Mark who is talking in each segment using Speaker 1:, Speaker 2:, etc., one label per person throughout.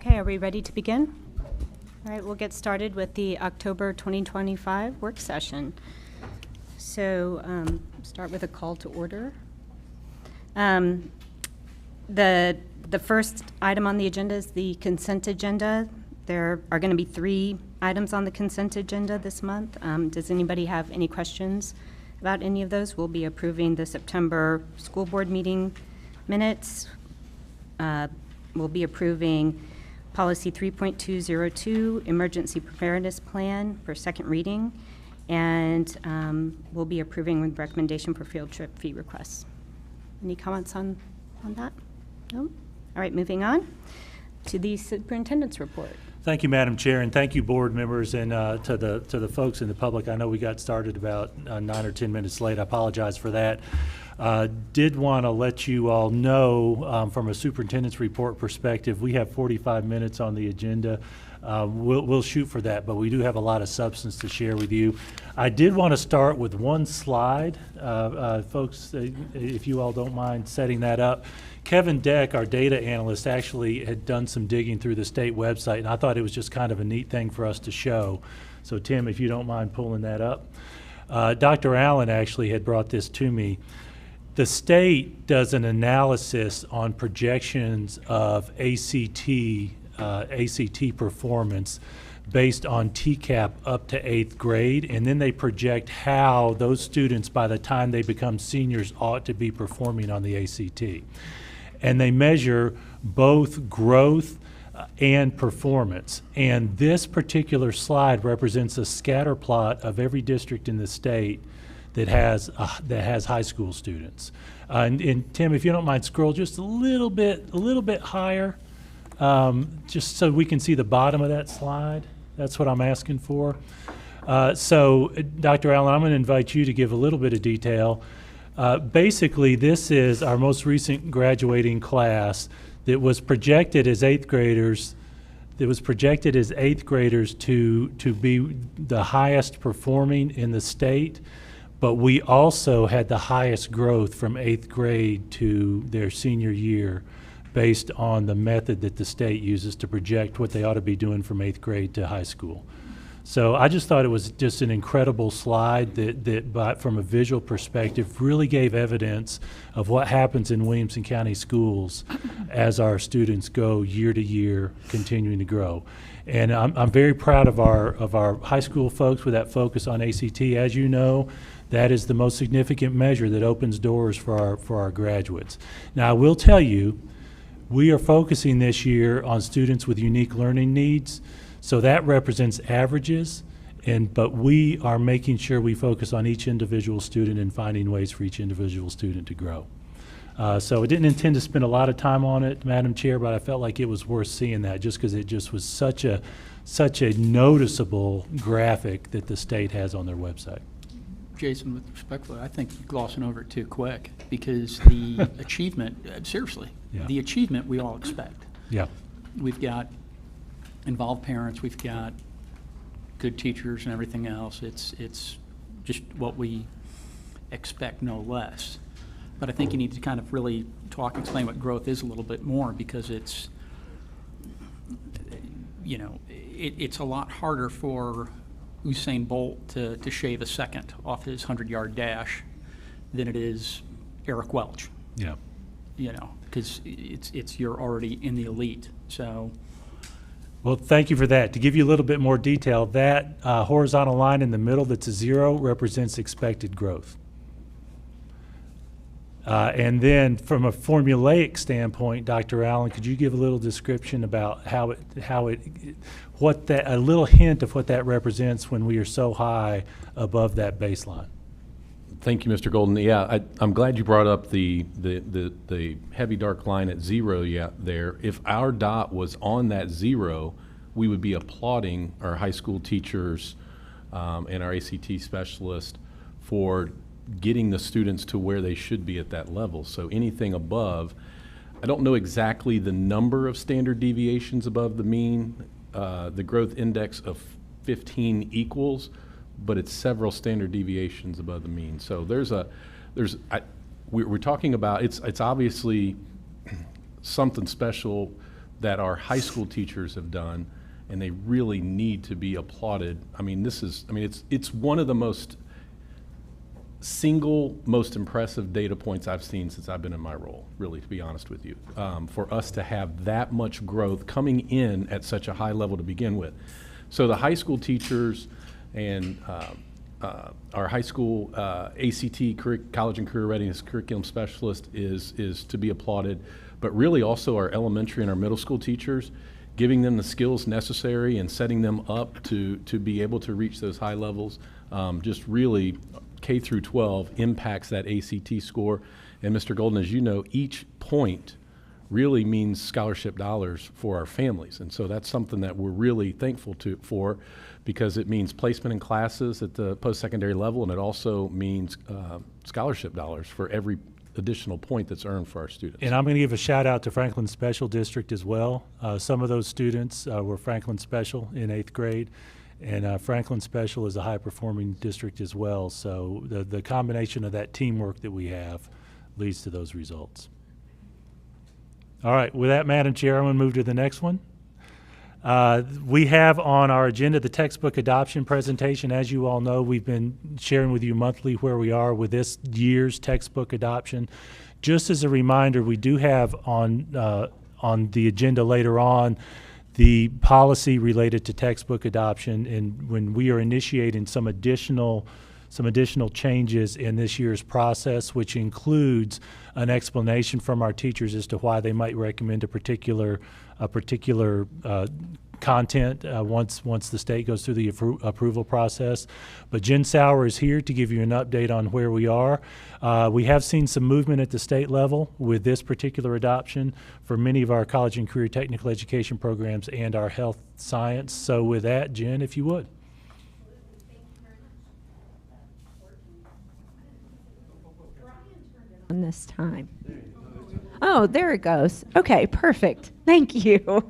Speaker 1: Okay, are we ready to begin? All right, we'll get started with the October 2025 work session. So start with a call to order. The first item on the agenda is the consent agenda. There are going to be 3 items on the consent agenda this month. Does anybody have any questions about any of those? We'll be approving the September school board meeting minutes. We'll be approving policy 3.202, emergency preparedness plan for second reading, and we'll be approving with recommendation for field trip fee requests. Any comments on that? No? All right, moving on to the superintendent's report.
Speaker 2: Thank you, Madam Chair, and thank you, board members, and to the folks in the public. I know we got started about 9 or 10 minutes late. I apologize for that. Did want to let you all know from a superintendent's report perspective, we have 45 minutes on the agenda. We'll shoot for that, but we do have a lot of substance to share with you. I did want to start with one slide. Folks, if you all don't mind setting that up. Kevin Deck, our data analyst, actually had done some digging through the state website, and I thought it was just kind of a neat thing for us to show. So Tim, if you don't mind pulling that up. Dr. Allen actually had brought this to me. The state does an analysis on projections of ACT performance based on TCAP up to 8th grade, and then they project how those students, by the time they become seniors, ought to be performing on the ACT. And they measure both growth and performance. And this particular slide represents a scatter plot of every district in the state that has high school students. And Tim, if you don't mind, scroll just a little bit higher, just so we can see the bottom of that slide. That's what I'm asking for. So, Dr. Allen, I'm going to invite you to give a little bit of detail. Basically, this is our most recent graduating class that was projected as 8th graders. To be the highest performing in the state, but we also had the highest growth from 8th grade to their senior year, based on the method that the state uses to project what they ought to be doing from 8th grade to high school. So I just thought it was just an incredible slide that from a visual perspective, really gave evidence of what happens in Williamson County schools as our students go year to year, continuing to grow. And I'm very proud of our high school folks with that focus on ACT. As you know, that is the most significant measure that opens doors for our graduates. Now, I will tell you, we are focusing this year on students with unique learning needs. So that represents averages, but we are making sure we focus on each individual student and finding ways for each individual student to grow. So I didn't intend to spend a lot of time on it, Madam Chair, but I felt like it was worth seeing that just because it just was such a noticeable graphic that the state has on their website.
Speaker 3: Jason, with respect, I think you're glossing over it too quick, because the achievement, seriously,
Speaker 2: Yeah.
Speaker 3: The achievement we all expect.
Speaker 2: Yeah.
Speaker 3: We've got involved parents, we've got good teachers and everything else. It's just what we expect, no less. But I think you need to kind of really explain what growth is a little bit more, because it's, it's a lot harder for Usain Bolt to shave a second off his 100-yard dash than it is Eric Welch.
Speaker 2: Yeah.
Speaker 3: Because you're already in the elite. So.
Speaker 2: Well, thank you for that. To give you a little bit more detail, that horizontal line in the middle that's a 0 represents expected growth. And then from a formulaic standpoint, Dr. Allen, could you give a little description about a little hint of what that represents when we are so high above that baseline?
Speaker 4: Thank you, Mr. Golden. Yeah, I'm glad you brought up the heavy dark line at 0 there. If our dot was on that 0, we would be applauding our high school teachers and our ACT specialists for getting the students to where they should be at that level. So anything above, I don't know exactly the number of standard deviations above the mean. The growth index of 15 equals, but it's several standard deviations above the mean. So we're talking about, it's obviously something special that our high school teachers have done, and they really need to be applauded. I mean, it's one of the most impressive data points I've seen since I've been in my role, really, to be honest with you, for us to have that much growth coming in at such a high level to begin with. So the high school teachers and our high school ACT, College and Career Readiness Curriculum Specialist is to be applauded, but really also our elementary and our middle school teachers, giving them the skills necessary and setting them up to be able to reach those high levels. Just really, K through 12 impacts that ACT score. And Mr. Golden, as you know, each point really means scholarship dollars for our families. And so that's something that we're really thankful for, because it means placement in classes at the post-secondary level, and it also means scholarship dollars for every additional point that's earned for our students.
Speaker 2: And I'm going to give a shout out to Franklin Special District as well. Some of those students were Franklin Special in 8th grade, and Franklin Special is a high-performing district as well. So the combination of that teamwork that we have leads to those results. All right, with that, Madam Chair, I'm going to move to the next one. We have on our agenda the textbook adoption presentation. As you all know, we've been sharing with you monthly where we are with this year's textbook adoption. Just as a reminder, we do have on the agenda later on the policy related to textbook adoption, and when we are initiating some additional changes in this year's process, which includes an explanation from our teachers as to why they might recommend a particular content once the state goes through the approval process. But Jen Sauer is here to give you an update on where we are. We have seen some movement at the state level with this particular adoption for many of our college and career technical education programs and our health science. So with that, Jen, if you would.
Speaker 5: On this time. Oh, there it goes. Okay, perfect. Thank you.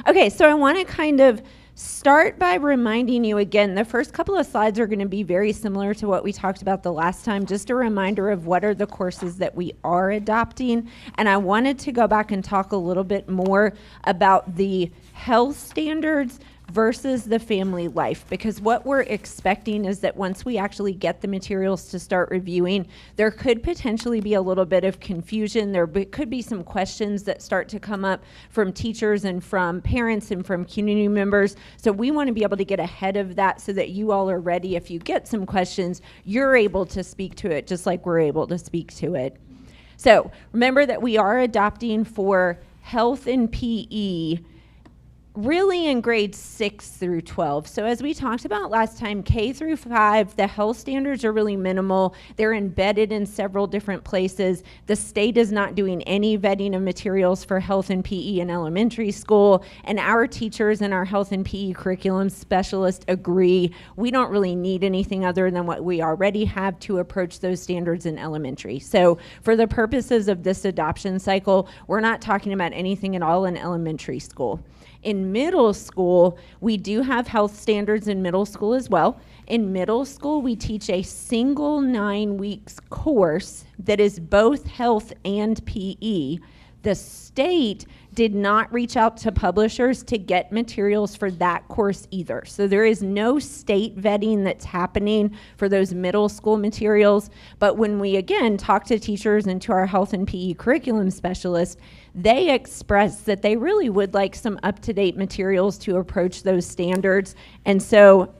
Speaker 5: Okay, so I want to kind of start by reminding you again, the first couple of slides are going to be very similar to what we talked about the last time, just a reminder of what are the courses that we are adopting. And I wanted to go back and talk a little bit more about the health standards versus the family life, because what we're expecting is that once we actually get the materials to start reviewing, there could potentially be a little bit of confusion. There could be some questions that start to come up from teachers and from parents and from community members. So we want to be able to get ahead of that so that you all are ready. If you get some questions, you're able to speak to it just like we're able to speak to it. So remember that we are adopting for health and PE really in grades 6 through 12. So as we talked about last time, K through 5, the health standards are really minimal. They're embedded in several different places. The state is not doing any vetting of materials for health and PE in elementary school, and our teachers and our health and PE curriculum specialists agree we don't really need anything other than what we already have to approach those standards in elementary. So for the purposes of this adoption cycle, we're not talking about anything at all in elementary school. In middle school, we do have health standards in middle school as well. In middle school, we teach a single 9 weeks course that is both health and PE. The state did not reach out to publishers to get materials for that course either. So there is no state vetting that's happening for those middle school materials. But when we, again, talk to teachers and to our health and PE curriculum specialists, they express that they really would like some up-to-date materials to approach those standards. And so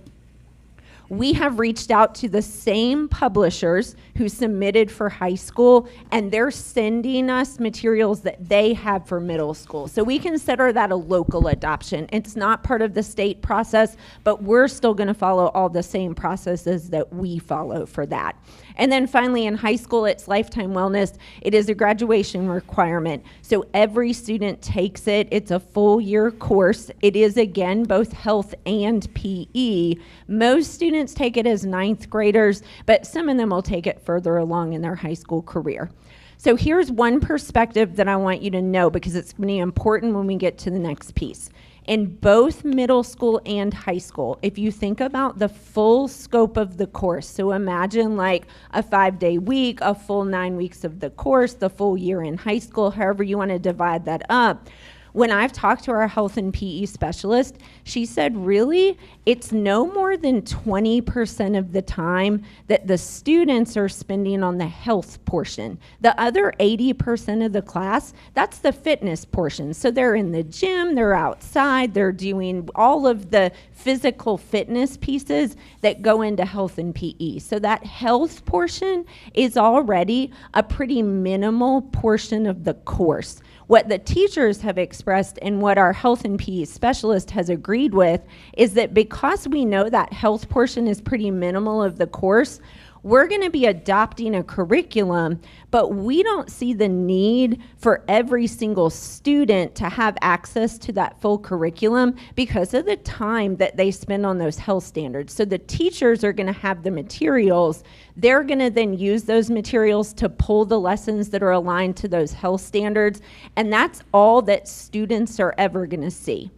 Speaker 5: we have reached out to the same publishers who submitted for high school, and they're sending us materials that they have for middle school. So we consider that a local adoption. It's not part of the state process, but we're still going to follow all the same processes that we follow for that. And then finally, in high school, it's lifetime wellness. It is a graduation requirement. So every student takes it. It's a full year course. It is, again, both health and PE. Most students take it as 9th graders, but some of them will take it further along in their high school career. So here's one perspective that I want you to know, because it's going to be important when we get to the next piece. In both middle school and high school, if you think about the full scope of the course, so imagine like a 5-day week, a full 9 weeks of the course, the full year in high school, however you want to divide that up, When I've talked to our health and PE specialist, she said, really, it's no more than 20% of the time that the students are spending on the health portion. The other 80% of the class, that's the fitness portion. So they're in the gym, they're outside, they're doing all of the physical fitness pieces that go into health and PE. So that health portion is already a pretty minimal portion of the course. What the teachers have expressed and what our health and PE specialist has agreed with is that because we know that health portion is pretty minimal of the course, we're going to be adopting a curriculum, but we don't see the need for every single student to have access to that full curriculum because of the time that they spend on those health standards. So the teachers are going to have the materials. They're going to then use those materials to pull the lessons that are aligned to those health standards, and that's all that students are ever going to see.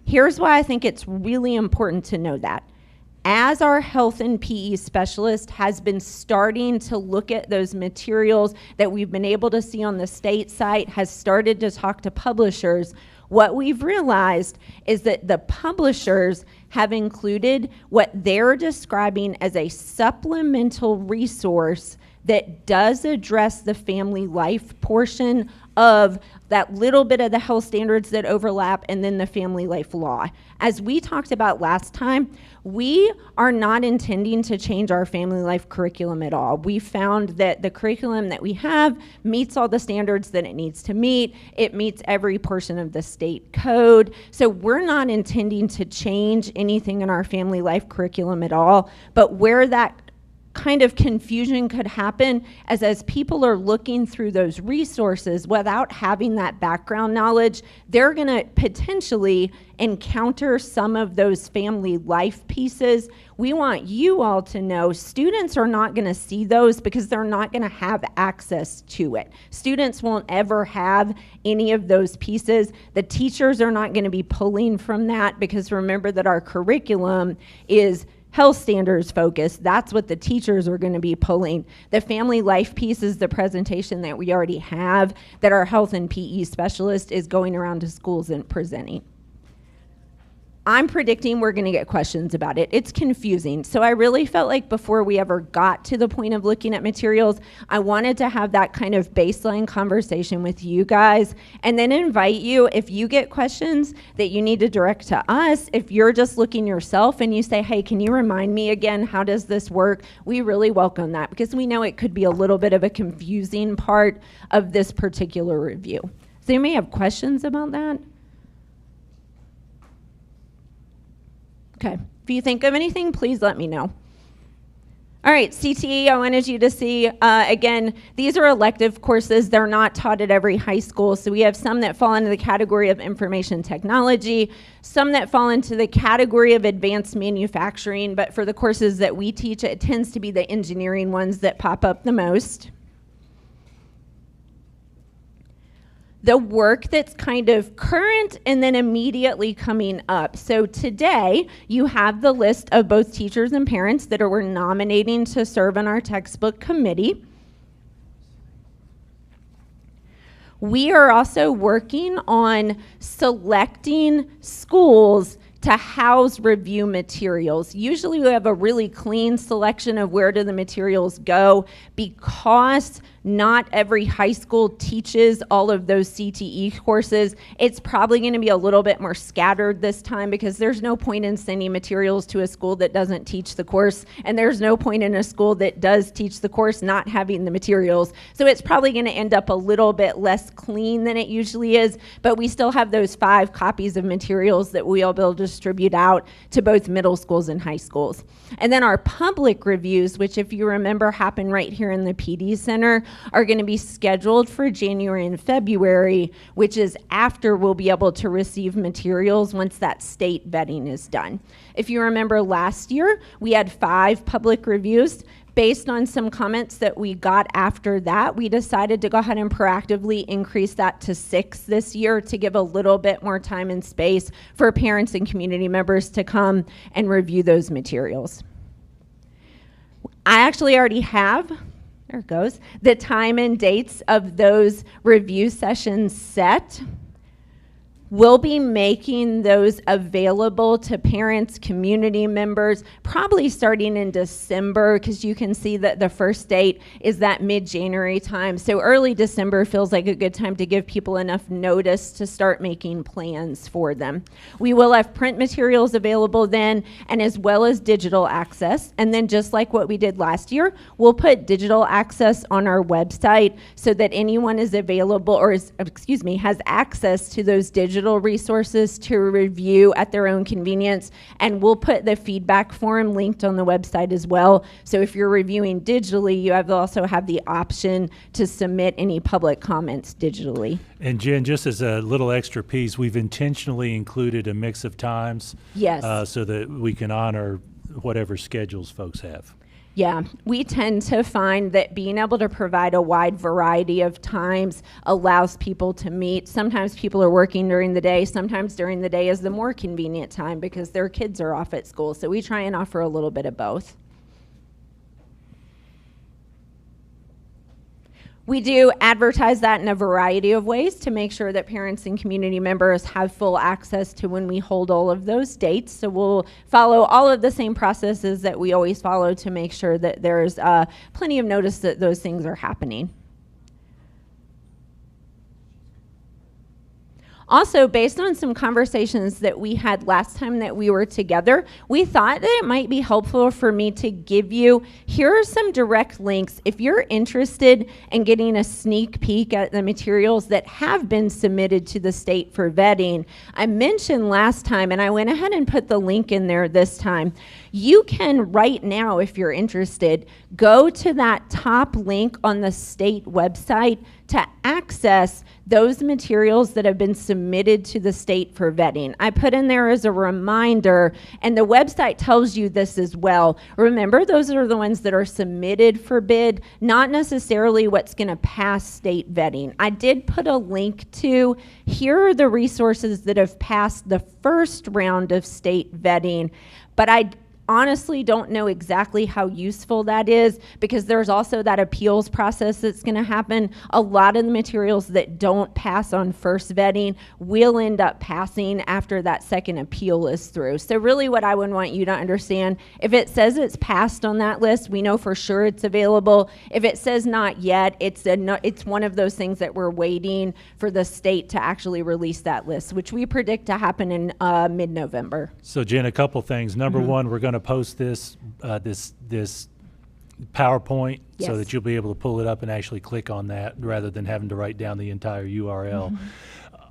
Speaker 5: Here's why I think it's really important to know that. As our health and PE specialist has been starting to look at those materials that we've been able to see on the state site, has started to talk to publishers, what we've realized is that the publishers have included what they're describing as a supplemental resource that does address the family life portion of that little bit of the health standards that overlap and then the family life law. As we talked about last time, we are not intending to change our family life curriculum at all. We found that the curriculum that we have meets all the standards that it needs to meet. It meets every portion of the state code. So we're not intending to change anything in our family life curriculum at all, but where that kind of confusion could happen as people are looking through those resources without having that background knowledge, they're going to potentially encounter some of those family life pieces. We want you all to know students are not going to see those because they're not going to have access to it. Students won't ever have any of those pieces. The teachers are not going to be pulling from that because remember that our curriculum is health standards focused. That's what the teachers are going to be pulling. The family life piece is the presentation that we already have that our health and PE specialist is going around to schools and presenting. I'm predicting we're going to get questions about it. It's confusing. So I really felt like before we ever got to the point of looking at materials, I wanted to have that kind of baseline conversation with you guys and then invite you, if you get questions that you need to direct to us, if you're just looking yourself and you say, hey, can you remind me again, how does this work? We really welcome that because we know it could be a little bit of a confusing part of this particular review. So you may have questions about that. Okay, if you think of anything, please let me know. All right, CTE, I wanted you to see, again, these are elective courses. They're not taught at every high school. So we have some that fall into the category of information technology, some that fall into the category of advanced manufacturing, but for the courses that we teach, it tends to be the engineering ones that pop up the most. The work that's kind of current and then immediately coming up. So today, you have the list of both teachers and parents that we're nominating to serve on our textbook committee. We are also working on selecting schools to house review materials. Usually we have a really clean selection of where do the materials go because not every high school teaches all of those CTE courses. It's probably going to be a little bit more scattered this time because there's no point in sending materials to a school that doesn't teach the course, and there's no point in a school that does teach the course not having the materials. So it's probably going to end up a little bit less clean than it usually is, but we still have those 5 copies of materials that we'll be able to distribute out to both middle schools and high schools. And then our public reviews, which if you remember happen right here in the PD Center, are going to be scheduled for January and February, which is after we'll be able to receive materials once that state vetting is done. If you remember last year, we had 5 public reviews. Based on some comments that we got after that, we decided to go ahead and proactively increase that to 6 this year to give a little bit more time and space for parents and community members to come and review those materials. I actually already have, there it goes, the time and dates of those review sessions set. We'll be making those available to parents, community members, probably starting in December, because you can see that the first date is that mid-January time. So early December feels like a good time to give people enough notice to start making plans for them. We will have print materials available then, and as well as digital access. And then just like what we did last year, we'll put digital access on our website so that anyone is available, or has access to those digital resources to review at their own convenience. And we'll put the feedback form linked on the website as well. So if you're reviewing digitally, you also have the option to submit any public comments digitally.
Speaker 2: And Jen, just as a little extra piece, we've intentionally included a mix of times.
Speaker 5: Yes.
Speaker 2: So that we can honor whatever schedules folks have.
Speaker 5: Yeah, we tend to find that being able to provide a wide variety of times allows people to meet. Sometimes people are working during the day. Sometimes during the day is the more convenient time because their kids are off at school. So we try and offer a little bit of both. We do advertise that in a variety of ways to make sure that parents and community members have full access to when we hold all of those dates. So we'll follow all of the same processes that we always follow to make sure that there's plenty of notice that those things are happening. Also, based on some conversations that we had last time that we were together, we thought that it might be helpful for me to give you, here are some direct links. If you're interested in getting a sneak peek at the materials that have been submitted to the state for vetting, I mentioned last time, and I went ahead and put the link in there this time. You can right now, if you're interested, go to that top link on the state website to access those materials that have been submitted to the state for vetting. I put in there as a reminder, and the website tells you this as well. Remember, those are the ones that are submitted for bid, not necessarily what's going to pass state vetting. I did put a link to, here are the resources that have passed the first round of state vetting, but I honestly don't know exactly how useful that is because there's also that appeals process that's going to happen. A lot of the materials that don't pass on first vetting will end up passing after that second appeal is through. So really what I would want you to understand, if it says it's passed on that list, we know for sure it's available. If it says not yet, it's one of those things that we're waiting for the state to actually release that list, which we predict to happen in mid-November.
Speaker 2: So Jen, a couple things. Number one, we're going to post this this PowerPoint so
Speaker 5: Yes.
Speaker 2: that you'll be able to pull it up and actually click on that rather than having to write down the entire URL.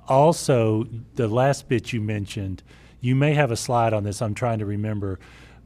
Speaker 2: Also, the last bit you mentioned, you may have a slide on this, I'm trying to remember,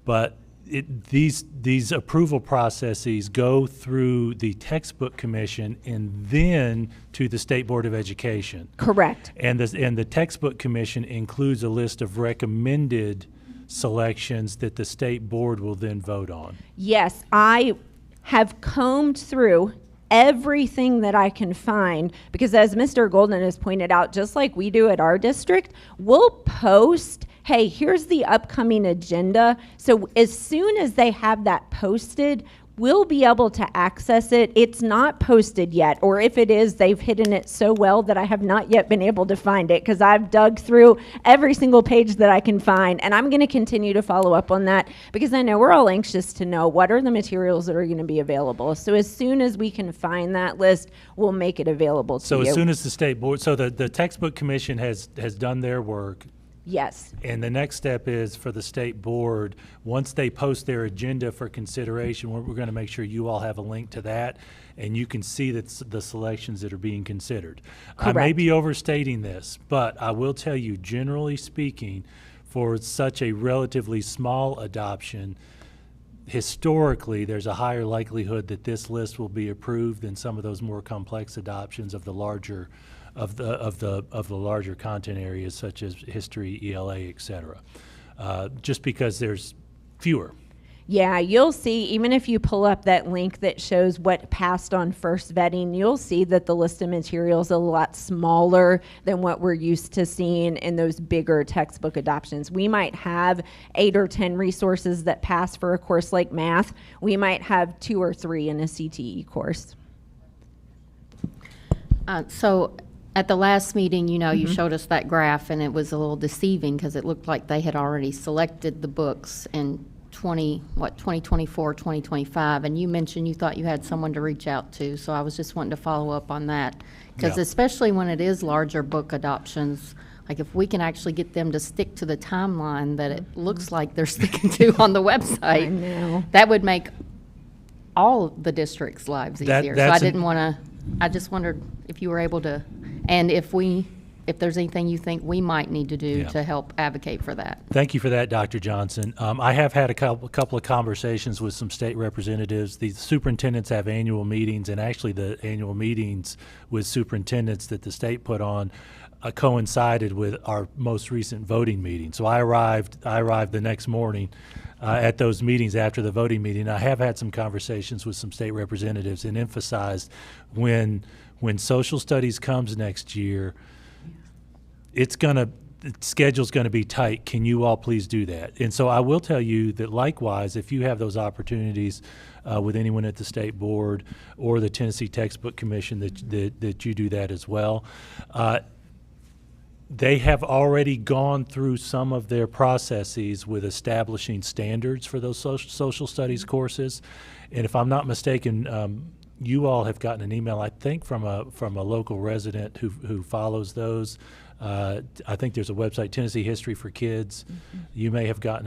Speaker 2: but these approval processes go through the textbook commission and then to the State Board of Education.
Speaker 5: Correct.
Speaker 2: And the textbook commission includes a list of recommended selections that the state board will then vote on.
Speaker 5: Yes, I have combed through everything that I can find because as Mr. Golden has pointed out, just like we do at our district, we'll post, hey, here's the upcoming agenda. So as soon as they have that posted, we'll be able to access it. It's not posted yet, or if it is, they've hidden it so well that I have not yet been able to find it because I've dug through every single page that I can find, and I'm going to continue to follow up on that because I know we're all anxious to know what are the materials that are going to be available. So as soon as we can find that list, we'll make it available to you.
Speaker 2: So as soon as the state board, so the textbook commission has done their work.
Speaker 5: Yes.
Speaker 2: And the next step is for the state board, once they post their agenda for consideration, we're going to make sure you all have a link to that and you can see the selections that are being considered. I may
Speaker 5: Correct.
Speaker 2: be overstating this, but I will tell you, generally speaking, for such a relatively small adoption, historically, there's a higher likelihood that this list will be approved than some of those more complex adoptions of the larger larger content areas such as history, ELA, et cetera. Just because there's fewer.
Speaker 5: Yeah, you'll see, even if you pull up that link that shows what passed on first vetting, you'll see that the list of materials is a lot smaller than what we're used to seeing in those bigger textbook adoptions. We might have 8 or 10 resources that pass for a course like math. We might have 2 or 3 in a CTE course.
Speaker 6: So At the last meeting, you know, you
Speaker 5: Mm-hmm.
Speaker 6: showed us that graph, and it was a little deceiving because it looked like they had already selected the books in 2024, 2025, and you mentioned you thought you had someone to reach out to, so I was just wanting to follow up on that. Because
Speaker 2: Yeah.
Speaker 6: especially when it is larger book adoptions, like if we can actually get them to stick to the timeline that it looks like they're sticking to on the website.
Speaker 5: I know.
Speaker 6: That would make all of the districts' lives
Speaker 2: That-
Speaker 6: easier. So
Speaker 2: that's
Speaker 6: I
Speaker 2: an-
Speaker 6: didn't want to, I just wondered if you were able to, and if there's anything you think we might need to do
Speaker 2: Yeah.
Speaker 6: to help advocate for that.
Speaker 2: Thank you for that, Dr. Johnson. I have had a couple of conversations with some state representatives. The superintendents have annual meetings, and actually the annual meetings with superintendents that the state put on coincided with our most recent voting meeting. So I arrived the next morning at those meetings after the voting meeting. I have had some conversations with some state representatives and emphasized when social studies comes next year, the schedule's gonna be tight. Can you all please do that? And so I will tell you that likewise, if you have those opportunities with anyone at the state board or the Tennessee Textbook Commission, that you do that as well. They have already gone through some of their processes with establishing standards for those social studies courses. And if I'm not mistaken, you all have gotten an email, I think, from a local resident who follows those. I think there's a website, Tennessee History for Kids. You may have gotten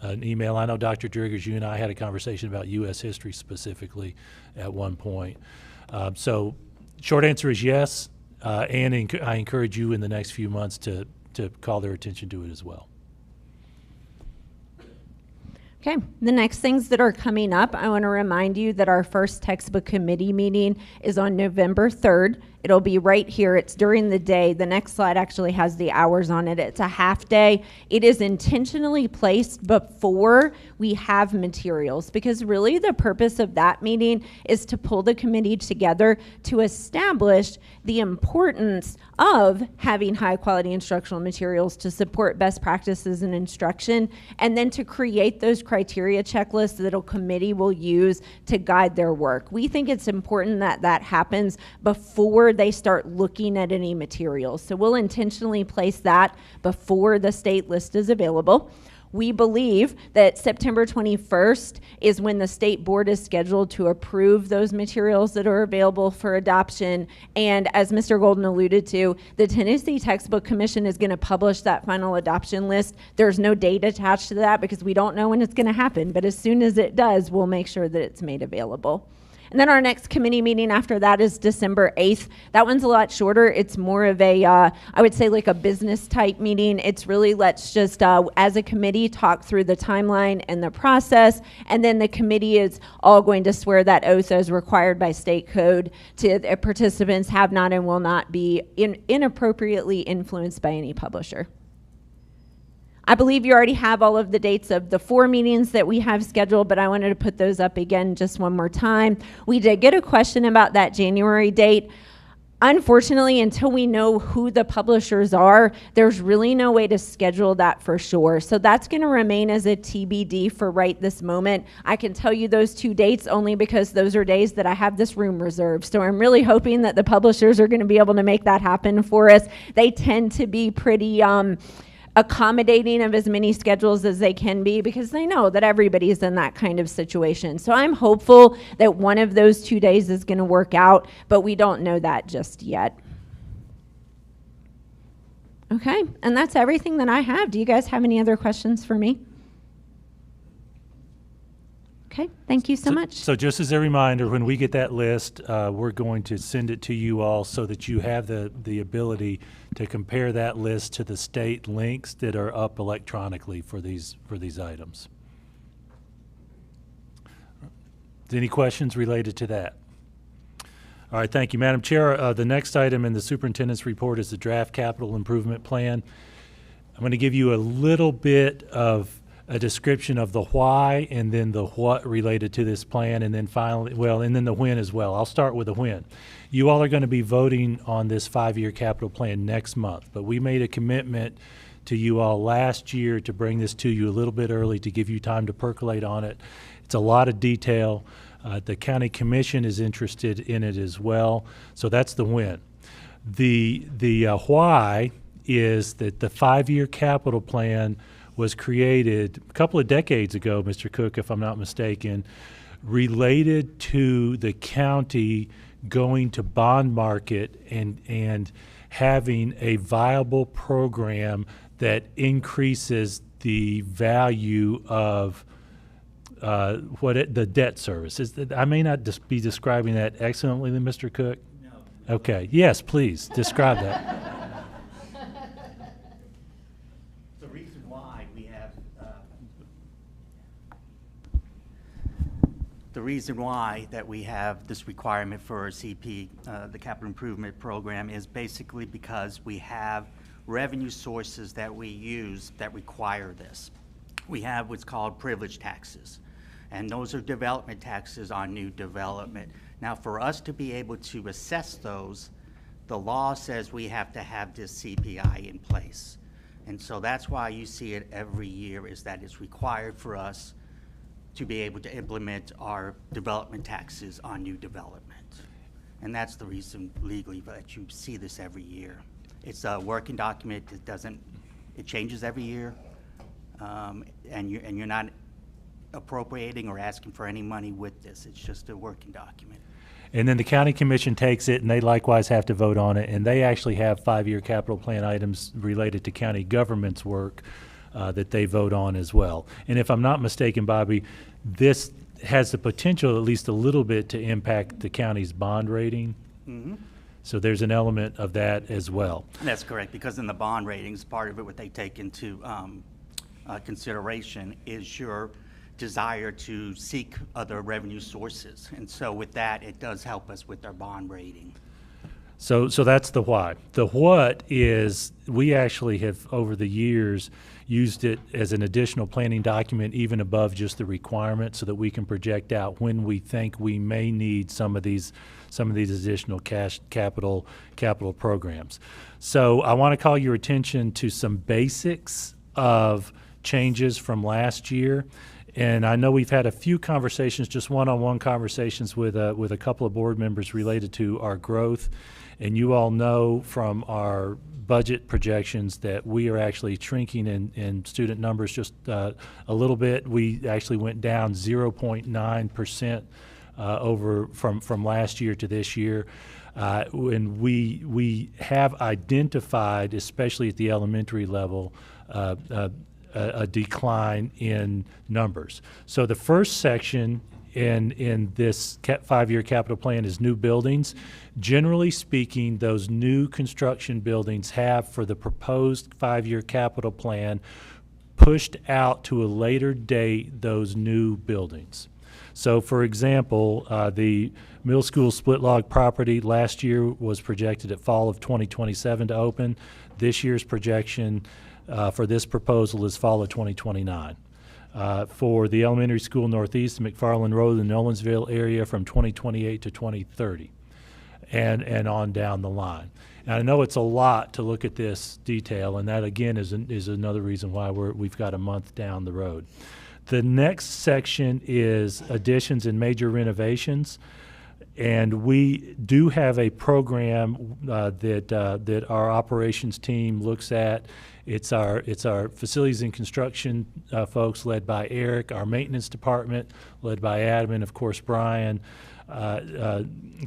Speaker 2: an email. I know, Dr. Driggers, you and I had a conversation about U.S. history specifically at one point. So short answer is yes, and I encourage you in the next few months to call their attention to it as well.
Speaker 5: Okay, the next things that are coming up, I want to remind you that our first textbook committee meeting is on November 3rd. It'll be right here. It's during the day. The next slide actually has the hours on it. It's a half day. It is intentionally placed before we have materials, because really the purpose of that meeting is to pull the committee together to establish the importance of having high quality instructional materials to support best practices in instruction, and then to create those criteria checklists that a committee will use to guide their work. We think it's important that that happens before they start looking at any materials. So we'll intentionally place that before the state list is available. We believe that September 21st is when the state board is scheduled to approve those materials that are available for adoption. And as Mr. Golden alluded to, the Tennessee Textbook Commission is going to publish that final adoption list. There's no date attached to that because we don't know when it's going to happen. But as soon as it does, we'll make sure that it's made available. And then our next committee meeting after that is December 8th. That one's a lot shorter. It's more of a, I would say like a business type meeting. It's really, let's just, as a committee, talk through the timeline and the process. And then the committee is all going to swear that oath as required by state code to the participants have not and will not be inappropriately influenced by any publisher. I believe you already have all of the dates of the 4 meetings that we have scheduled, but I wanted to put those up again just one more time. We did get a question about that January date. Unfortunately, until we know who the publishers are, there's really no way to schedule that for sure. So that's going to remain as a TBD for right this moment. I can tell you those 2 dates only because those are days that I have this room reserved. So I'm really hoping that the publishers are going to be able to make that happen for us. They tend to be pretty accommodating of as many schedules as they can be because they know that everybody's in that kind of situation. So I'm hopeful that one of those 2 days is going to work out, but we don't know that just yet. Okay, and that's everything that I have. Do you guys have any other questions for me? Okay, thank you so much.
Speaker 2: So just as a reminder, when we get that list, we're going to send it to you all so that you have the ability to compare that list to the state links that are up electronically for these items. Any questions related to that? All right, thank you, Madam Chair. The next item in the superintendent's report is the draft capital improvement plan. I'm going to give you a little bit of a description of the why and then the what related to this plan, and then finally, and then the when as well. I'll start with the when. You all are going to be voting on this 5-year capital plan next month, but we made a commitment to you all last year to bring this to you a little bit early to give you time to percolate on it. It's a lot of detail. The county commission is interested in it as well, so that's the when. The why is that the 5-year capital plan was created a couple of decades ago, Mr. Cook, if I'm not mistaken, related to the county going to bond market and having a viable program that increases the value of the debt service. I may not be describing that excellently, Mr. Cook? No. Okay. Yes, please describe that.
Speaker 7: The reason why we have the reason why that we have this requirement for CP, the capital improvement program, is basically because we have revenue sources that we use that require this. We have what's called privilege taxes, and those are development taxes on new development. Now, for us to be able to assess those, the law says we have to have this CPI in place. And so that's why you see it every year, is that it's required for us to be able to implement our development taxes on new development. And that's the reason legally that you see this every year. It's a working document. It changes every year, and you're not appropriating or asking for any money with this. It's just a working document.
Speaker 2: And then the county commission takes it, and they likewise have to vote on it, and they actually have 5-year capital plan items related to county government's work that they vote on as well. And if I'm not mistaken, Bobby, this has the potential, at least a little bit, to impact the county's bond rating.
Speaker 7: Mm-hmm.
Speaker 2: So there's an element of that as well.
Speaker 7: That's correct, because in the bond ratings, part of it, what they take into consideration is your desire to seek other revenue sources. And so with that, it does help us with our bond rating.
Speaker 2: So that's the why. The what is, we actually have, over the years, used it as an additional planning document even above just the requirement, so that we can project out when we think we may need some of these additional capital programs. So I want to call your attention to some basics of changes from last year. And I know we've had a few conversations, just one-on-one conversations with a couple of board members related to our growth. And you all know from our budget projections that we are actually shrinking in student numbers just a little bit. We actually went down 0.9% over from last year to this year. And we have identified, especially at the elementary level, a decline in numbers. So the first section in this 5-year capital plan is new buildings. Generally speaking, those new construction buildings have, for the proposed 5-year capital plan, pushed out to a later date those new buildings. So for example, the middle school split log property last year was projected at fall of 2027 to open. This year's projection for this proposal is fall of 2029. For the elementary school northeast, McFarland Road in the Nolensville area, from 2028 to 2030, and on down the line. And I know it's a lot to look at this detail, and that again is another reason why we've got a month down the road. The next section is additions and major renovations. And we do have a program that our operations team looks at. It's our facilities and construction folks led by Eric, our maintenance department led by Adam, and of course Brian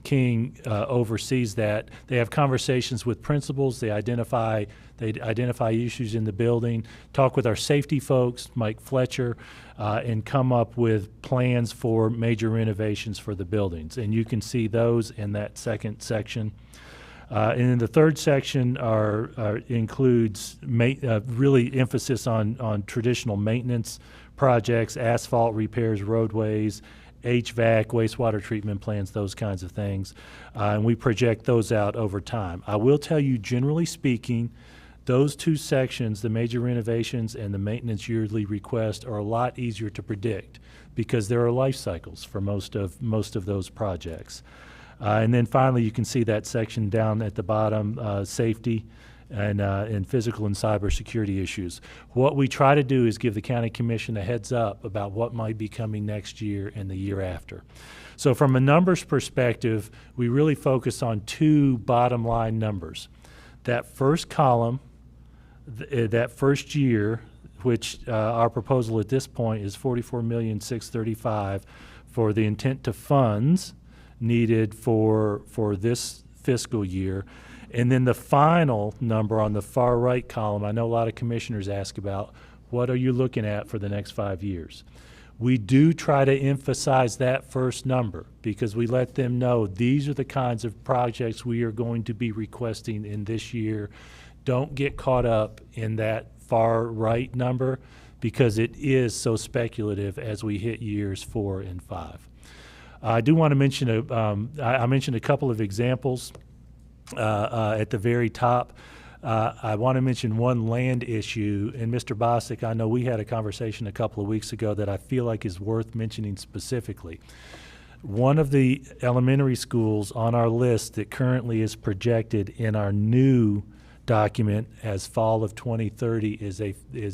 Speaker 2: King oversees that. They have conversations with principals. They identify issues in the building, talk with our safety folks, Mike Fletcher, and come up with plans for major renovations for the buildings. And you can see those in that second section. And then the third section includes really emphasis on traditional maintenance projects, asphalt repairs, roadways, HVAC, wastewater treatment plants, those kinds of things. And we project those out over time. I will tell you, generally speaking, those two sections, the major renovations and the maintenance yearly request, are a lot easier to predict because there are life cycles for most of those projects. And then finally, you can see that section down at the bottom, safety and physical and cybersecurity issues. What we try to do is give the county commission a heads up about what might be coming next year and the year after. So from a numbers perspective, we really focus on two bottom line numbers. That first column, that first year, which our proposal at this point is $44,635,000 for the intent to funds needed for this fiscal year. And then the final number on the far right column, I know a lot of commissioners ask about, what are you looking at for the next 5 years? We do try to emphasize that first number because we let them know these are the kinds of projects we are going to be requesting in this year. Don't get caught up in that far right number because it is so speculative as we hit years 4 and 5. I do want to mention, I mentioned a couple of examples at the very top. I want to mention one land issue, and Mr. Bosick, I know we had a conversation a couple of weeks ago that I feel like is worth mentioning specifically. One of the elementary schools on our list that currently is projected in our new document as fall of 2030 is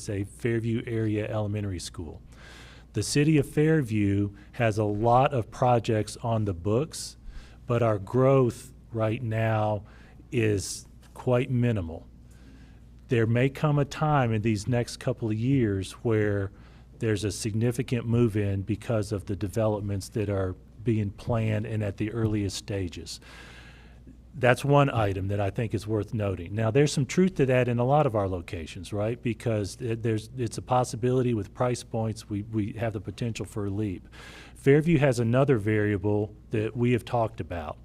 Speaker 2: a Fairview area elementary school. The city of Fairview has a lot of projects on the books, but our growth right now is quite minimal. There may come a time in these next couple of years where there's a significant move-in because of the developments that are being planned and at the earliest stages. That's one item that I think is worth noting. Now, there's some truth to that in a lot of our locations, right? Because it's a possibility with price points, we have the potential for a leap. Fairview has another variable that we have talked about.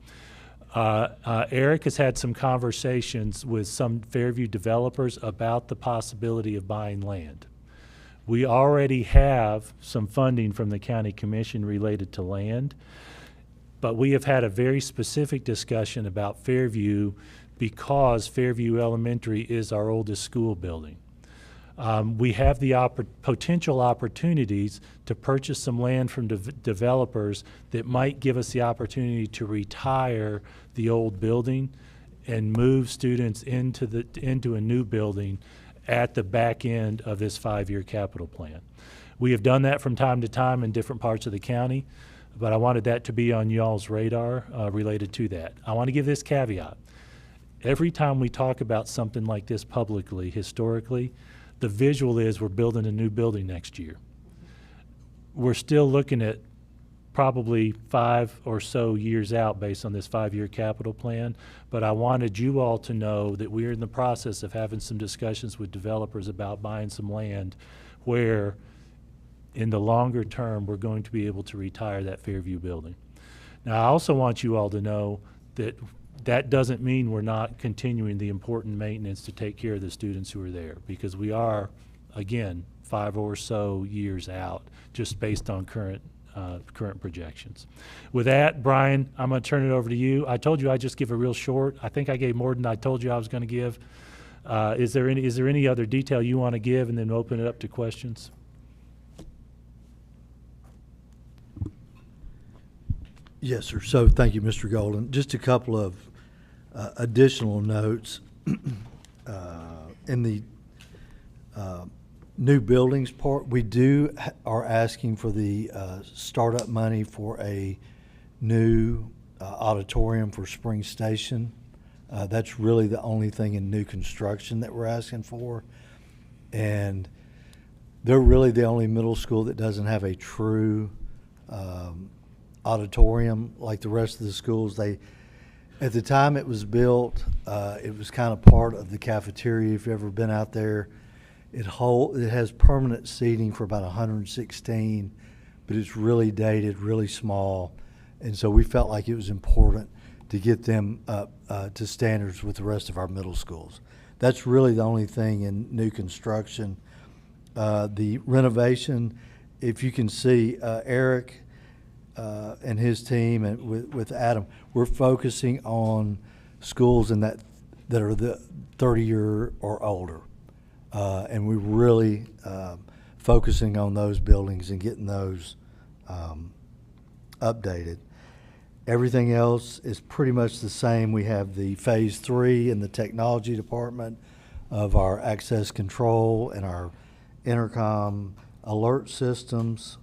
Speaker 2: Eric has had some conversations with some Fairview developers about the possibility of buying land. We already have some funding from the county commission related to land, but we have had a very specific discussion about Fairview because Fairview Elementary is our oldest school building. We have the potential opportunities to purchase some land from developers that might give us the opportunity to retire the old building and move students into a new building at the back end of this 5-year capital plan. We have done that from time to time in different parts of the county, but I wanted that to be on y'all's radar related to that. I want to give this caveat. Every time we talk about something like this publicly, historically, the visual is we're building a new building next year. We're still looking at probably 5 or so years out based on this 5-year capital plan, but I wanted you all to know that we're in the process of having some discussions with developers about buying some land where in the longer term we're going to be able to retire that Fairview building. Now, I also want you all to know that that doesn't mean we're not continuing the important maintenance to take care of the students who are there, because we are, again, 5 or so years out just based on current projections. With that, Brian, I'm going to turn it over to you. I told you I'd just give a real short. I think I gave more than I told you I was going to give. Is there any other detail you want to give, and then open it up to questions?
Speaker 8: Yes, sir. So thank you, Mr. Golden. Just a couple of additional notes. In the new buildings part, we are asking for the startup money for a new auditorium for Spring Station. That's really the only thing in new construction that we're asking for. And they're really the only middle school that doesn't have a true auditorium like the rest of the schools. At the time it was built, it was kind of part of the cafeteria. If you've ever been out there, it has permanent seating for about 116, but it's really dated, really small, and so we felt like it was important to get them up to standards with the rest of our middle schools. That's really the only thing in new construction. The renovation, if you can see, Eric and his team and with Adam, we're focusing on schools that are the 30-year or older. And we're really focusing on those buildings and getting those updated. Everything else is pretty much the same. We have the Phase 3 in the technology department of our access control and our intercom alert systems.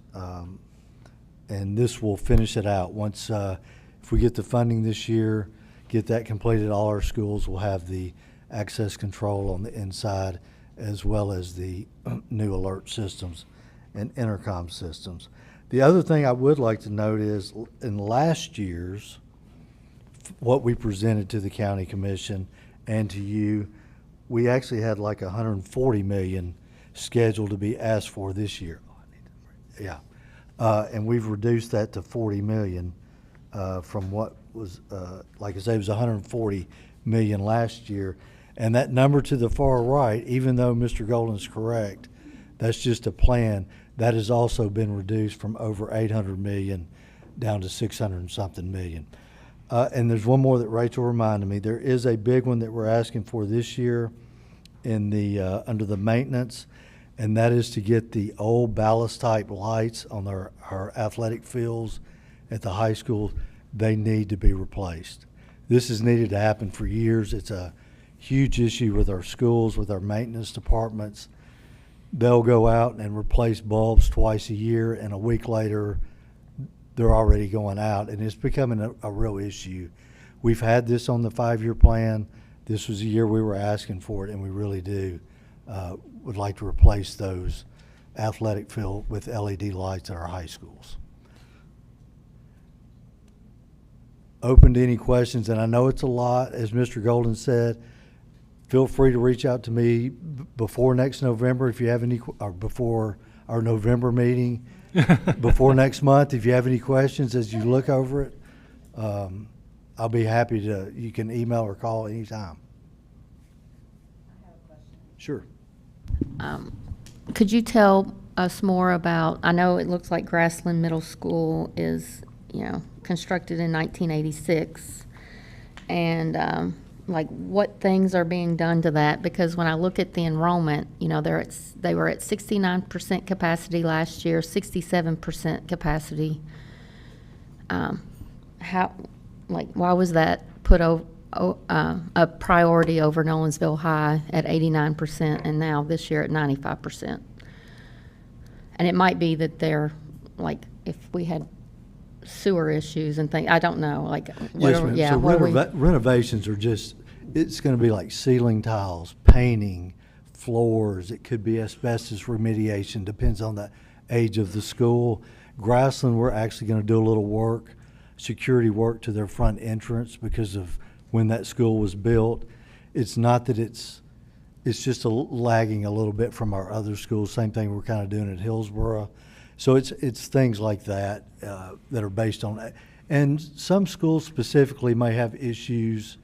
Speaker 8: And this will finish it out. Once, if we get the funding this year, get that completed, all our schools will have the access control on the inside as well as the new alert systems and intercom systems. The other thing I would like to note is in last year's, what we presented to the county commission and to you, we actually had like 140 million scheduled to be asked for this year. Yeah. And we've reduced that to 40 million from what was, like I say, it was 140 million last year. And that number to the far right, even though Mr. Golden's correct, that's just a plan. That has also been reduced from over 800 million down to 600 and something million. And there's one more that Rachel reminded me. There is a big one that we're asking for this year in the under the maintenance, and that is to get the old ballast type lights on our athletic fields at the high school. They need to be replaced. This has needed to happen for years. It's a huge issue with our schools, with our maintenance departments. They'll go out and replace bulbs twice a year, and a week later, they're already going out, and it's becoming a real issue. We've had this on the 5-year plan. This was a year we were asking for it, and we really would like to replace those athletic field with LED lights at our high schools. Open to any questions, and I know it's a lot, as Mr. Golden said. Feel free to reach out to me before next November if you have any, or before our November meeting, before next month. If you have any questions as you look over it, I'll be happy to, you can email or call anytime. I have a question. Sure.
Speaker 6: Could you tell us more about, I know it looks like Grassland Middle School is, constructed in 1986, and like what things are being done to that? Because when I look at the enrollment, they were at 69% capacity last year, 67% capacity. Why was that put a priority over Nolensville High at 89% and now this year at 95%? And it might be that they're, like, if we had sewer issues and things, I don't know, like,
Speaker 8: Yes, ma'am.
Speaker 6: yeah.
Speaker 8: So
Speaker 6: what are we-
Speaker 8: renovations are just, it's going to be like ceiling tiles, painting, floors. It could be asbestos remediation, depends on the age of the school. Grassland, we're actually going to do a little work, security work to their front entrance because of when that school was built. It's not that it's just lagging a little bit from our other schools. Same thing we're kind of doing at Hillsborough. So it's things like that that are based on that. And some schools specifically may have issues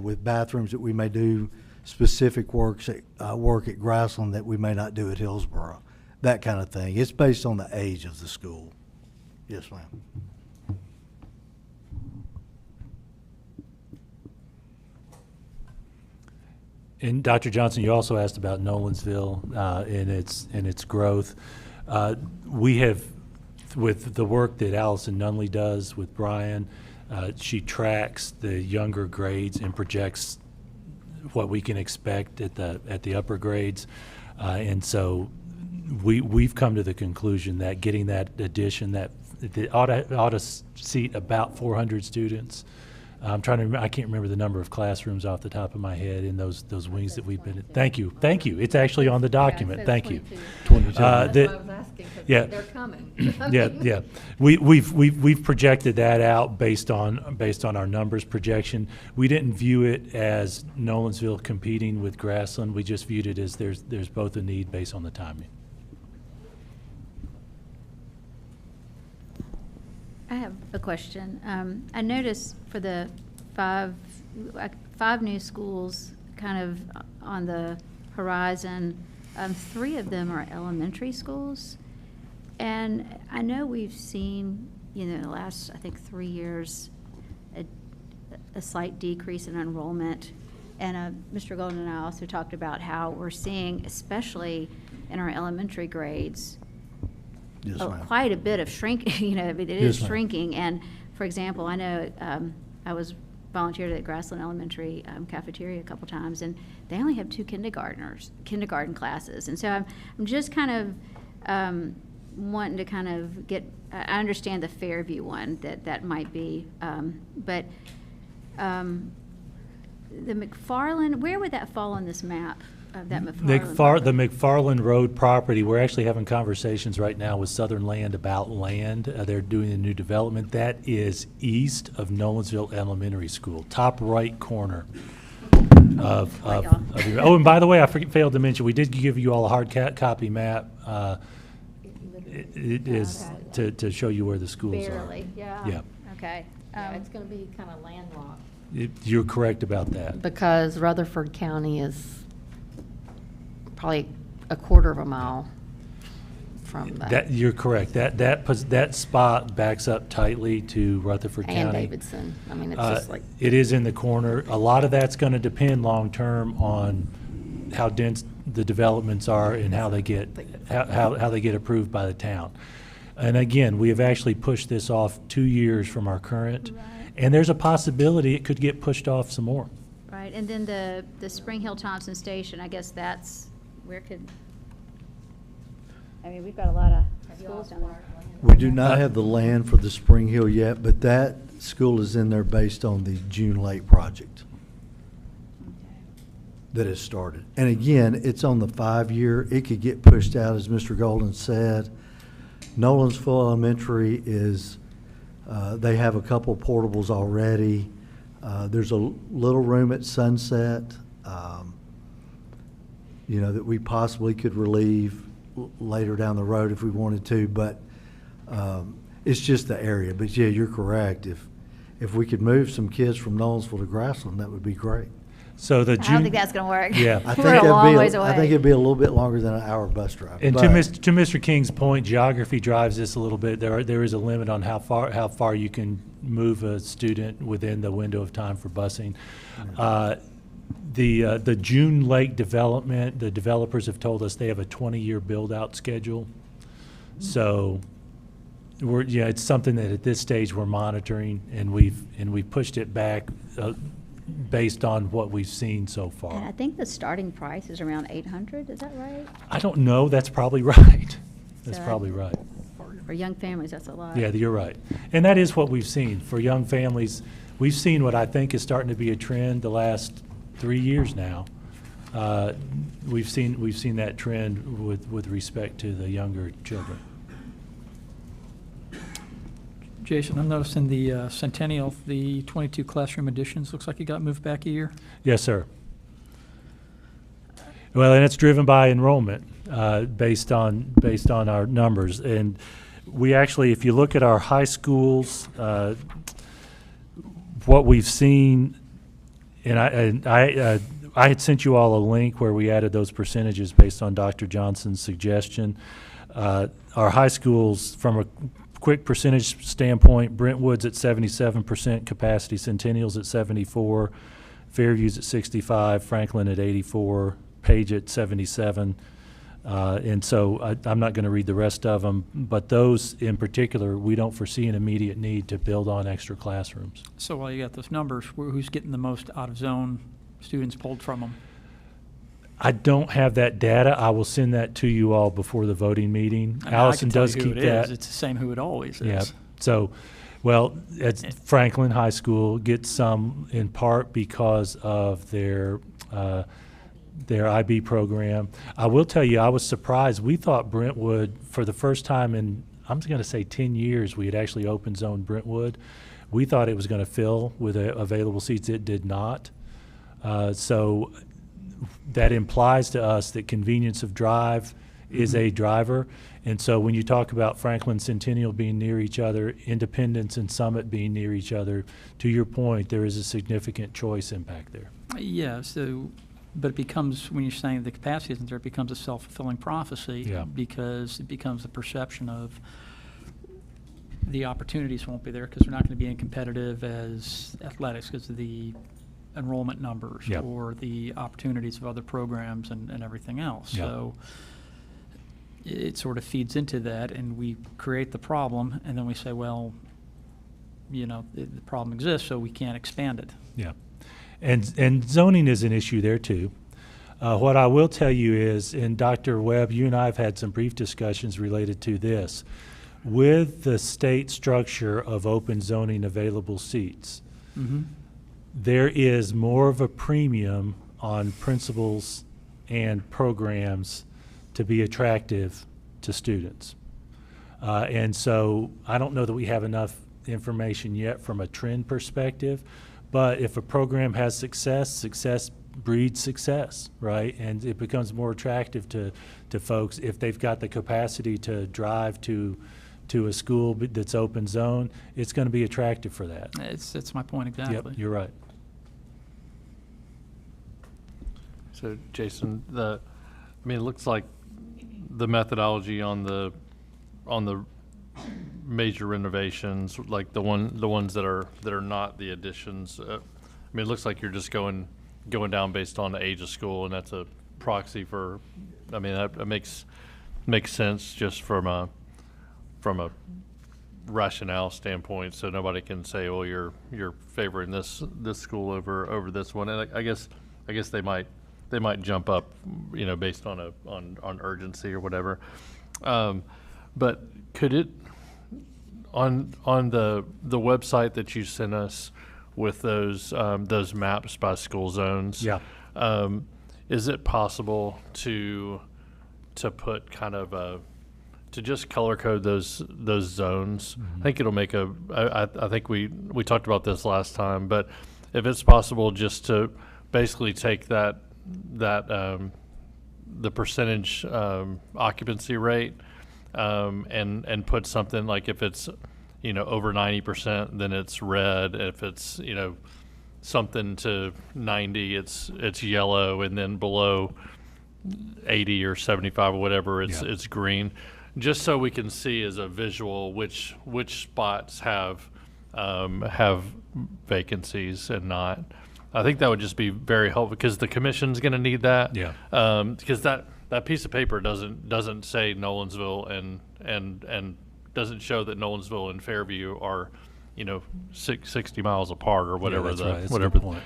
Speaker 8: with bathrooms that we may do specific work at Grassland that we may not do at Hillsborough, that kind of thing. It's based on the age of the school. Yes, ma'am.
Speaker 2: And Dr. Johnson, you also asked about Nolensville and its growth. We have, with the work that Allison Nunley does with Brian, she tracks the younger grades and projects what we can expect at the upper grades, and so we've come to the conclusion that getting that addition that ought to seat about 400 students. I'm trying to remember, I can't remember the number of classrooms off the top of my head in those wings that we've been. Thank you. It's actually on the document. Thank you.
Speaker 8: 22.
Speaker 6: That's why I was asking, 'cause
Speaker 2: yeah.
Speaker 6: they're coming.
Speaker 2: Yeah. We've projected that out based on our numbers projection. We didn't view it as Nolensville competing with Grassland. We just viewed it as there's both a need based on the timing.
Speaker 9: I have a question. I noticed for the five new schools kind of on the horizon, 3 of them are elementary schools. And I know we've seen, the last, I think, 3 years, a slight decrease in enrollment. And Mr. Golden and I also talked about how we're seeing, especially in our elementary grades,
Speaker 8: Yes, ma'am.
Speaker 9: quite a bit of shrinking, it
Speaker 8: Yes,
Speaker 9: is
Speaker 8: ma'am.
Speaker 9: shrinking. And for example, I know I was volunteered at Grassland Elementary cafeteria a couple times, and they only have 2 kindergarten classes. And so I'm just kind of wanting to kind of get, I understand the Fairview one, that might be, but the McFarland, where would that fall on this map? That McFarland
Speaker 2: The McFarland Road property, we're actually having conversations right now with Southern Land about land. They're doing a new development. That is east of Nolensville Elementary School, top right corner of oh, and by the way, I failed to mention, we did give you all a hard copy map. It is to show you where the schools are.
Speaker 9: Barely, yeah.
Speaker 2: Yeah.
Speaker 9: Okay.
Speaker 6: It's going to be kind of landlocked.
Speaker 2: You're correct about that.
Speaker 6: Because Rutherford County is probably a quarter of a mile from that.
Speaker 2: You're correct. That spot backs up tightly to Rutherford County.
Speaker 6: And Davidson. I mean, it's just like.
Speaker 2: It is in the corner. A lot of that's going to depend long-term on how dense the developments are and how they get approved by the town. And again, we have actually pushed this off 2 years from our current, and there's a possibility it could get pushed off some more.
Speaker 9: Right, and then the Spring Hill Thompson Station, I guess that's, where could, I mean, we've got a lot of schools down there.
Speaker 8: We do not have the land for the Spring Hill yet, but that school is in there based on the June Lake project that has started. And again, it's on the 5-year. It could get pushed out, as Mr. Golden said. Nolensville Elementary is, they have a couple portables already. There's a little room at Sunset, that we possibly could relieve later down the road if we wanted to, but it's just the area. But yeah, you're correct. If we could move some kids from Nolensville to Grassland, that would be great.
Speaker 2: So the
Speaker 9: I don't
Speaker 2: June,
Speaker 9: think that's gonna work.
Speaker 2: Yeah.
Speaker 8: I think
Speaker 9: We're a long ways
Speaker 8: I
Speaker 9: away.
Speaker 8: think it'd be a little bit longer than an hour bus drive.
Speaker 2: and
Speaker 8: but-
Speaker 2: to Mr. King's point, geography drives this a little bit. There is a limit on how far you can move a student within the window of time for busing. The June Lake development, the developers have told us they have a 20-year build-out schedule. So it's something that at this stage we're monitoring, and we've pushed it back based on what we've seen so far.
Speaker 9: And I think the starting price is around 800, is that right?
Speaker 2: I don't know. That's probably right. That's
Speaker 9: So
Speaker 2: probably right.
Speaker 9: For young families, that's a lot.
Speaker 2: Yeah, you're right. And that is what we've seen. For young families, we've seen what I think is starting to be a trend the last 3 years now. We've seen that trend with respect to the younger children.
Speaker 3: Jason, I'm noticing the Centennial, the 22 classroom additions, looks like it got moved back a year.
Speaker 2: Yes, sir. Well, and it's driven by enrollment based on our numbers. And we actually, if you look at our high schools, what we've seen, and I had sent you all a link where we added those percentages based on Dr. Johnson's suggestion. Our high schools, from a quick percentage standpoint, Brentwood's at 77% capacity, Centennial's at 74%, Fairview's at 65%, Franklin at 84%, Page at 77%. And so I'm not going to read the rest of them, but those in particular, we don't foresee an immediate need to build on extra classrooms.
Speaker 3: So while you got those numbers, who's getting the most out-of-zone students pulled from them?
Speaker 2: I don't have that data. I will send that to you all before the voting meeting.
Speaker 3: I mean,
Speaker 2: Allison
Speaker 3: I can tell
Speaker 2: does
Speaker 3: you who
Speaker 2: keep
Speaker 3: it
Speaker 2: that.
Speaker 3: is. It's the same who it always is.
Speaker 2: Yeah. So, well, it's Franklin High School gets some in part because of their IB program. I will tell you, I was surprised. We thought Brentwood, for the first time in, I'm going to say 10 years, we had actually open zone Brentwood. We thought it was going to fill with available seats. It did not. So that implies to us that convenience of drive is a driver. And so when you talk about Franklin Centennial being near each other, Independence and Summit being near each other, to your point, there is a significant choice impact there.
Speaker 3: Yeah, so, but it becomes, when you're saying the capacity isn't there, it becomes a self-fulfilling prophecy.
Speaker 2: Yeah.
Speaker 3: Because it becomes the perception of the opportunities won't be there because they're not going to be as competitive as athletics because of the enrollment numbers
Speaker 2: Yep.
Speaker 3: or the opportunities of other programs and everything else.
Speaker 2: Yep.
Speaker 3: So it sort of feeds into that, and we create the problem, and then we say, well, the problem exists, so we can't expand it.
Speaker 2: Yeah. And zoning is an issue there too. What I will tell you is, and Dr. Webb, you and I have had some brief discussions related to this. With the state structure of open zoning available seats, there is more of a premium on principals and programs to be attractive to students. And so I don't know that we have enough information yet from a trend perspective, but if a program has success, success breeds success, right? And it becomes more attractive to folks if they've got the capacity to drive to a school that's open zone. It's going to be attractive for that.
Speaker 3: It's my point exactly.
Speaker 2: Yep, you're right.
Speaker 10: So Jason, it looks like the methodology on the major renovations, like the ones that are not the additions. It looks like you're just going down based on the age of school, and that's a proxy for. That makes sense just from a rationale standpoint. So nobody can say, "Well, you're favoring this school over this one." And I guess they might jump up, based on on urgency or whatever. But could it on the website that you sent us with those maps by school zones?
Speaker 2: Yeah.
Speaker 10: Is it possible to put kind of to just color code those zones? I think it'll make I think we talked about this last time, but if it's possible just to basically take the percentage occupancy rate and put something like, if it's over 90%, then it's red. If it's something to 90, it's yellow, and then below 80 or 75 or whatever, it's green, just so we can see as a visual which spots have vacancies and not. I think that would just be very helpful, because the commission's going to need that.
Speaker 2: Yeah.
Speaker 10: Because that piece of paper doesn't say Nolensville and doesn't show that Nolensville and Fairview are 60 miles apart or whatever.
Speaker 2: Yeah, that's right. That's a
Speaker 10: whatever
Speaker 2: good point.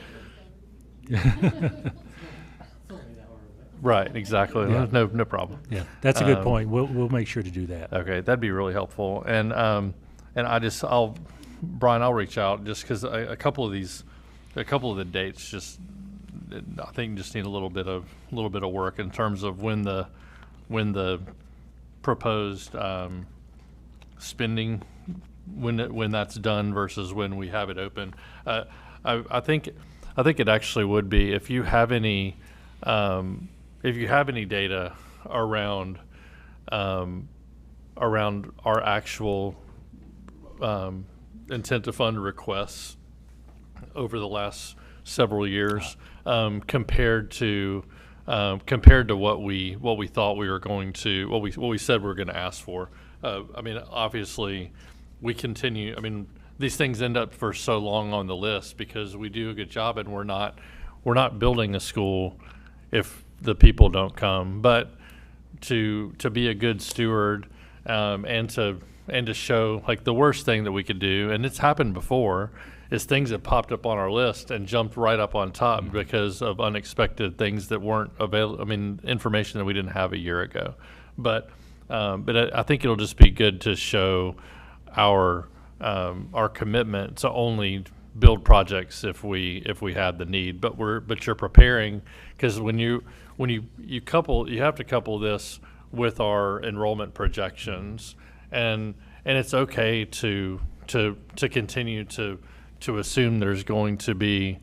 Speaker 10: Right, exactly.
Speaker 2: Yeah.
Speaker 10: No problem.
Speaker 2: Yeah, that's a good point. We'll make sure to do that.
Speaker 10: Okay, that'd be really helpful. And Brian, I'll reach out, just because a couple of the dates just need a little bit of work in terms of when the proposed spending, when that's done versus when we have it open. I think it actually would be, if you have any data around our actual intent to fund requests over the last several years, compared to what we thought we were going to, what we said we were going to ask for. Obviously, we continue. These things end up for so long on the list because we do a good job, and we're not building a school if the people don't come. But to be a good steward, and to show, like, the worst thing that we could do, and it's happened before, is things that popped up on our list and jumped right up on top because of unexpected things that weren't available. Information that we didn't have a year ago. But I think it'll just be good to show our commitment to only build projects if we have the need. But you're preparing, because when you have to couple this with our enrollment projections, and it's okay to continue to assume there's going to be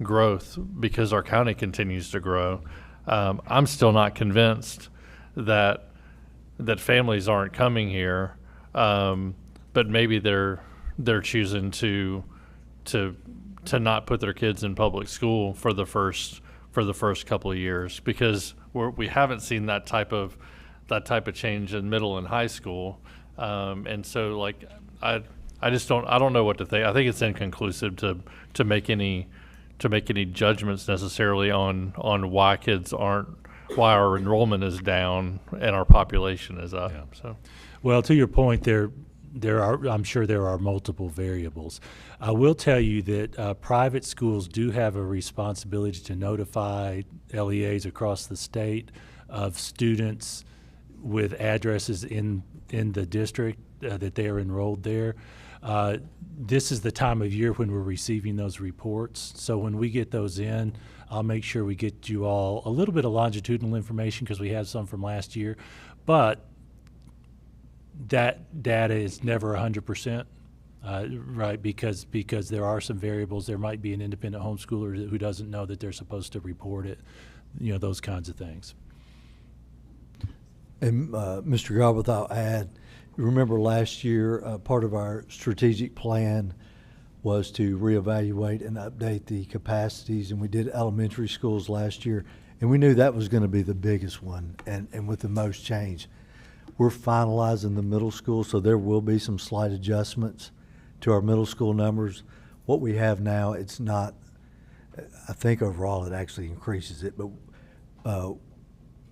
Speaker 10: growth because our county continues to grow. I'm still not convinced that families aren't coming here, but maybe they're choosing to not put their kids in public school for the first couple of years, because we haven't seen that type of change in middle and high school, and so, like, I don't know what to think. I think it's inconclusive to make any judgments necessarily on why our enrollment is down and our population is up.
Speaker 2: Yeah.
Speaker 10: So,
Speaker 2: Well, to your point, I'm sure there are multiple variables. I will tell you that private schools do have a responsibility to notify LEAs across the state of students with addresses in the district that they are enrolled there. This is the time of year when we're receiving those reports. So when we get those in, I'll make sure we get you all a little bit of longitudinal information because we had some from last year. But that data is never 100%, right? Because there are some variables. There might be an independent homeschooler who doesn't know that they're supposed to report it, those kinds of things.
Speaker 8: And Mr. Garbutt, I'll add, remember last year, part of our strategic plan was to reevaluate and update the capacities, and we did elementary schools last year, and we knew that was going to be the biggest one and with the most change. We're finalizing the middle school, so there will be some slight adjustments to our middle school numbers. What we have now, it's not, I think overall it actually increases it, but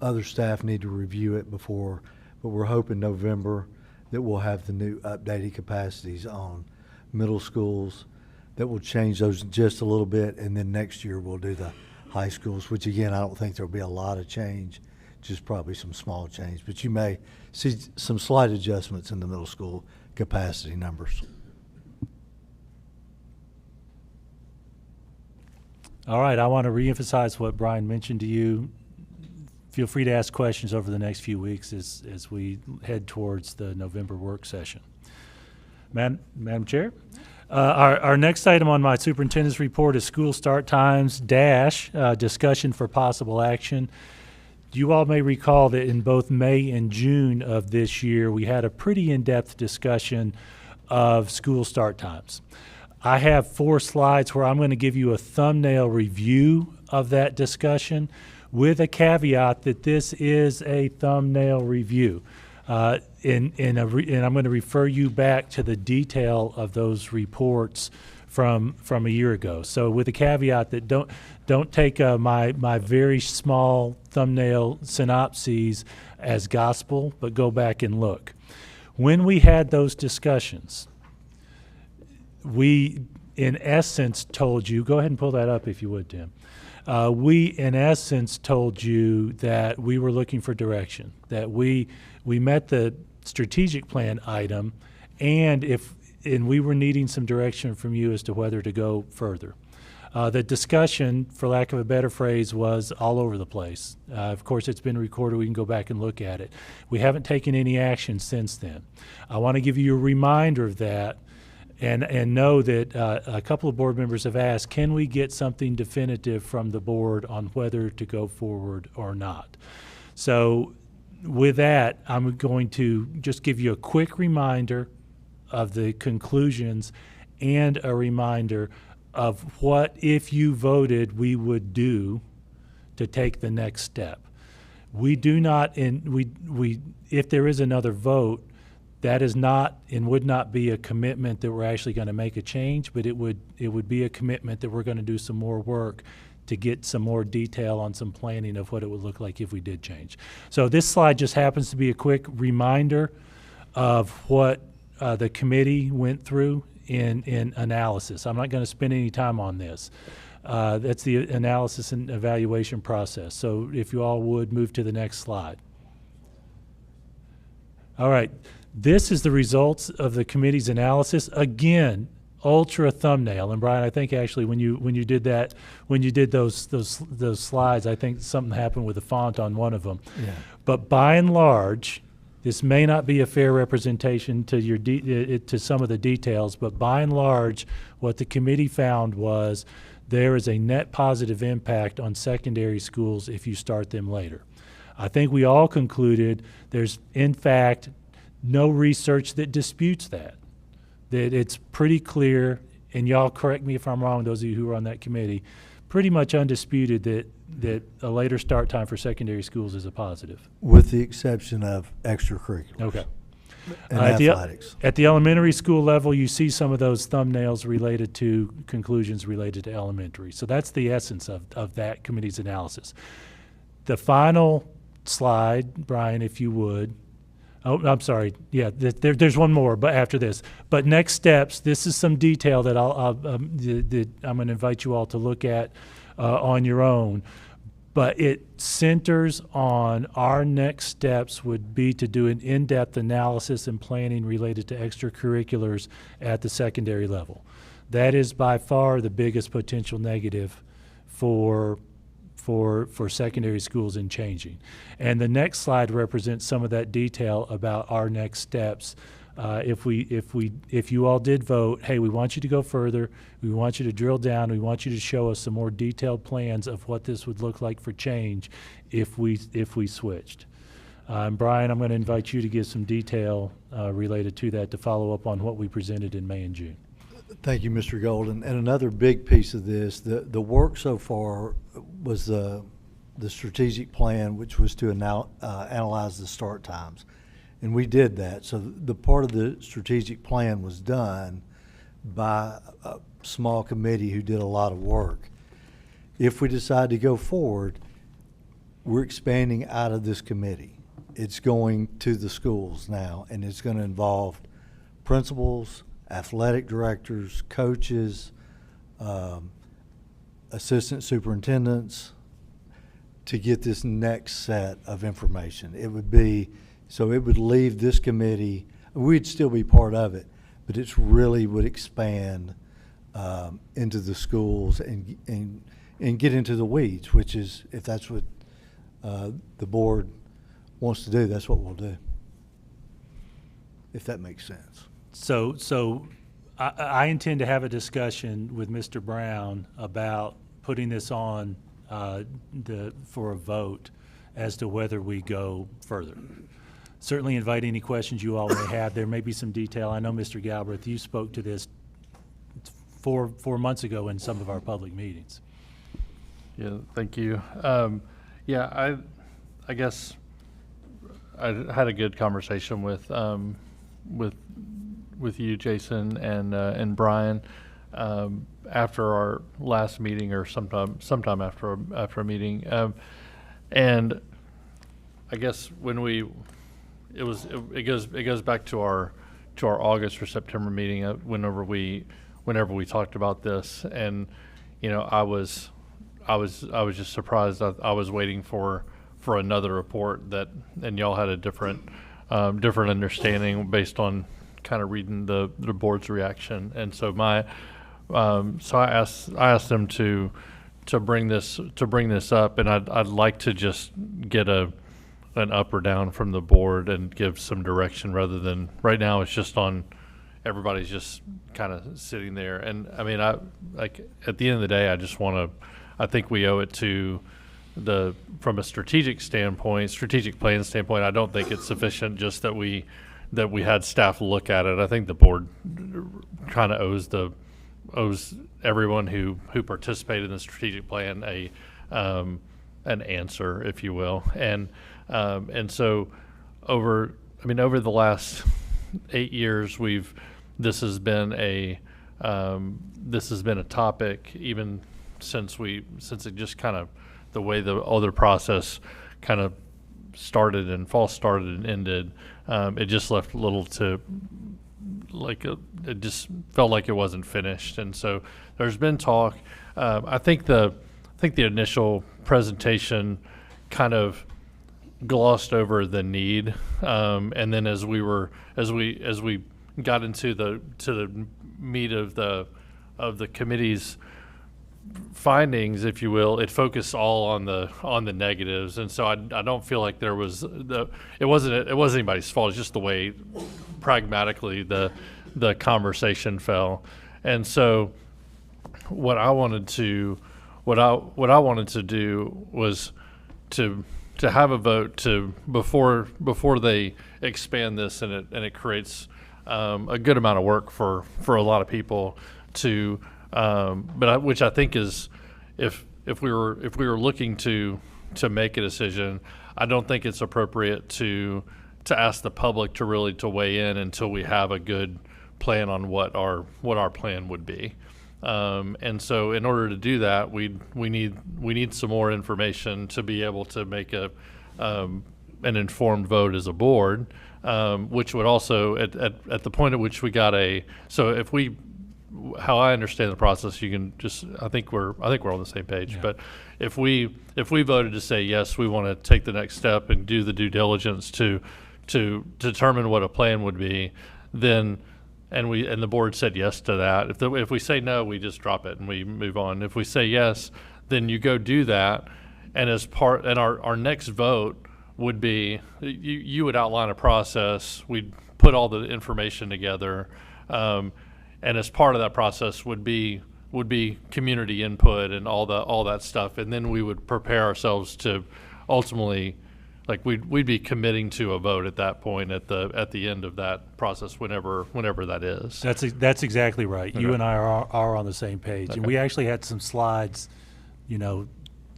Speaker 8: other staff need to review it before, but we're hoping November that we'll have the new updated capacities on middle schools that will change those just a little bit, and then next year we'll do the high schools, which again, I don't think there'll be a lot of change, just probably some small change, but you may see some slight adjustments in the middle school capacity numbers.
Speaker 2: All right, I want to reemphasize what Brian mentioned to you. Feel free to ask questions over the next few weeks as we head towards the November work session. Madam Chair? Our next item on my superintendent's report is school start times discussion for possible action. You all may recall that in both May and June of this year, we had a pretty in-depth discussion of school start times. I have 4 slides where I'm going to give you a thumbnail review of that discussion with a caveat that this is a thumbnail review. And I'm going to refer you back to the detail of those reports from a year ago. So with a caveat that don't take my very small thumbnail synopses as gospel, but go back and look. When we had those discussions, we in essence told you, go ahead and pull that up if you would, Tim. We in essence told you that we were looking for direction, that we met the strategic plan item, and we were needing some direction from you as to whether to go further. The discussion, for lack of a better phrase, was all over the place. Of course, it's been recorded. We can go back and look at it. We haven't taken any action since then. I want to give you a reminder of that and know that a couple of board members have asked, can we get something definitive from the board on whether to go forward or not? So with that, I'm going to just give you a quick reminder of the conclusions and a reminder of what, if you voted, we would do to take the next step. We do not, if there is another vote, that is not and would not be a commitment that we're actually going to make a change, but it would be a commitment that we're going to do some more work to get some more detail on some planning of what it would look like if we did change. So this slide just happens to be a quick reminder of what the committee went through in analysis. I'm not going to spend any time on this. That's the analysis and evaluation process. So if you all would move to the next slide. All right. This is the results of the committee's analysis. Again, ultra thumbnail. And Brian, I think actually when you did those slides, I think something happened with the font on one of them.
Speaker 8: Yeah.
Speaker 2: But by and large, this may not be a fair representation to to some of the details, but by and large, what the committee found was there is a net positive impact on secondary schools if you start them later. I think we all concluded there's, in fact, no research that disputes that it's pretty clear, and y'all correct me if I'm wrong, those of you who were on that committee, pretty much undisputed that a later start time for secondary schools is a positive.
Speaker 8: With the exception of extracurriculars.
Speaker 2: Okay.
Speaker 8: And
Speaker 2: At
Speaker 8: athletics.
Speaker 2: At the elementary school level, you see some of those thumbnails related to conclusions related to elementary. So that's the essence of that committee's analysis. The final slide, Brian, if you would, Oh, I'm sorry. Yeah, there's one more, but after this. But next steps, this is some detail that that I'm going to invite you all to look at on your own. But it centers on our next steps would be to do an in-depth analysis and planning related to extracurriculars at the secondary level. That is by far the biggest potential negative for secondary schools in changing. And the next slide represents some of that detail about our next steps. If you all did vote, hey, we want you to go further, we want you to drill down, we want you to show us some more detailed plans of what this would look like for change if we switched. Brian, I'm going to invite you to give some detail related to that to follow up on what we presented in May and June.
Speaker 8: Thank you, Mr. Golden. And another big piece of this, the work so far was the strategic plan, which was to analyze the start times. And we did that. So the part of the strategic plan was done by a small committee who did a lot of work. If we decide to go forward, we're expanding out of this committee. It's going to the schools now, and it's going to involve principals, athletic directors, coaches, assistant superintendents, to get this next set of information. It would leave this committee, we'd still be part of it, but it really would expand into the schools and get into the weeds, which is, if that's what the board wants to do, that's what we'll do, if that makes sense.
Speaker 2: So I intend to have a discussion with Mr. Brown about putting this on for a vote as to whether we go further. Certainly invite any questions you all may have. There may be some detail. I know, Mr. Galbraith, you spoke to this four months ago in some of our public meetings.
Speaker 10: Yeah, thank you. Yeah, I guess I had a good conversation with you, Jason, and Brian after our last meeting, or sometime after a meeting, and I guess it goes back to our August or September meeting, whenever we talked about this, and I was just surprised. I was waiting for another report and y'all had a different understanding based on kind of reading the board's reaction. And so so I asked them to bring this up, and I'd like to just get an up or down from the board and give some direction, rather than right now it's just on everybody's just kind of sitting there. And I mean, at the end of the day, I think we owe it to from a strategic plan standpoint, I don't think it's sufficient just that we had staff look at it. I think the board kind of owes everyone who participated in the strategic plan an answer, if you will. And so over the last 8 years, this has been a topic, even since it just kind of, the way the other process kind of started and ended, it just left little to, it just felt like it wasn't finished. And so there's been talk. I think the initial presentation kind of glossed over the need, and then as we got into the meat of the committee's findings, if you will, it focused all on the negatives. And so I don't feel like there was it wasn't anybody's fault. It's just the way pragmatically the conversation fell. And so what I wanted to do was to have a vote before they expand this, and it creates a good amount of work for a lot of people to. Which I think is, if we were looking to make a decision, I don't think it's appropriate to ask the public to really weigh in until we have a good plan on what our plan would be. And so in order to do that, we need some more information to be able to make an informed vote as a board, which would also, at the point at which we got so if we, how I understand the process, you can just, I think we're on the same page.
Speaker 2: Yeah.
Speaker 10: But if we voted to say, yes, we want to take the next step and do the due diligence to determine what a plan would be, then, and the board said yes to that. If we say no, we just drop it and we move on. If we say yes, then you go do that. And and our next vote would be, you would outline a process, we'd put all the information together, and as part of that process would be community input and all that stuff, and then we would prepare ourselves to ultimately, like we'd be committing to a vote at that point at the end of that process, whenever that is.
Speaker 2: That's exactly right. You
Speaker 10: Okay.
Speaker 2: and I are on the same page. And
Speaker 10: Okay.
Speaker 2: we actually had some slides,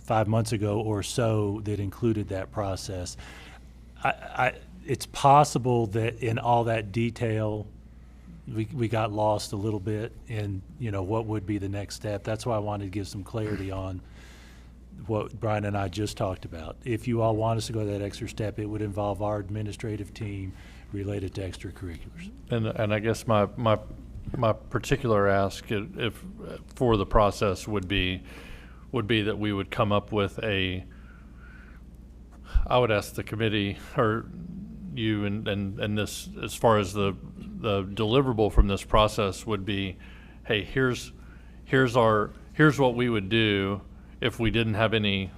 Speaker 2: 5 months ago or so that included that process. It's possible that in all that detail, we got lost a little bit in, what would be the next step. That's why I wanted to give some clarity on what Brian and I just talked about. If you all want us to go that extra step, it would involve our administrative team related to extracurriculars.
Speaker 10: And I guess my particular ask if for the process would be that we would come up with I would ask the committee or you and this, as far as the deliverable from this process would be, hey, here's what we would do if we didn't have any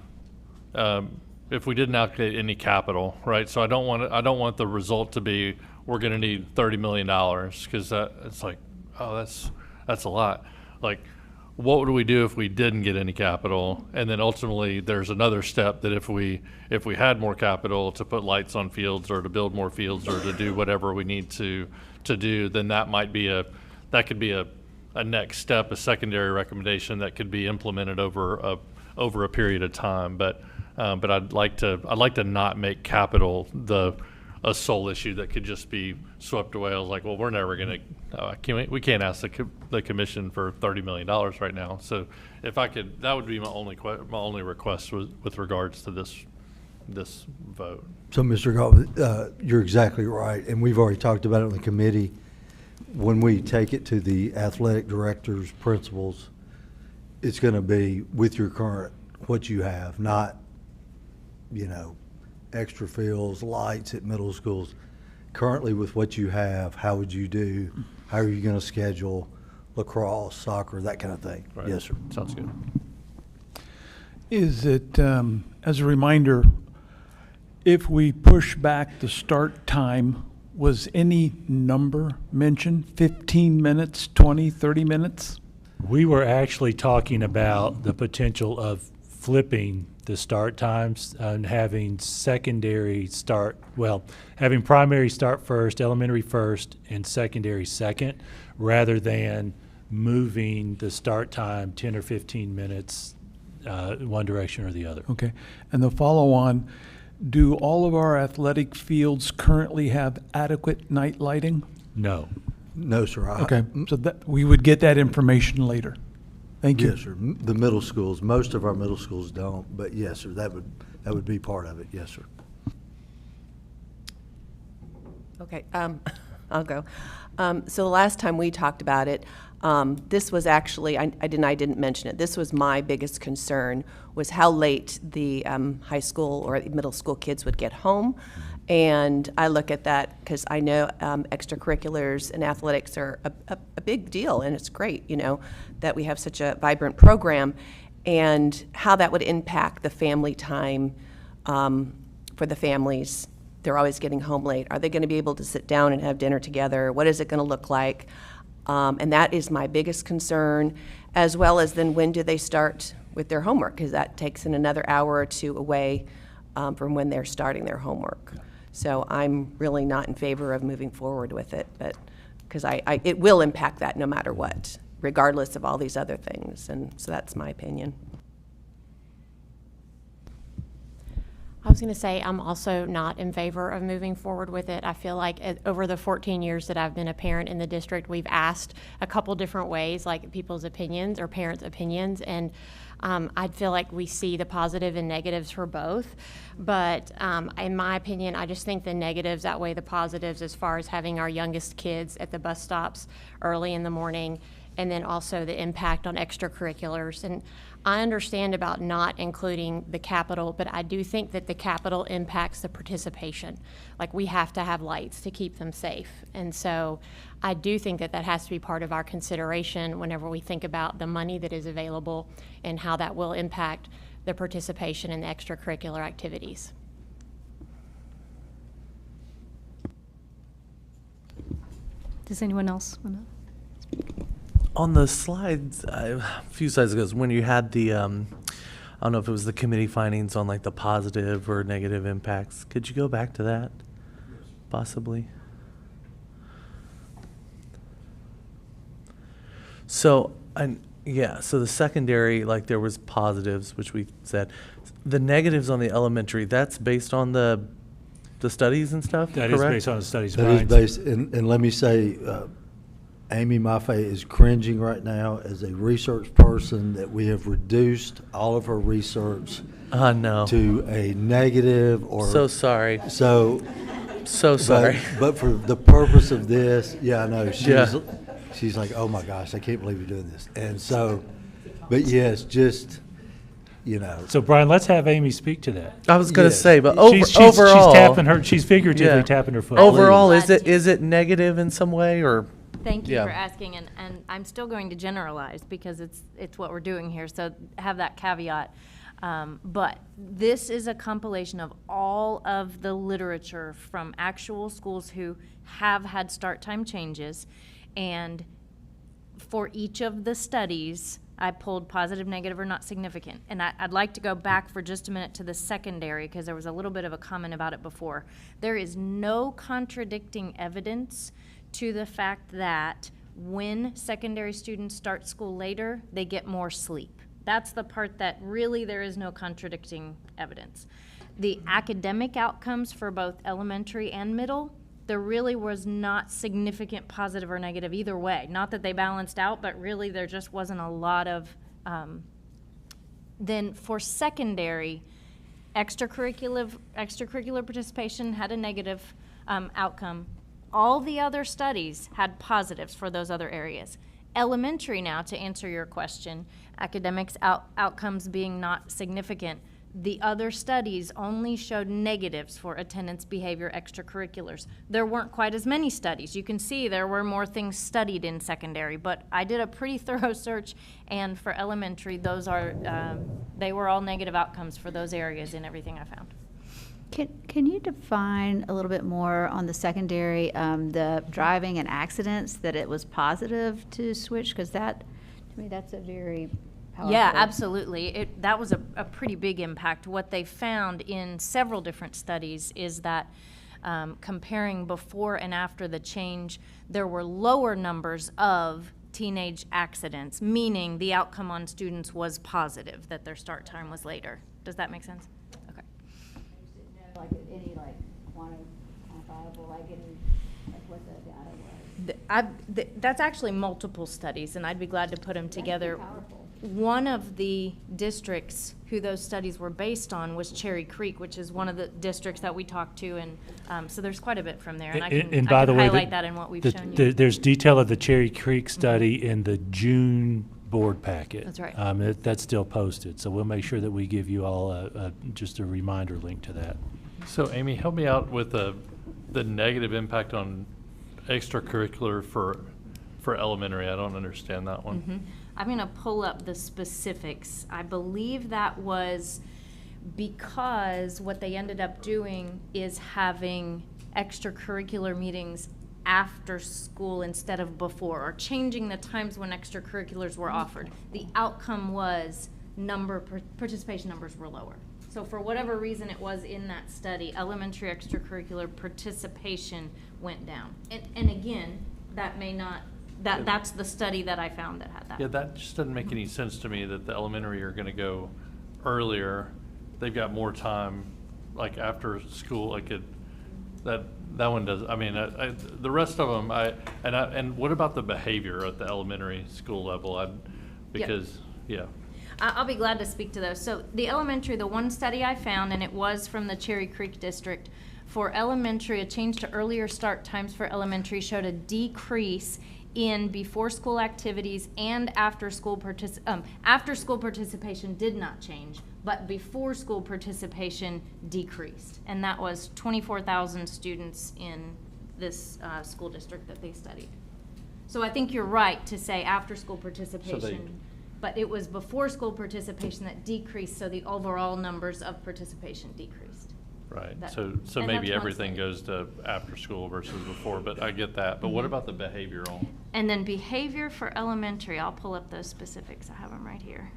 Speaker 10: if we didn't allocate any capital, right? So I don't want the result to be we're going to need $30 million, because it's like, oh, that's a lot. Like, what would we do if we didn't get any capital? And then ultimately there's another step that if we had more capital to put lights on fields or to build more fields or to do whatever we need to do, then that could be a next step, a secondary recommendation that could be implemented over a period of time. But I'd like to not make capital a sole issue that could just be swept away. I was like, well, we're never going to, we can't ask the commission for $30 million right now. So if I could, that would be my only request with regards to this vote.
Speaker 8: So, Mr. Goff, you're exactly right, and we've already talked about it on the committee. When we take it to the athletic directors, principals, it's going to be with your current, what you have, not, extra fields, lights at middle schools. Currently, with what you have, how would you do? How are you going to schedule lacrosse, soccer, that kind of thing?
Speaker 10: Right.
Speaker 8: Yes, sir.
Speaker 10: Sounds good.
Speaker 11: Is it, as a reminder, if we push back the start time, was any number mentioned? 15 minutes, 20, 30 minutes?
Speaker 2: We were actually talking about the potential of flipping the start times and having having primary start first, elementary first, and secondary second, rather than moving the start time 10 or 15 minutes one direction or the other.
Speaker 11: Okay. And the follow-on, do all of our athletic fields currently have adequate night lighting?
Speaker 2: No.
Speaker 8: No, sir.
Speaker 11: Okay, so that, we would get that information later. Thank you.
Speaker 8: Yes, sir. The middle schools, most of our middle schools don't, but yes, sir, that would be part of it. Yes, sir.
Speaker 12: Okay, I'll go. So the last time we talked about it, this was actually, I didn't mention it, this was my biggest concern, was how late the high school or middle school kids would get home. And I look at that because I know extracurriculars and athletics are a big deal, and it's great, that we have such a vibrant program, and how that would impact the family time for the families. They're always getting home late. Are they going to be able to sit down and have dinner together? What is it going to look like? And that is my biggest concern, as well as then when do they start with their homework? Because that takes in another hour or two away from when they're starting their homework. So I'm really not in favor of moving forward with it, but because it will impact that no matter what, regardless of all these other things. And so that's my opinion.
Speaker 13: I was going to say, I'm also not in favor of moving forward with it. I feel like over the 14 years that I've been a parent in the district, we've asked a couple different ways, like people's opinions or parents' opinions, and I feel like we see the positive and negatives for both. But in my opinion, I just think the negatives outweigh the positives as far as having our youngest kids at the bus stops early in the morning, and then also the impact on extracurriculars. And I understand about not including the capital, but I do think that the capital impacts the participation. Like, we have to have lights to keep them safe. And so I do think that that has to be part of our consideration whenever we think about the money that is available and how that will impact the participation in the extracurricular activities.
Speaker 1: Does anyone else want to?
Speaker 14: On the slides, a few slides ago, when you had the, I don't know if it was the committee findings on like the positive or negative impacts. Could you go back to that, possibly? So, so the secondary, like there was positives, which we said. The negatives on the elementary, that's based on the studies and stuff,
Speaker 2: That
Speaker 14: correct?
Speaker 2: is based on the studies.
Speaker 8: That is
Speaker 2: Brian.
Speaker 8: based, and let me say, Amy Maffei is cringing right now as a research person that we have reduced all of her research
Speaker 14: No.
Speaker 8: to a negative or.
Speaker 14: So sorry.
Speaker 8: So.
Speaker 14: So sorry.
Speaker 8: But for the purpose of this, yeah, I know,
Speaker 14: Yeah.
Speaker 8: she's like, oh my gosh, I can't believe you're doing this. And so, but yes, just, you know.
Speaker 2: So Brian, let's have Amy speak to that.
Speaker 14: I was going to
Speaker 8: Yes.
Speaker 14: say, but
Speaker 2: She's
Speaker 14: overall,
Speaker 2: tapping her. She's figuratively
Speaker 14: Yeah.
Speaker 2: tapping her foot.
Speaker 14: overall,
Speaker 15: Please.
Speaker 14: is it negative in some way, or?
Speaker 15: Thank you
Speaker 14: Yeah.
Speaker 15: for asking, and I'm still going to generalize because it's what we're doing here, so have that caveat. But this is a compilation of all of the literature from actual schools who have had start time changes, and for each of the studies, I pulled positive, negative, or not significant. And I'd like to go back for just a minute to the secondary, because there was a little bit of a comment about it before. There is no contradicting evidence to the fact that when secondary students start school later, they get more sleep. That's the part that really there is no contradicting evidence. The academic outcomes for both elementary and middle, there really was not significant positive or negative either way. Not that they balanced out, but really there just wasn't a lot of. Then for secondary, extracurricular participation had a negative outcome. All the other studies had positives for those other areas. Elementary now, to answer your question, academics outcomes being not significant, the other studies only showed negatives for attendance, behavior, extracurriculars. There weren't quite as many studies. You can see there were more things studied in secondary, but I did a pretty thorough search, and for elementary, those are, they were all negative outcomes for those areas in everything I found.
Speaker 9: Can you define a little bit more on the secondary, the driving and accidents, that it was positive to switch? Because that, to me, that's a very powerful.
Speaker 15: Yeah, absolutely. That was a pretty big impact. What they found in several different studies is that comparing before and after the change, there were lower numbers of teenage accidents, meaning the outcome on students was positive, that their start time was later. Does that make sense? Okay.
Speaker 9: Like any quantifiable, like what the data was?
Speaker 15: That's actually multiple studies, and I'd be glad to put them together. One of the districts who those studies were based on was Cherry Creek, which is one of the districts that we talked to, and so there's quite a bit from there, and I can
Speaker 2: by the way,
Speaker 15: highlight that in what we've shown you.
Speaker 2: There's detail of the Cherry Creek study in the June board packet.
Speaker 15: That's right.
Speaker 2: That's still posted, so we'll make sure that we give you all just a reminder link to that.
Speaker 10: So Amy, help me out with the negative impact on extracurricular for elementary. I don't understand that one.
Speaker 15: Mm-hmm. I'm going to pull up the specifics. I believe that was because what they ended up doing is having extracurricular meetings after school instead of before, or changing the times when extracurriculars were offered. The outcome was participation numbers were lower. So for whatever reason it was in that study, elementary extracurricular participation went down. And again, that may not, that's the study that I found that had that.
Speaker 10: Yeah, that just doesn't make any sense to me that the elementary are going to go earlier. They've got more time like after school, like that one does, I mean, the rest of them, and what about the behavior at the elementary school level? Because, yeah.
Speaker 15: I'll be glad to speak to those. So the elementary, the one study I found, and it was from the Cherry Creek District, for elementary, a change to earlier start times for elementary showed a decrease in before-school activities and after-school participation did not change, but before-school participation decreased. And that was 24,000 students in this school district that they studied. So I think you're right to say after-school participation. But it was before school participation that decreased, so the overall numbers of participation decreased.
Speaker 10: Right,
Speaker 15: That-
Speaker 10: so
Speaker 15: and
Speaker 10: maybe
Speaker 15: that's one
Speaker 10: everything
Speaker 15: study.
Speaker 10: goes to after school versus before, but I get that. But what about the behavioral?
Speaker 15: And then behavior for elementary, I'll pull up those specifics, I have them right here.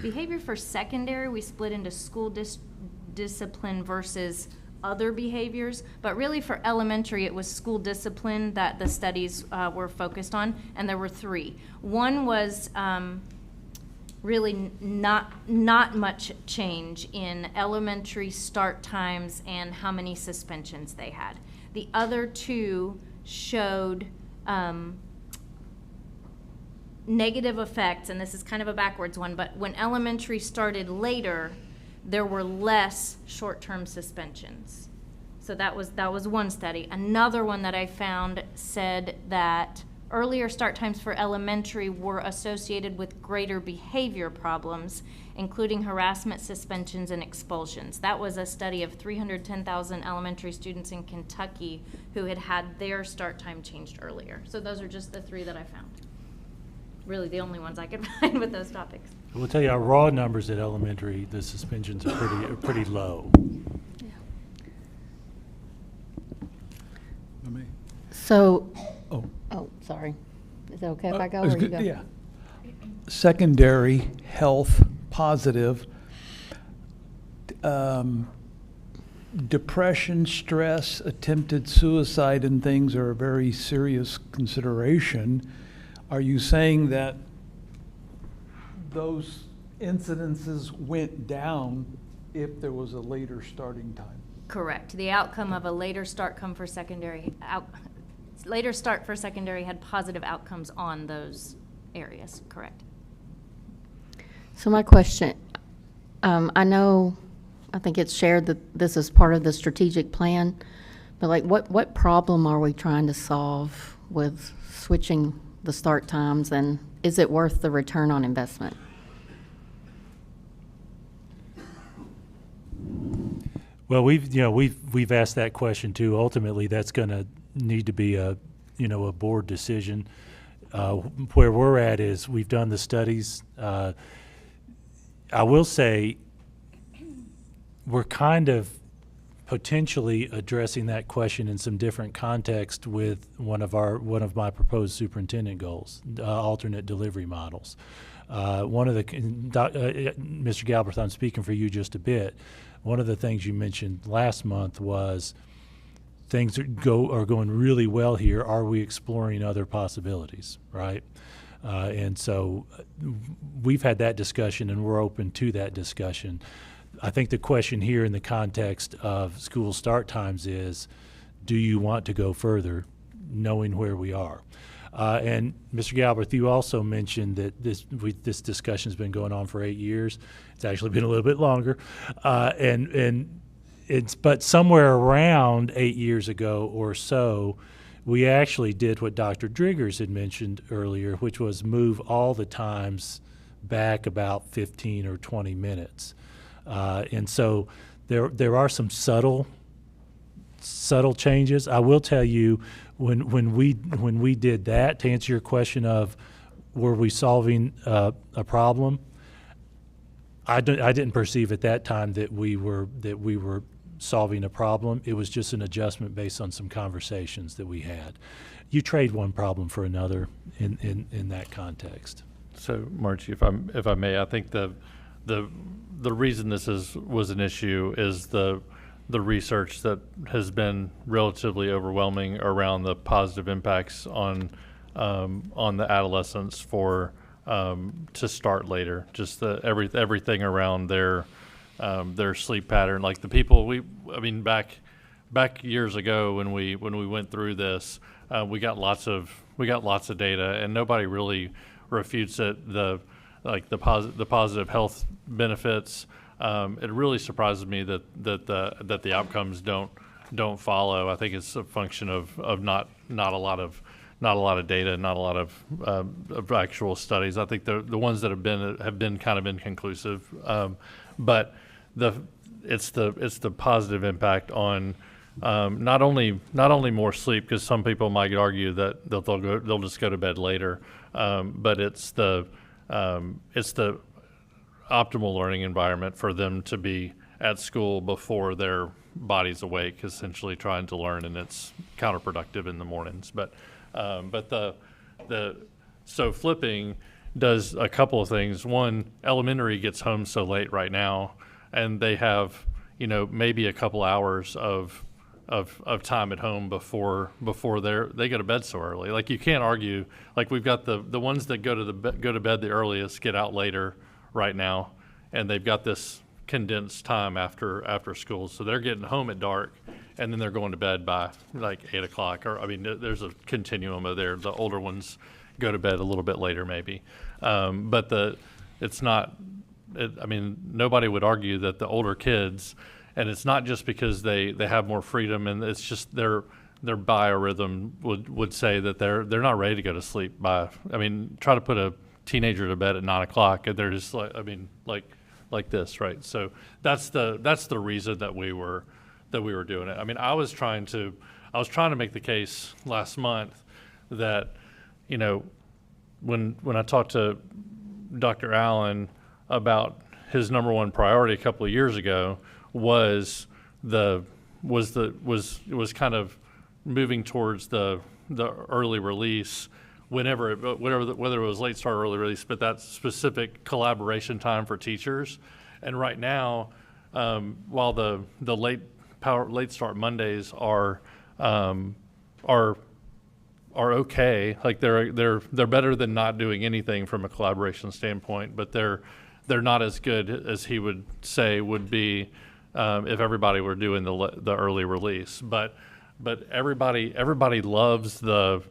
Speaker 15: Behavior for secondary, we split into school discipline versus other behaviors, but really for elementary, it was school discipline that the studies were focused on, and there were 3. One was really not much change in elementary start times and how many suspensions they had. The other 2 showed negative effects, and this is kind of a backwards one, but when elementary started later, there were less short-term suspensions. So that was one study. Another one that I found said that earlier start times for elementary were associated with greater behavior problems, including harassment, suspensions, and expulsions. That was a study of 310,000 elementary students in Kentucky who had had their start time changed earlier. So those are just the 3 that I found. Really the only ones I could find with those topics.
Speaker 2: I will tell you, our raw numbers at elementary, the suspensions are pretty low.
Speaker 6: So,
Speaker 11: Oh.
Speaker 6: oh, sorry. Is it okay if I go
Speaker 11: I
Speaker 6: or
Speaker 11: was
Speaker 6: you
Speaker 11: good-
Speaker 6: go?
Speaker 11: Yeah. Secondary, health, positive. Depression, stress, attempted suicide and things are a very serious consideration. Are you saying that those incidences went down if there was a later starting time?
Speaker 15: Correct. The outcome of a later start for secondary had positive outcomes on those areas, correct.
Speaker 6: So my question, I think it's shared that this is part of the strategic plan, but like what problem are we trying to solve with switching the start times, and is it worth the return on investment?
Speaker 2: Well, we've asked that question too. Ultimately, that's going to need to be a board decision. Where we're at is we've done the studies. I will say we're kind of potentially addressing that question in some different context with one of my proposed superintendent goals, alternate delivery models. Mr. Galbraith, I'm speaking for you just a bit. One of the things you mentioned last month was things are going really well here. Are we exploring other possibilities, right? And so we've had that discussion, and we're open to that discussion. I think the question here in the context of school start times is, do you want to go further, knowing where we are? And Mr. Galbraith, you also mentioned that this discussion's been going on for 8 years. It's actually been a little bit longer, but somewhere around 8 years ago or so, we actually did what Dr. Driggers had mentioned earlier, which was move all the times back about 15 or 20 minutes. And so there are some subtle changes. I will tell you, when we did that, to answer your question of were we solving a problem, I didn't perceive at that time that we were solving a problem. It was just an adjustment based on some conversations that we had. You trade one problem for another in that context.
Speaker 10: So, Margie, if I may, I think the reason this was an issue is the research that has been relatively overwhelming around the positive impacts on the adolescents to start later. Just everything around their their sleep pattern. Like the people back years ago when we went through this, we got lots of data, and nobody really refutes it. The positive health benefits. It really surprises me that the outcomes don't follow. I think it's a function of not a lot of data, not a lot of actual studies. I think the ones that have been kind of inconclusive. But it's the positive impact on not only more sleep, because some people might argue that they'll just go to bed later, but it's the optimal learning environment for them to be at school before their body's awake, essentially trying to learn, and it's counterproductive in the mornings. So flipping does a couple of things. One, elementary gets home so late right now, and they have, maybe a couple hours of time at home before they go to bed so early. Like, you can't argue. Like, we've got the ones that go to bed the earliest get out later right now, and they've got this condensed time after school, so they're getting home at dark, and then they're going to bed by like 8 o'clock. Or there's a continuum of there. The older ones go to bed a little bit later, maybe, but it's not. Nobody would argue that the older kids, and it's not just because they have more freedom, and it's just their biorhythm would say that they're not ready to go to sleep by. Try to put a teenager to bed at 9 o'clock, and they're just like this, right? So that's the reason that we were doing it. I was trying to make the case last month that, when I talked to Dr. Allen about his number one priority a couple of years ago was kind of moving towards the early release, whether it was late start or early release, but that specific collaboration time for teachers. And right now, while the late start Mondays are okay, like they're better than not doing anything from a collaboration standpoint, but they're not as good as he would say would be if everybody were doing the early release. But everybody loves the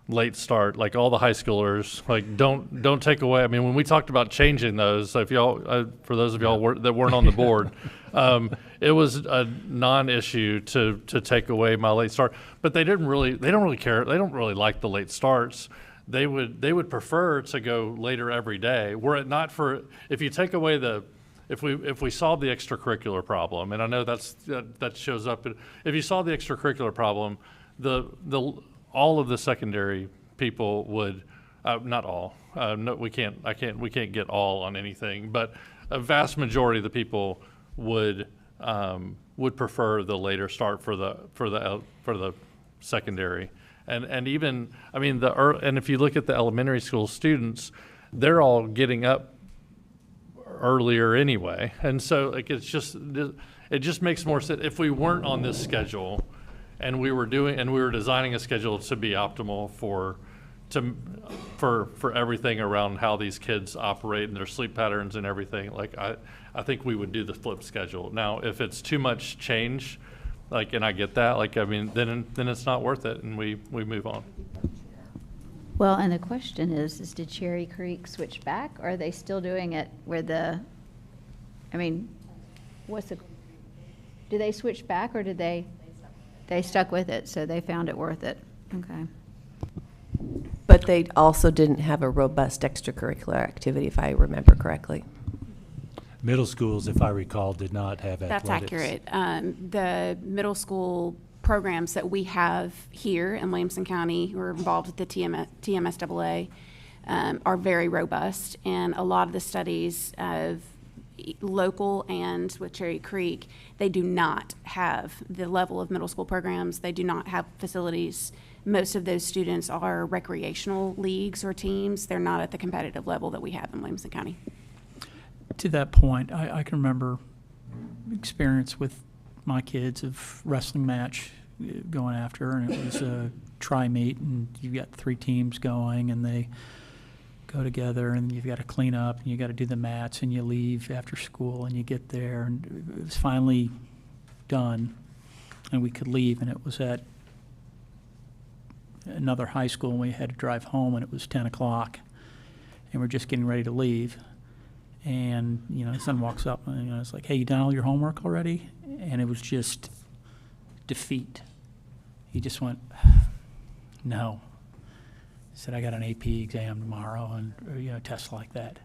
Speaker 10: late start. Like, all the high schoolers, like, don't take away. When we talked about changing those, if y'all, for those of y'all that weren't on the board, it was a non-issue to take away my late start. But they don't really care. They don't really like the late starts. They would prefer to go later every day. Were it not for, if you take away if we solve the extracurricular problem, and I know that shows up, but if you solve the extracurricular problem, all of the secondary people would, not all. No, we can't get all on anything, but a vast majority of the people would prefer the later start for the secondary, and even and if you look at the elementary school students, they're all getting up earlier anyway, and so it just makes more sense if we weren't on this schedule. And we were designing a schedule to be optimal for everything around how these kids operate and their sleep patterns and everything. Like, I think we would do the flip schedule. Now, if it's too much change, and I get that, then it's not worth it, and we move on.
Speaker 9: Well, and the question is did Cherry Creek switch back, or are they still doing it where do they switch back, or did they stuck with it, so they found it worth it? Okay.
Speaker 12: But they also didn't have a robust extracurricular activity, if I remember correctly.
Speaker 2: Middle schools, if I recall, did not have athletics.
Speaker 16: That's accurate. The middle school programs that we have here in Williamson County who are involved with the TMSAA are very robust, and a lot of the studies of local and with Cherry Creek, they do not have the level of middle school programs. They do not have facilities. Most of those students are recreational leagues or teams. They're not at the competitive level that we have in Williamson County.
Speaker 3: To that point, I can remember experience with my kids of wrestling match going after, and it was a tri-meet, and you got 3 teams going, and they go together, and you've got to clean up, and you got to do the mats, and you leave after school, and you get there, and it was finally done, and we could leave, and it was at another high school, and we had to drive home, and it was 10 o'clock, and we're just getting ready to leave. And, you know, his son walks up, and, you know, it's like, hey, you done all your homework already? And it was just defeat. He just went, no. He said, I got an AP exam tomorrow, and, you know, tests like that.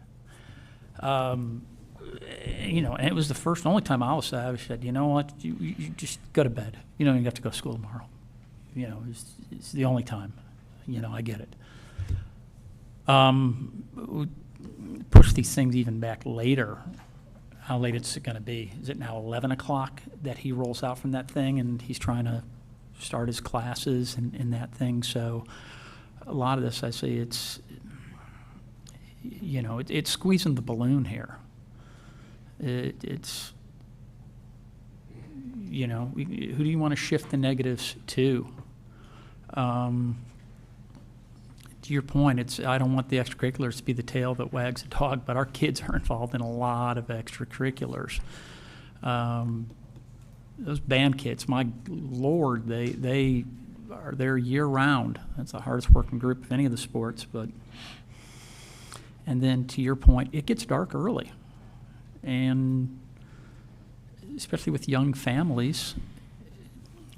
Speaker 3: You know, and it was the first and only time I said, you know what, you just go to bed. You don't even have to go to school tomorrow. You know, it's the only time. You know, I get it. Push these things even back later. How late it's going to be? Is it now 11 o'clock that he rolls out from that thing, and he's trying to start his classes and that thing? So a lot of this, I say, it's, you know, it's squeezing the balloon here. It's, you know, who do you want to shift the negatives to? To your point, it's, I don't want the extracurriculars to be the tail that wags the dog, but our kids are involved in a lot of extracurriculars. Those band kids, my Lord, they are there year round. That's the hardest working group of any of the sports. But, and then to your point, it gets dark early, and especially with young families,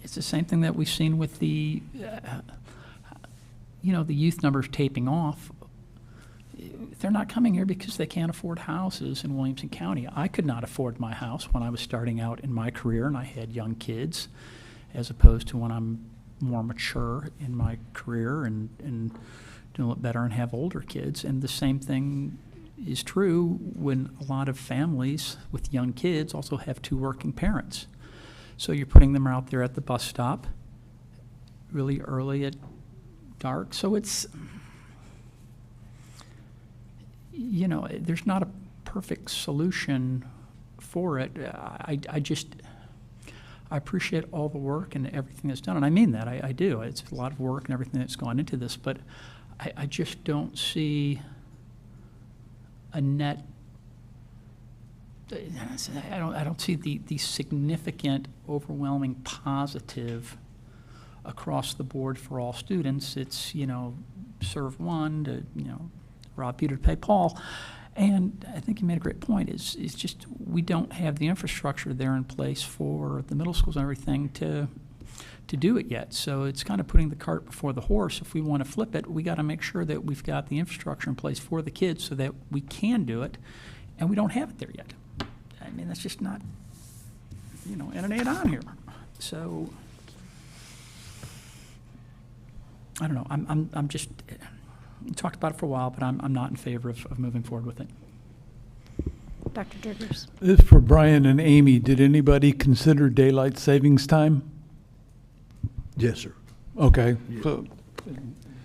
Speaker 3: it's the same thing that we've seen with the. You know, the youth numbers taping off. They're not coming here because they can't afford houses in Williamson County. I could not afford my house when I was starting out in my career and I had young kids, as opposed to when I'm more mature in my career and doing it better and have older kids. And the same thing is true when a lot of families with young kids also have two working parents. So you're putting them out there at the bus stop really early at dark. So it's, you know, there's not a perfect solution for it. I appreciate all the work and everything that's done, and I mean that. I do. It's a lot of work and everything that's gone into this, but I just don't see a net. I don't see the significant, overwhelming positive across the board for all students. It's, you know, serve one to, you know, rob Peter to pay Paul. And I think you made a great point, is just we don't have the infrastructure there in place for the middle schools and everything to do it yet. So it's kind of putting the cart before the horse. If we want to flip it, we got to make sure that we've got the infrastructure in place for the kids so that we can do it, and we don't have it there yet. I mean, that's just not, you know, and it ain't on here. So I don't know. I'm just talked about it for a while, but I'm not in favor of moving forward with it.
Speaker 9: Dr. Driggers.
Speaker 11: This for Brian and Amy. Did anybody consider daylight savings time?
Speaker 8: Yes, sir.
Speaker 11: Okay.
Speaker 8: Yeah.
Speaker 11: So,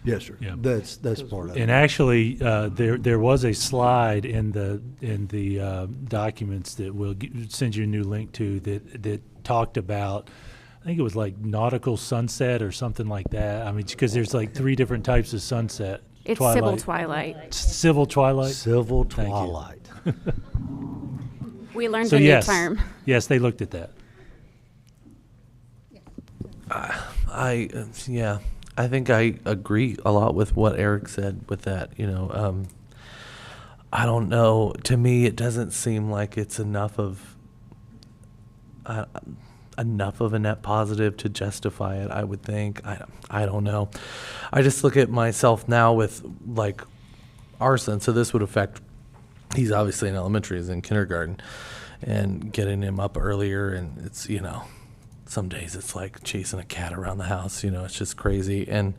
Speaker 8: Yes, sir.
Speaker 2: Yeah.
Speaker 8: That's part of it.
Speaker 2: And actually, there was a slide in the documents that we'll send you a new link to that talked about, I think it was like nautical sunset or something like that. I mean, because there's like 3 different types of sunset.
Speaker 16: It's civil twilight.
Speaker 2: Civil twilight?
Speaker 8: Civil
Speaker 2: Thank you.
Speaker 8: twilight.
Speaker 16: We learned
Speaker 2: So
Speaker 16: a new
Speaker 2: yes,
Speaker 16: term.
Speaker 2: yes, they looked at that.
Speaker 14: Yeah, I think I agree a lot with what Eric said with that. You know, I don't know. To me, it doesn't seem like it's enough of a net positive to justify it. I would think. I don't know. I just look at myself now with like our son. So this would affect. He's obviously in elementary. He's in kindergarten, and getting him up earlier, and it's, you know, some days it's like chasing a cat around the house. You know, it's just crazy. And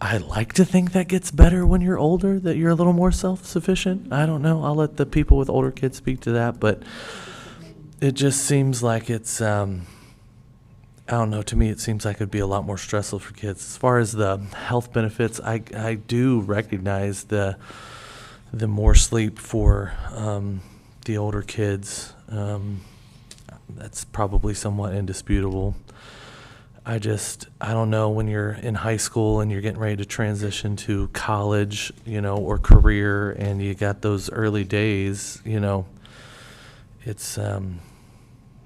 Speaker 14: I like to think that gets better when you're older, that you're a little more self-sufficient. I don't know. I'll let the people with older kids speak to that. But it just seems like it's, I don't know, to me it seems like it'd be a lot more stressful for kids. As far as the health benefits, I do recognize the more sleep for the older kids. That's probably somewhat indisputable. I don't know, when you're in high school and you're getting ready to transition to college, or career, and you got those early days, it's,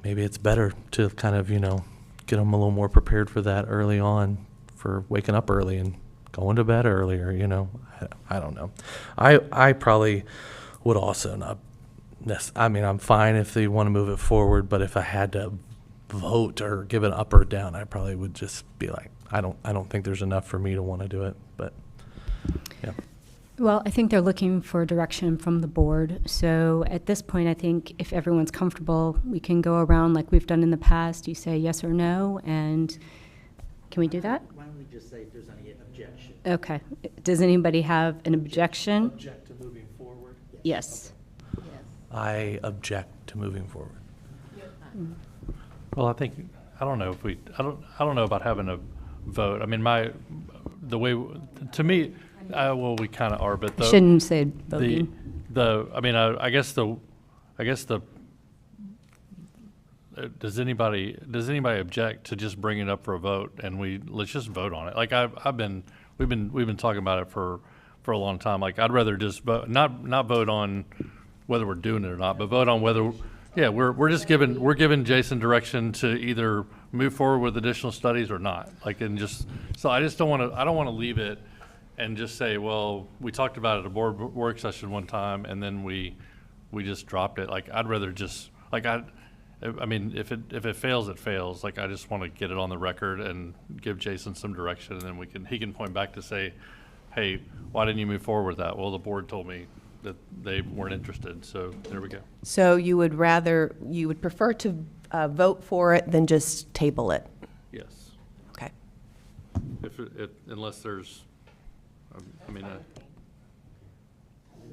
Speaker 14: maybe it's better to kind of, get them a little more prepared for that early on, for waking up early and going to bed earlier, I don't know. I probably would also not, I'm fine if they want to move it forward, but if I had to vote or give it up or down, I probably would just be like, I don't think there's enough for me to want to do it, but, yeah.
Speaker 1: Well, I think they're looking for direction from the board. So at this point, I think if everyone's comfortable, we can go around like we've done in the past. You say yes or no, and can we do that?
Speaker 17: Why don't we just say if there's any objection?
Speaker 1: Okay. Does anybody have an objection?
Speaker 14: Object to moving forward?
Speaker 1: Yes.
Speaker 14: I object to moving forward.
Speaker 10: Well, I don't know if I don't know about having a vote. I mean, to me, well, we kind of are, but
Speaker 1: Shouldn't say voting.
Speaker 10: I guess does anybody object to just bringing it up for a vote and let's just vote on it? Like we've been talking about it for a long time. Like I'd rather just vote, not vote on whether we're doing it or not, but vote on whether, yeah, we're giving Jason direction to either move forward with additional studies or not. Like, so I don't want to leave it and just say, well, we talked about it at a board work session one time and then we just dropped it. Like I'd rather just, like I mean, if it fails, it fails. Like I just want to get it on the record and give Jason some direction, and then he can point back to say, hey, why didn't you move forward with that? Well, the board told me that they weren't interested, so there we go.
Speaker 12: So you would prefer to vote for it than just table it?
Speaker 10: Yes.
Speaker 12: Okay.
Speaker 10: Unless there's, I mean.
Speaker 6: Is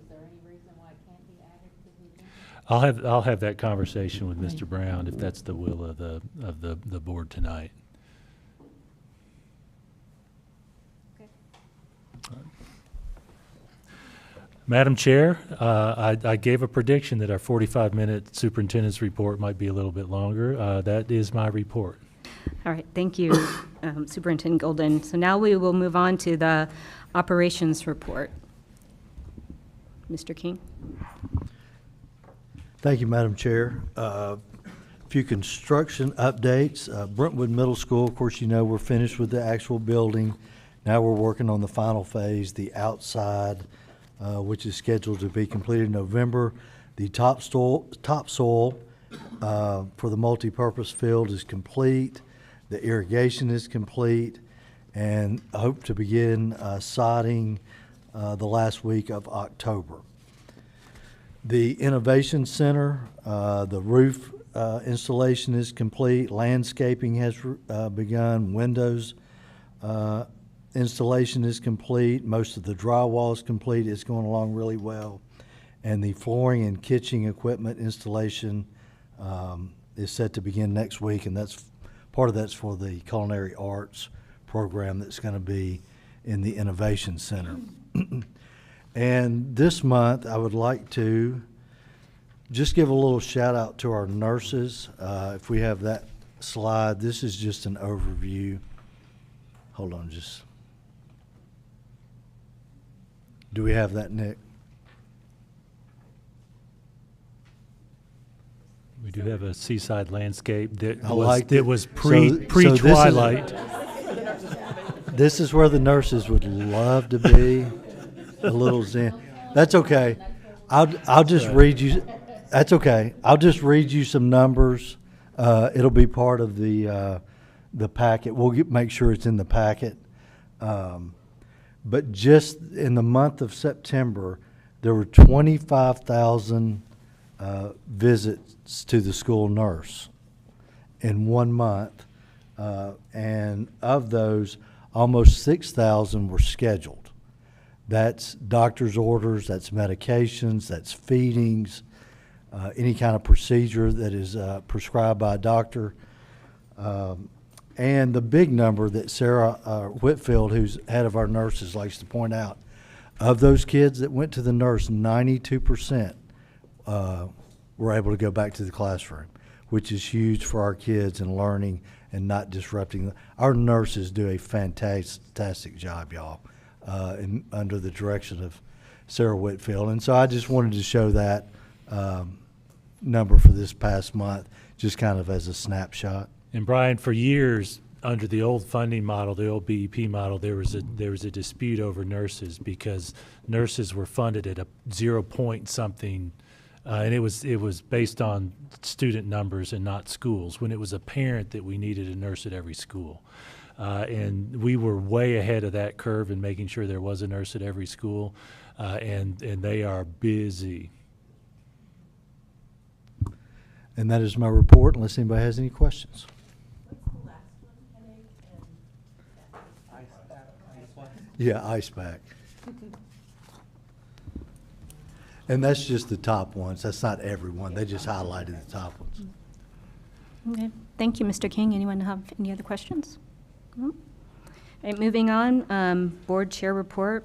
Speaker 6: there any reason why it can't be added to the agenda?
Speaker 2: I'll have that conversation with Mr. Brown if that's the will of the board tonight. Madam Chair, I gave a prediction that our 45-minute superintendent's report might be a little bit longer. That is my report.
Speaker 1: All right, thank you, Superintendent Golden. So now we will move on to the operations report. Mr. King?
Speaker 8: Thank you, Madam Chair. A few construction updates. Brentwood Middle School, of course, we're finished with the actual building. Now we're working on the final phase, the outside, which is scheduled to be completed in November. The topsoil for the multipurpose field is complete. The irrigation is complete, and I hope to begin sodding the last week of October. The Innovation Center, the roof installation is complete. Landscaping has begun. Windows installation is complete. Most of the drywall is complete. It's going along really well. And the flooring and kitchen equipment installation is set to begin next week, and part of that's for the culinary arts program that's going to be in the Innovation Center. And this month, I would like to just give a little shout out to our nurses. If we have that slide, this is just an overview. Hold on, do we have that, Nick?
Speaker 2: We do have a seaside landscape that
Speaker 8: it.
Speaker 2: was
Speaker 8: So
Speaker 2: pre-twilight.
Speaker 8: This is where the nurses would love to be. A little zen. That's okay. I'll just read you. That's okay. I'll just read you some numbers. It'll be part of the packet. We'll make sure it's in the packet. But just in the month of September, there were 25,000 visits to the school nurse in 1 month, and of those, almost 6,000 were scheduled. That's doctor's orders, that's medications, that's feedings, any kind of procedure that is prescribed by a doctor. And the big number that Sarah Whitfield, who's head of our nurses, likes to point out, of those kids that went to the nurse, 92% were able to go back to the classroom, which is huge for our kids and learning and not disrupting. Our nurses do a fantastic job, y'all, under the direction of Sarah Whitfield. And so I just wanted to show that number for this past month, just kind of as a snapshot.
Speaker 2: And Brian, for years, under the old funding model, the old BEP model, there was a dispute over nurses because nurses were funded at a 0 point something, and it was based on student numbers and not schools, when it was apparent that we needed a nurse at every school. And we were way ahead of that curve in making sure there was a nurse at every school, and they are busy.
Speaker 8: And that is my report, unless anybody has any questions. Yeah, ice pack. And that's just the top ones. That's not everyone. They just highlighted the top ones.
Speaker 1: Okay. Thank you, Mr. King. Anyone have any other questions? No? All right, moving on, board chair report.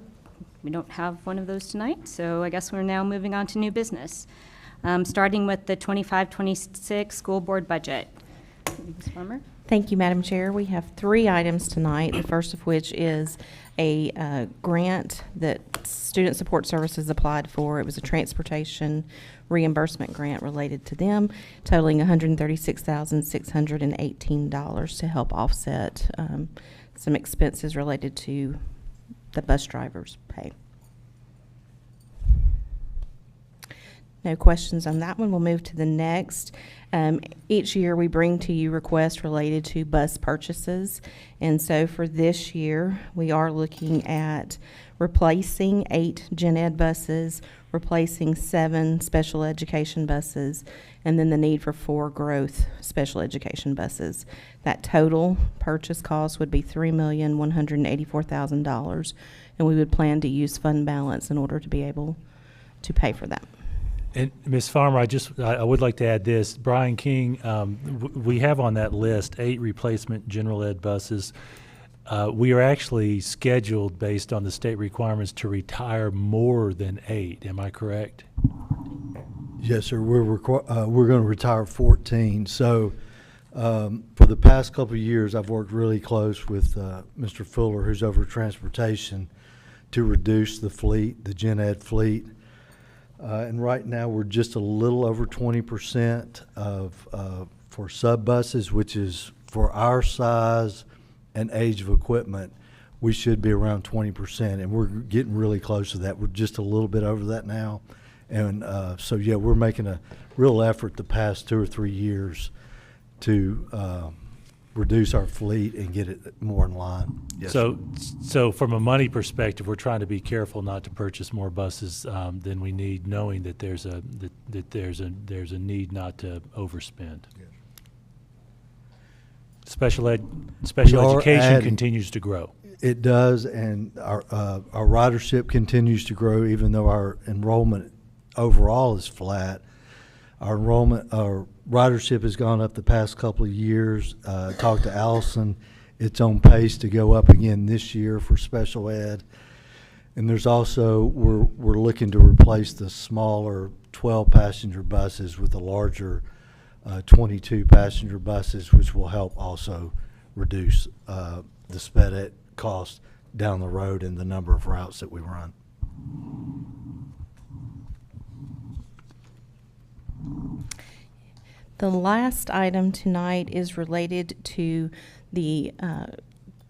Speaker 1: We don't have one of those tonight, so I guess we're now moving on to new business. Starting with the 25-26 school board budget. Ms. Farmer?
Speaker 18: Thank you, Madam Chair. We have 3 items tonight, the first of which is a grant that Student Support Services applied for. It was a transportation reimbursement grant related to them, totaling $136,618 to help offset some expenses related to the bus driver's pay. No questions on that one. We'll move to the next. Each year we bring to you requests related to bus purchases. And so for this year, we are looking at replacing 8 gen ed buses, replacing 7 special education buses, and then the need for 4 growth special education buses. That total purchase cost would be $3,184,000, and we would plan to use fund balance in order to be able to pay for that.
Speaker 2: And Ms. Farmer, I would like to add this. Brian King, we have on that list 8 replacement general ed buses. We are actually scheduled, based on the state requirements, to retire more than 8. Am I correct?
Speaker 8: Yes, sir. We're going to retire 14. So for the past couple of years, I've worked really close with Mr. Fuller, who's over transportation, to reduce the fleet, the gen ed fleet. And right now, we're just a little over 20% for sub buses, which is for our size and age of equipment. We should be around 20%, and we're getting really close to that. We're just a little bit over that now. And so, yeah, we're making a real effort the past 2 or 3 years to reduce our fleet and get it more in line. Yes,
Speaker 2: So from a money perspective, we're trying to be careful not to purchase more buses than we need, knowing that there's a need not to overspend.
Speaker 8: Yes.
Speaker 2: Special
Speaker 8: We are
Speaker 2: education
Speaker 8: adding-
Speaker 2: continues to grow.
Speaker 8: It does, and our ridership continues to grow, even though our enrollment overall is flat. Our ridership has gone up the past couple of years. Talked to Allison. It's on pace to go up again this year for special ed. And there's also, we're looking to replace the smaller 12-passenger buses with the larger 22-passenger buses, which will help also reduce the sped ed cost down the road and the number of routes that we run.
Speaker 18: The last item tonight is related to the,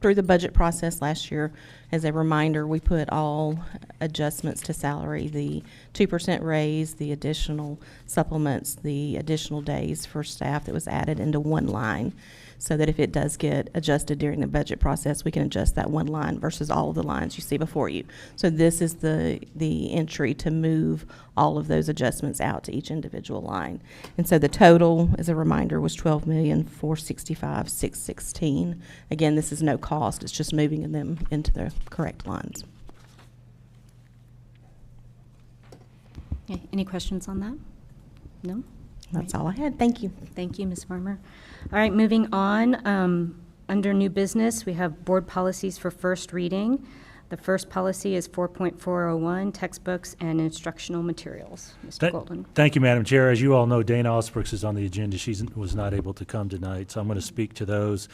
Speaker 18: through the budget process last year. As a reminder, we put all adjustments to salary, the 2% raise, the additional supplements, the additional days for staff that was added into one line, so that if it does get adjusted during the budget process, we can adjust that one line versus all of the lines you see before you. So this is the entry to move all of those adjustments out to each individual line. And so the total, as a reminder, was $12,465,616. Again, this is no cost. It's just moving them into the correct lines.
Speaker 1: Okay, any questions on that? No?
Speaker 18: That's all I had. Thank you.
Speaker 1: Thank you, Ms. Farmer. All right, moving on. Under new business, we have board policies for first reading. The first policy is 4.401, textbooks and instructional materials. Mr. Golden.
Speaker 2: Thank you, Madam Chair. As you all know, Dana Osbrooks is on the agenda. She was not able to come tonight, so I'm going to speak to those.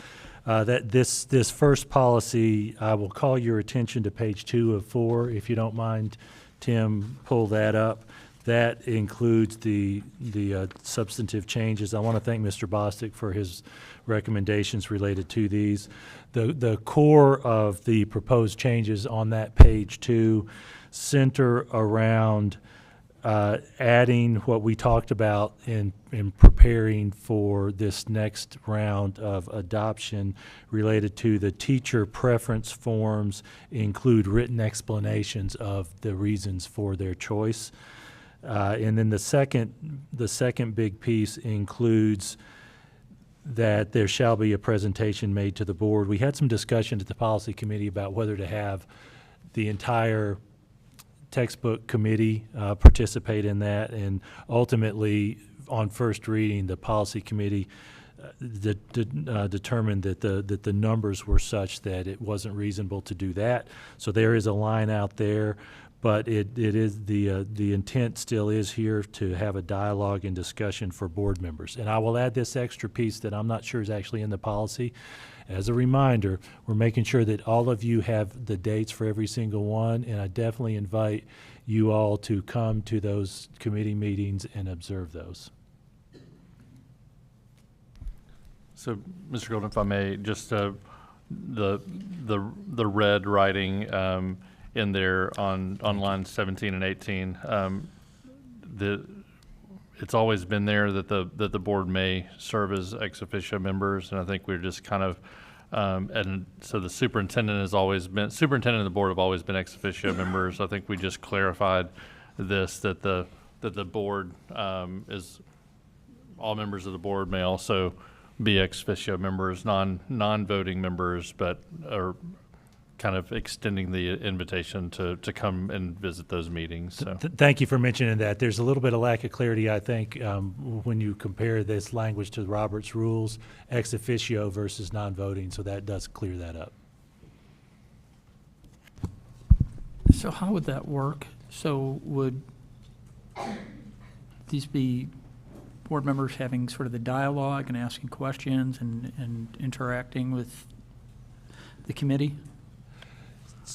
Speaker 2: This first policy, I will call your attention to page 2 of 4. If you don't mind, Tim, pull that up. That includes the substantive changes. I want to thank Mr. Bostic for his recommendations related to these. The core of the proposed changes on that page 2 center around adding what we talked about in preparing for this next round of adoption related to the teacher preference forms include written explanations of the reasons for their choice. And then the second big piece includes that there shall be a presentation made to the board. We had some discussion at the policy committee about whether to have the entire textbook committee participate in that, and ultimately on first reading the policy committee determined that the numbers were such that it wasn't reasonable to do that. So there is a line out there, but it is the intent still is here to have a dialogue and discussion for board members. And I will add this extra piece that I'm not sure is actually in the policy. As a reminder, we're making sure that all of you have the dates for every single one, and I definitely invite you all to come to those committee meetings and observe those.
Speaker 10: So, Mr. Golden, if I may, just the red writing in there on lines 17 and 18. It's always been there that the board may serve as ex officio members, and I think we're just kind of and so the superintendent and the board have always been ex officio members. I think we just clarified this that the board is all members of the board may also be ex officio members, non-voting members, but are kind of extending the invitation to come and visit those meetings. So.
Speaker 2: Thank you for mentioning that. There's a little bit of lack of clarity, I think, when you compare this language to Robert's rules, ex officio versus non-voting, so that does clear that up.
Speaker 3: So how would that work? So would these be board members having sort of the dialogue and asking questions and interacting with the committee?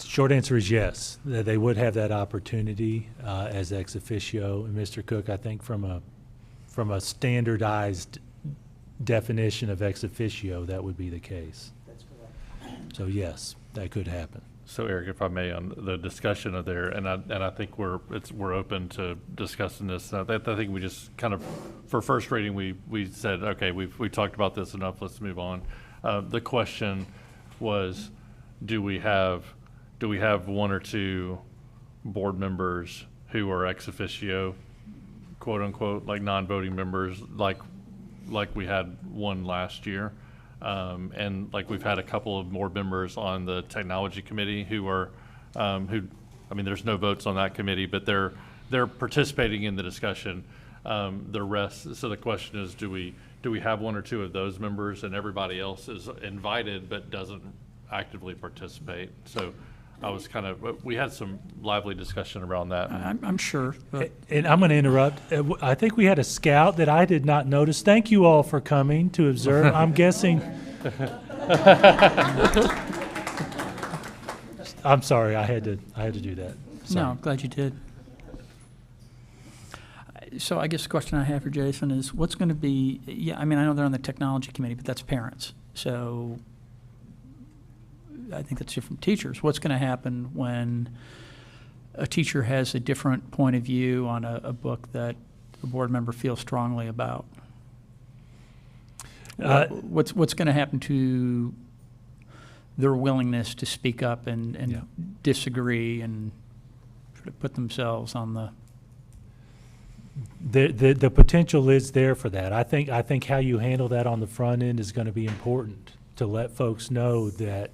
Speaker 2: Short answer is yes. They would have that opportunity as ex officio. And Mr. Cook, I think from a standardized definition of ex officio, that would be the case.
Speaker 17: That's correct.
Speaker 2: So yes, that could happen.
Speaker 10: So Eric, if I may, on the discussion of there, and I think we're open to discussing this. I think we just kind of, for first reading, we said, okay, we talked about this enough. Let's move on. The question was, do we have one or two board members who are ex officio, quote unquote, like non-voting members, like we had one last year? And like we've had a couple of more members on the technology committee who are, I mean, there's no votes on that committee, but they're participating in the discussion. The rest, so the question is, do we have one or two of those members and everybody else is invited but doesn't actively participate? So I was we had some lively discussion around that.
Speaker 3: I'm sure. But
Speaker 2: And I'm going to interrupt. I think we had a scout that I did not notice. Thank you all for coming to observe. I'm guessing. I'm sorry. I had to do that. Sorry.
Speaker 3: No, I'm glad you did. So I guess the question I have for Jason is, what's going to be? Yeah, I mean, I know they're on the technology committee, but that's parents. So I think that's different teachers. What's going to happen when a teacher has a different point of view on a book that a board member feels strongly about? What's going to happen to their willingness to speak up and disagree and sort of put themselves on the...
Speaker 2: The potential is there for that. I think how you handle that on the front end is going to be important to let folks know that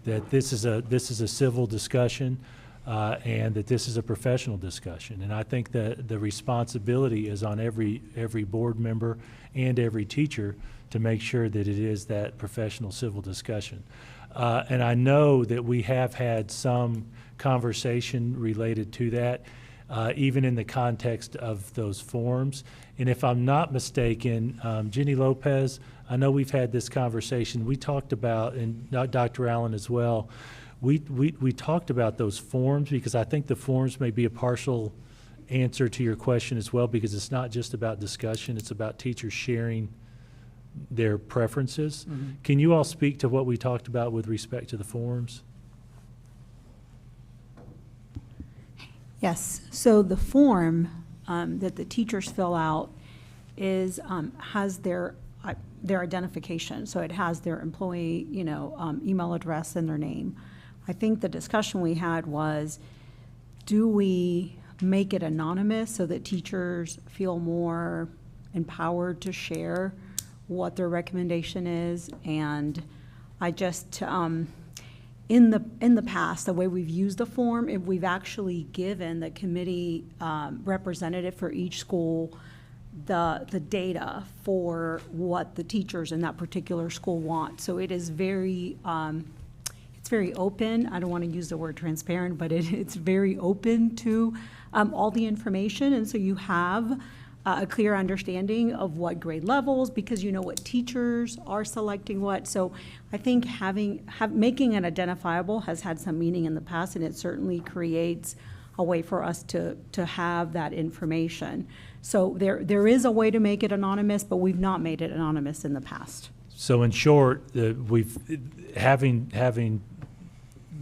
Speaker 2: this is a civil discussion. and that this is a professional discussion. And I think that the responsibility is on every board member and every teacher to make sure that it is that professional civil discussion. And I know that we have had some conversation related to that, even in the context of those forms. And if I'm not mistaken, Jenny Lopez, I know we've had this conversation. We talked about, and Dr. Allen as well, we talked about those forms, because I think the forms may be a partial answer to your question as well, because it's not just about discussion, it's about teachers sharing their preferences.
Speaker 3: Mm-hmm.
Speaker 2: Can you all speak to what we talked about with respect to the forms?
Speaker 19: Yes, so the form that the teachers fill out is, has their identification. So it has their employee, email address and their name. I think the discussion we had was, do we make it anonymous so that teachers feel more empowered to share what their recommendation is? And I just, in the past, the way we've used the form, if we've actually given the committee representative for each school the data for what the teachers in that particular school want. So it is very, it's very open. I don't want to use the word transparent, but it's very open to all the information. And so you have a clear understanding of what grade levels, because you know what teachers are selecting what. So I think making it identifiable has had some meaning in the past, and it certainly creates a way for us to have that information. So there is a way to make it anonymous, but we've not made it anonymous in the past.
Speaker 2: So in short, having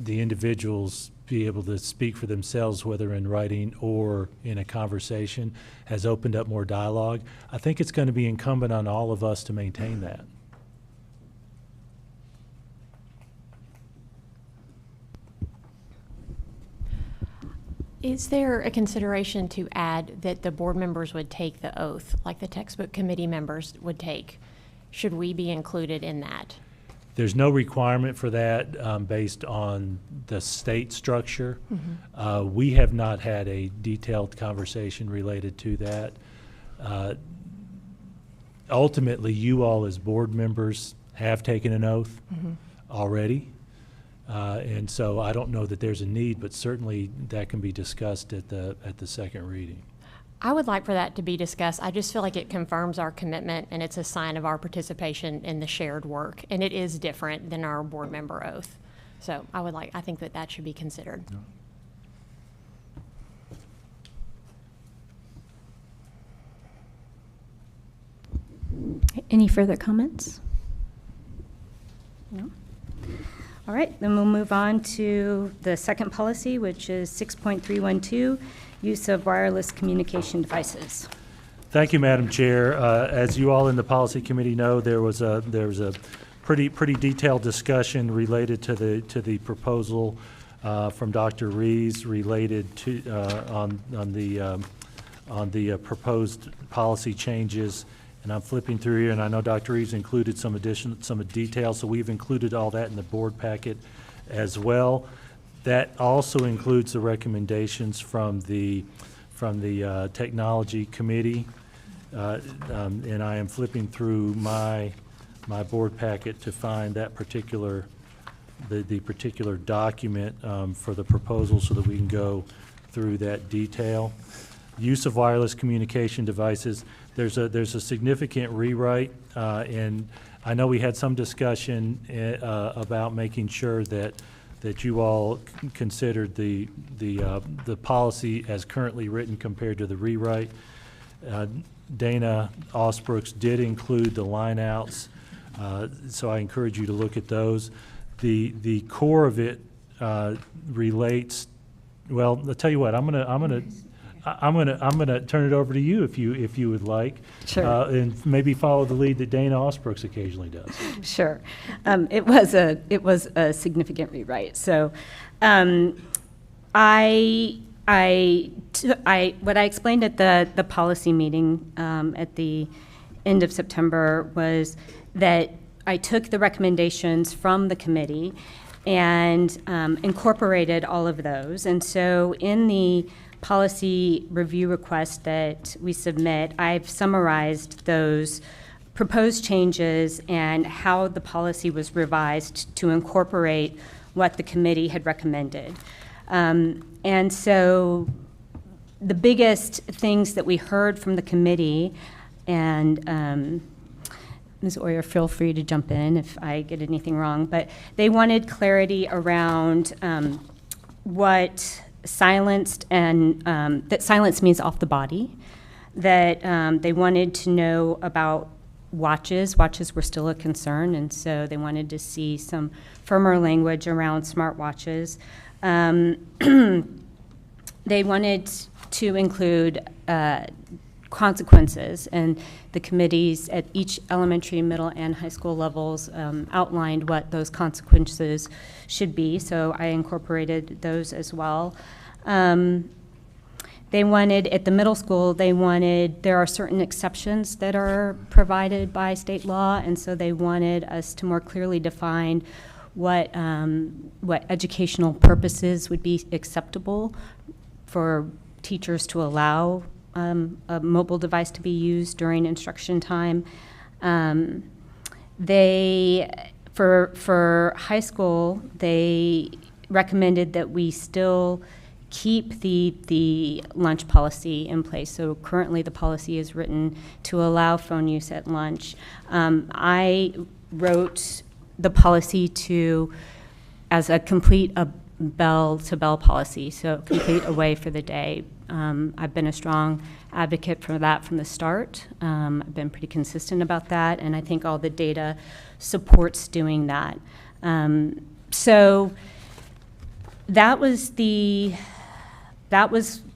Speaker 2: the individuals be able to speak for themselves, whether in writing or in a conversation, has opened up more dialogue. I think it's going to be incumbent on all of us to maintain that.
Speaker 13: Is there a consideration to add that the board members would take the oath, like the textbook committee members would take? Should we be included in that?
Speaker 2: There's no requirement for that based on the state structure.
Speaker 13: Mm-hmm.
Speaker 2: We have not had a detailed conversation related to that. Ultimately, you all as board members have taken an oath already. And so I don't know that there's a need, but certainly that can be discussed at the second reading.
Speaker 13: I would like for that to be discussed. I just feel like it confirms our commitment, and it's a sign of our participation in the shared work, and it is different than our board member oath. So I think that should be considered.
Speaker 2: Yeah.
Speaker 1: Any further comments? No? All right, then we'll move on to the second policy, which is 6.312, use of wireless communication devices.
Speaker 2: Thank you, Madam Chair. As you all in the policy committee know, there was a pretty detailed discussion related to the proposal from Dr. Rees related to on the proposed policy changes. And I'm flipping through here, and I know Dr. Reeves included some details, so we've included all that in the board packet as well. That also includes the recommendations from the technology committee, and I am flipping through my board packet to find that particular the particular document for the proposal, so that we can go through that detail. Use of wireless communication devices. There's a significant rewrite, and I know we had some discussion about making sure that you all considered the policy as currently written compared to the rewrite. Dana Osbrooks did include the lineouts, so I encourage you to look at those. The core of it relates. Well, I'll tell you what. I'm gonna turn it over to you if you would like.
Speaker 1: Sure.
Speaker 2: And maybe follow the lead that Dana Osbrooks occasionally does.
Speaker 1: Sure. It was a significant rewrite. So, what I explained at the policy meeting at the end of September was that I took the recommendations from the committee and incorporated all of those. And so in the policy review request that we submit, I've summarized those proposed changes and how the policy was revised to incorporate what the committee had recommended. And so the biggest things that we heard from the committee, and Ms. Oyer, feel free to jump in if I get anything wrong, but they wanted clarity around what silenced and that silence means off the body, that they wanted to know about watches. Watches were still a concern, and so they wanted to see some firmer language around smartwatches. They wanted to include consequences, and the committees at each elementary, middle, and high school levels outlined what those consequences should be, so I incorporated those as well. They wanted, at the middle school, there are certain exceptions that are provided by state law, and so they wanted us to more clearly define what educational purposes would be acceptable for teachers to allow a mobile device to be used during instruction time. For high school, they recommended that we still keep the lunch policy in place. So currently the policy is written to allow phone use at lunch. I wrote the policy as a complete bell-to-bell policy, so complete away for the day. I've been a strong advocate for that from the start. I've been pretty consistent about that, and I think all the data supports doing that. So that was the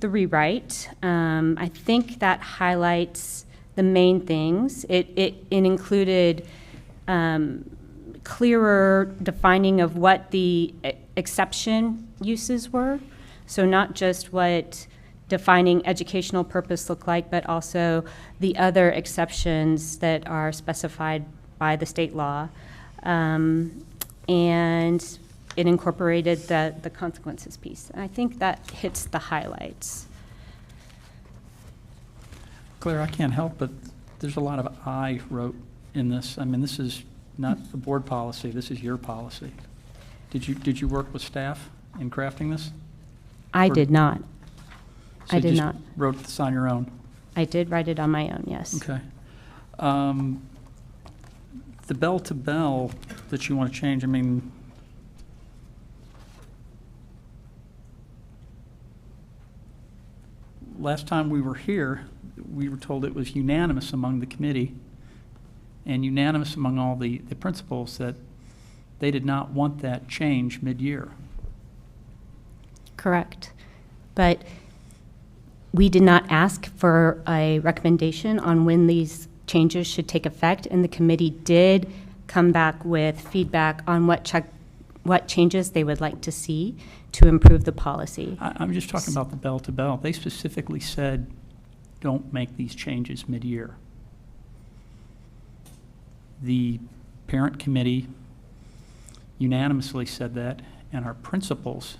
Speaker 1: rewrite. I think that highlights the main things. It included clearer defining of what the exception uses were. So not just what defining educational purpose look like, but also the other exceptions that are specified by the state law. And it incorporated the consequences piece. And I think that hits the highlights.
Speaker 3: Claire, I can't help, but there's a lot of I wrote in this. I mean, this is not the board policy, this is your policy. Did you work with staff in crafting this?
Speaker 1: I
Speaker 3: Or-
Speaker 1: did not.
Speaker 3: So
Speaker 1: I
Speaker 3: you
Speaker 1: did
Speaker 3: just
Speaker 1: not.
Speaker 3: wrote this on your own?
Speaker 1: I did write it on my own, yes.
Speaker 3: Okay. The bell-to-bell that you want to change, I mean, last time we were here, we were told it was unanimous among the committee and unanimous among all the principals that they did not want that change mid-year.
Speaker 1: Correct. But we did not ask for a recommendation on when these changes should take effect, and the committee did come back with feedback on what changes they would like to see to improve the policy.
Speaker 3: I'm just talking about the bell-to-bell. They specifically said, don't make these changes mid-year. The parent committee unanimously said that, and our principals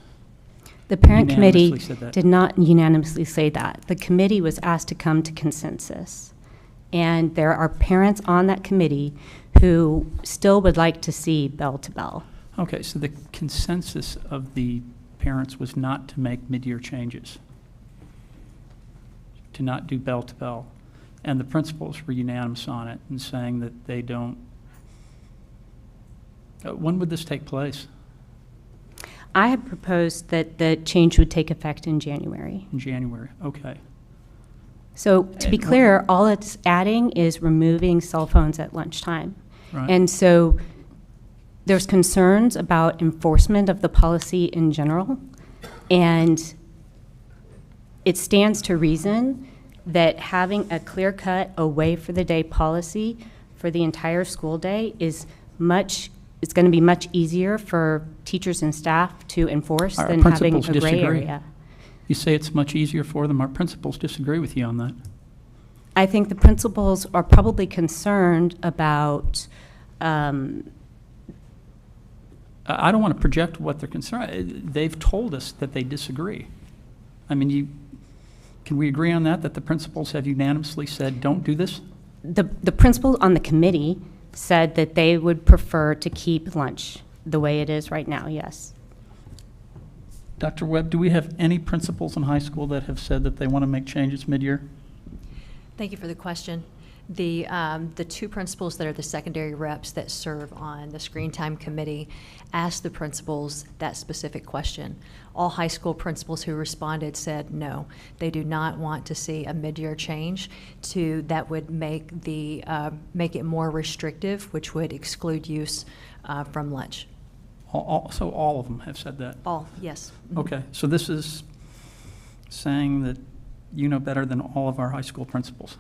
Speaker 1: The parent committee
Speaker 3: unanimously said that.
Speaker 1: did not unanimously say that. The committee was asked to come to consensus. And there are parents on that committee who still would like to see bell-to-bell.
Speaker 3: Okay, so the consensus of the parents was not to make mid-year changes, to not do bell-to-bell. And the principals were unanimous on it and saying that they don't. When would this take place?
Speaker 1: I have proposed that the change would take effect in January.
Speaker 3: In January, okay.
Speaker 1: So to be clear, all it's adding is removing cell phones at lunchtime.
Speaker 3: Right.
Speaker 1: And so there's concerns about enforcement of the policy in general. And it stands to reason that having a clear-cut away for the day policy for the entire school day is it's going to be much easier for teachers and staff to enforce
Speaker 3: Our
Speaker 1: than having a
Speaker 3: principals
Speaker 1: gray
Speaker 3: disagree.
Speaker 1: area.
Speaker 3: You say it's much easier for them. Our principals disagree with you on that.
Speaker 1: I think the principals are probably concerned about
Speaker 3: I don't want to project what they're concerned. They've told us that they disagree. I mean, can we agree on that the principals have unanimously said, don't do this?
Speaker 1: The principal on the committee said that they would prefer to keep lunch the way it is right now, yes.
Speaker 3: Dr. Webb, do we have any principals in high school that have said that they want to make changes mid-year?
Speaker 20: Thank you for the question. The two principals that are the secondary reps that serve on the screen time committee asked the principals that specific question. All high school principals who responded said no. They do not want to see a mid-year change that would make it more restrictive, which would exclude use from lunch.
Speaker 3: So all of them have said that?
Speaker 20: All, yes.
Speaker 3: Okay, so this is saying that you know better than all of our high school principals.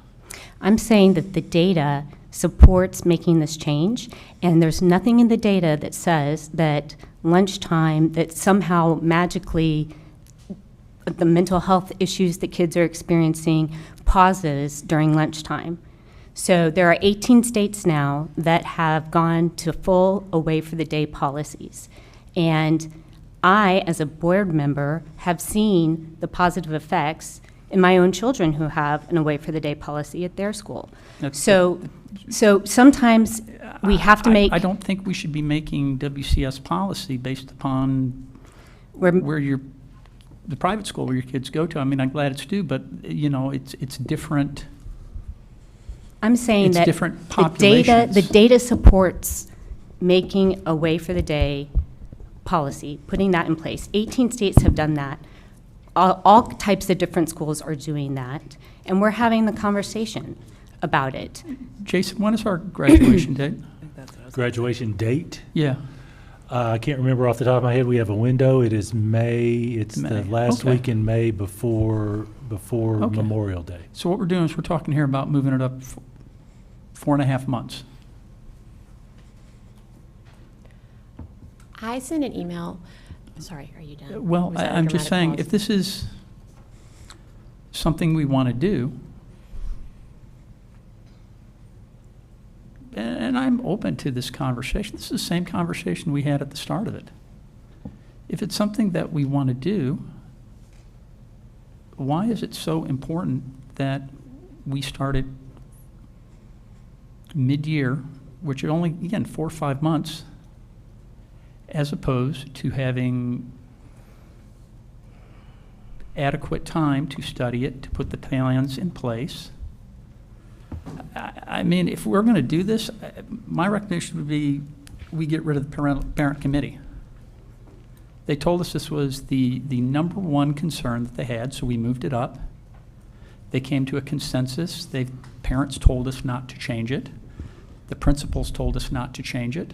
Speaker 1: I'm saying that the data supports making this change, and there's nothing in the data that says that lunchtime, that somehow magically the mental health issues that kids are experiencing pauses during lunchtime. So there are 18 states now that have gone to full away for the day policies. And I, as a board member, have seen the positive effects in my own children who have an away for the day policy at their school. So sometimes we have to make...
Speaker 3: I don't think we should be making WCS policy based upon where the private school where your kids go to. I mean, I'm glad it's due, but it's different.
Speaker 1: I'm saying
Speaker 3: it's
Speaker 1: that
Speaker 3: different populations.
Speaker 1: the data supports making away for the day policy, putting that in place. 18 states have done that. All types of different schools are doing that, and we're having the conversation about it.
Speaker 3: Jason, when is our graduation date?
Speaker 2: Graduation date?
Speaker 3: Yeah.
Speaker 2: I can't remember off the top of my head. We have a window. It is May. It's the last
Speaker 3: Okay.
Speaker 2: week in May before
Speaker 3: Okay.
Speaker 2: Memorial Day.
Speaker 3: So what we're doing is we're talking here about moving it up 4.5 months.
Speaker 13: I sent an email. Sorry, are you done?
Speaker 3: Well,
Speaker 13: Was that a
Speaker 3: I'm just
Speaker 13: dramatic
Speaker 3: saying,
Speaker 13: pause?
Speaker 3: if this is something we want to do, and I'm open to this conversation, this is the same conversation we had at the start of it. If it's something that we want to do, why is it so important that we started mid-year, which are only, again, 4 or 5 months, as opposed to having adequate time to study it, to put the plans in place? I mean, if we're going to do this, my recommendation would be we get rid of the parent committee. They told us this was the number one concern that they had, so we moved it up. They came to a consensus. Parents told us not to change it. The principals told us not to change it.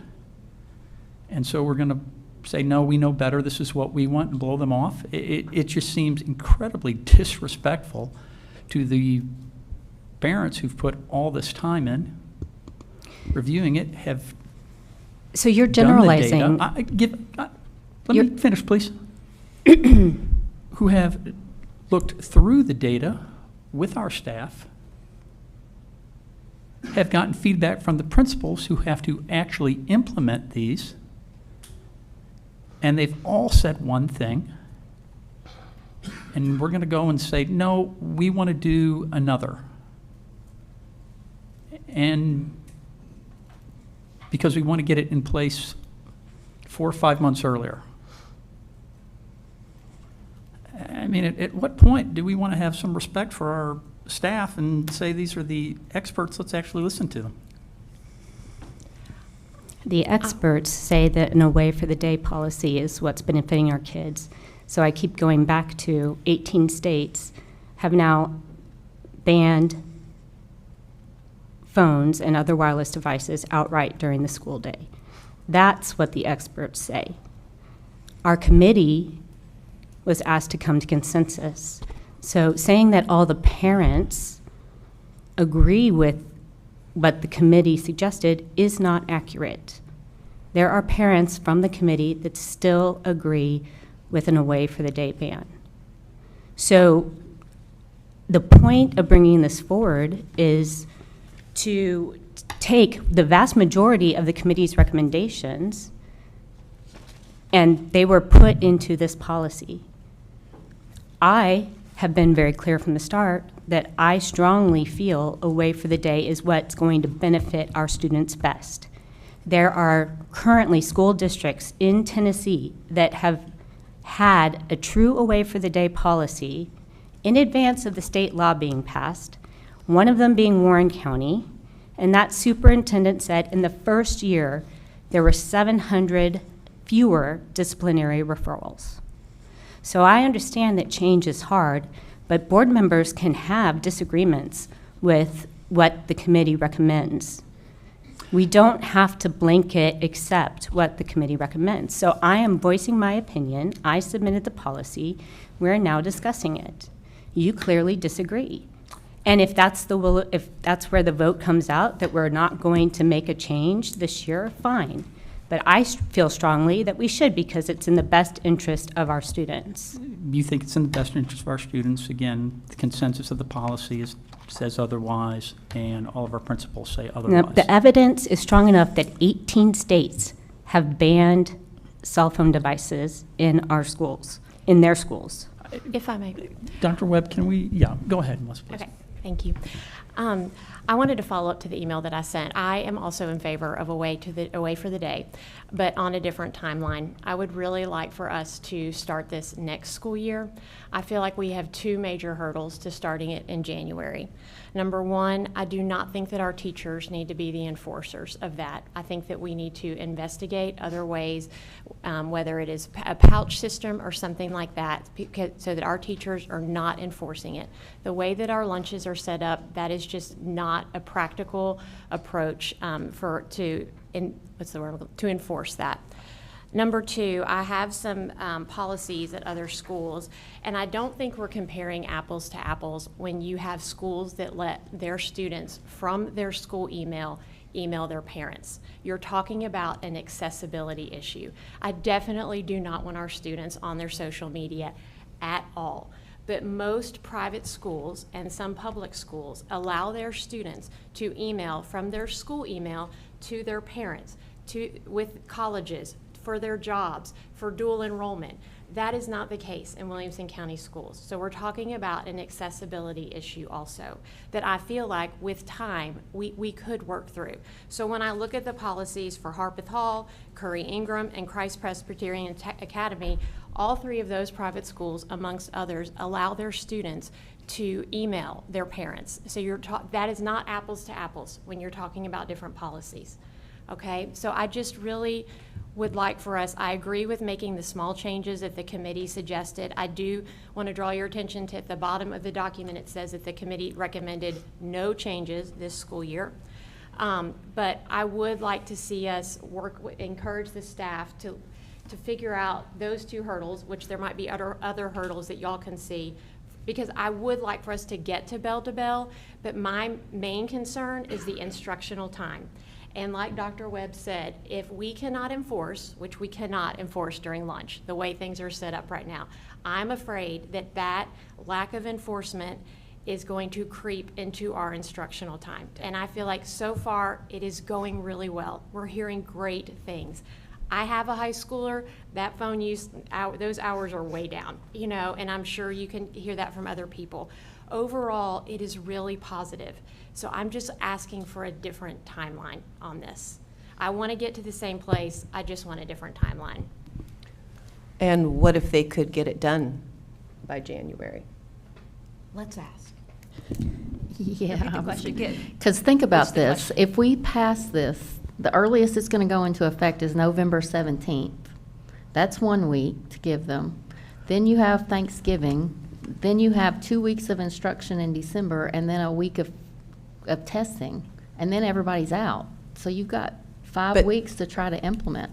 Speaker 3: And so we're going to say, no, we know better, this is what we want, and blow them off. It just seems incredibly disrespectful to the parents who've put all this time in, reviewing it, have
Speaker 1: So you're
Speaker 3: done the data.
Speaker 1: generalizing.
Speaker 3: Let me finish, please. Who have looked through the data with our staff, have gotten feedback from the principals who have to actually implement these, and they've all said one thing, and we're going to go and say, no, we want to do another. And because we want to get it in place 4 or 5 months earlier. I mean, at what point do we want to have some respect for our staff and say these are the experts, let's actually listen to them?
Speaker 1: The experts say that an away for the day policy is what's benefiting our kids. So I keep going back to 18 states have now banned phones and other wireless devices outright during the school day. That's what the experts say. Our committee was asked to come to consensus. So saying that all the parents agree with what the committee suggested is not accurate. There are parents from the committee that still agree with an away for the day ban. So the point of bringing this forward is to take the vast majority of the committee's recommendations And they were put into this policy. I have been very clear from the start that I strongly feel a way for the day is what's going to benefit our students best. There are currently school districts in Tennessee that have had a true away for the day policy in advance of the state law being passed, one of them being Warren County, and that superintendent said in the first year there were 700 fewer disciplinary referrals. So I understand that change is hard, but board members can have disagreements with what the committee recommends. We don't have to blanket accept what the committee recommends. So I am voicing my opinion. I submitted the policy. We're now discussing it. You clearly disagree. And if that's where the vote comes out, that we're not going to make a change this year, fine. But I feel strongly that we should, because it's in the best interest of our students.
Speaker 3: You think it's in the best interest of our students? Again, the consensus of the policy says otherwise, and all of our principals say
Speaker 1: Now,
Speaker 3: otherwise.
Speaker 1: the evidence is strong enough that 18 states have banned cell phone devices in our schools, in their schools.
Speaker 13: If I may.
Speaker 3: Dr. Webb, can we, go ahead, Melissa, please.
Speaker 13: Okay, thank you. I wanted to follow up to the email that I sent. I am also in favor of away for the day, but on a different timeline. I would really like for us to start this next school year. I feel like we have two major hurdles to starting it in January. Number one, I do not think that our teachers need to be the enforcers of that. I think that we need to investigate other ways, whether it is a pouch system or something like that, so that our teachers are not enforcing it. The way that our lunches are set up, that is just not a practical approach to enforce that. Number two, I have some policies at other schools, and I don't think we're comparing apples to apples when you have schools that let their students from their school email their parents. You're talking about an accessibility issue. I definitely do not want our students on their social media at all. But most private schools and some public schools allow their students to email from their school email to their parents, with colleges, for their jobs, for dual enrollment. That is not the case in Williamson County schools. So we're talking about an accessibility issue also that I feel like with time we could work through. So when I look at the policies for Harpeth Hall, Curry Ingram, and Christ Presbyterian Academy, all three of those private schools, amongst others, allow their students to email their parents. So that is not apples to apples when you're talking about different policies. Okay, so I just really would like for us, I agree with making the small changes that the committee suggested. I do want to draw your attention to at the bottom of the document, it says that the committee recommended no changes this school year. But I would like to see us encourage the staff to figure out those two hurdles, which there might be other hurdles that y'all can see, because I would like for us to get to bell, but my main concern is the instructional time. And like Dr. Webb said, if we cannot enforce, which we cannot enforce during lunch, the way things are set up right now, I'm afraid that lack of enforcement is going to creep into our instructional time. And I feel like so far it is going really well. We're hearing great things. I have a high schooler, that phone use, those hours are way down, and I'm sure you can hear that from other people. Overall, it is really positive. So I'm just asking for a different timeline on this. I want to get to the same place, I just want a different timeline.
Speaker 12: And what if they could get it done by January?
Speaker 20: Let's ask.
Speaker 6: Yeah,
Speaker 20: question.
Speaker 6: because think about this. If we pass this, the earliest it's going to go into effect is November 17th. That's 1 week to give them. Then you have Thanksgiving. Then you have 2 weeks of instruction in December, and then a week of testing, and then everybody's out. So you've got 5 weeks to try to implement.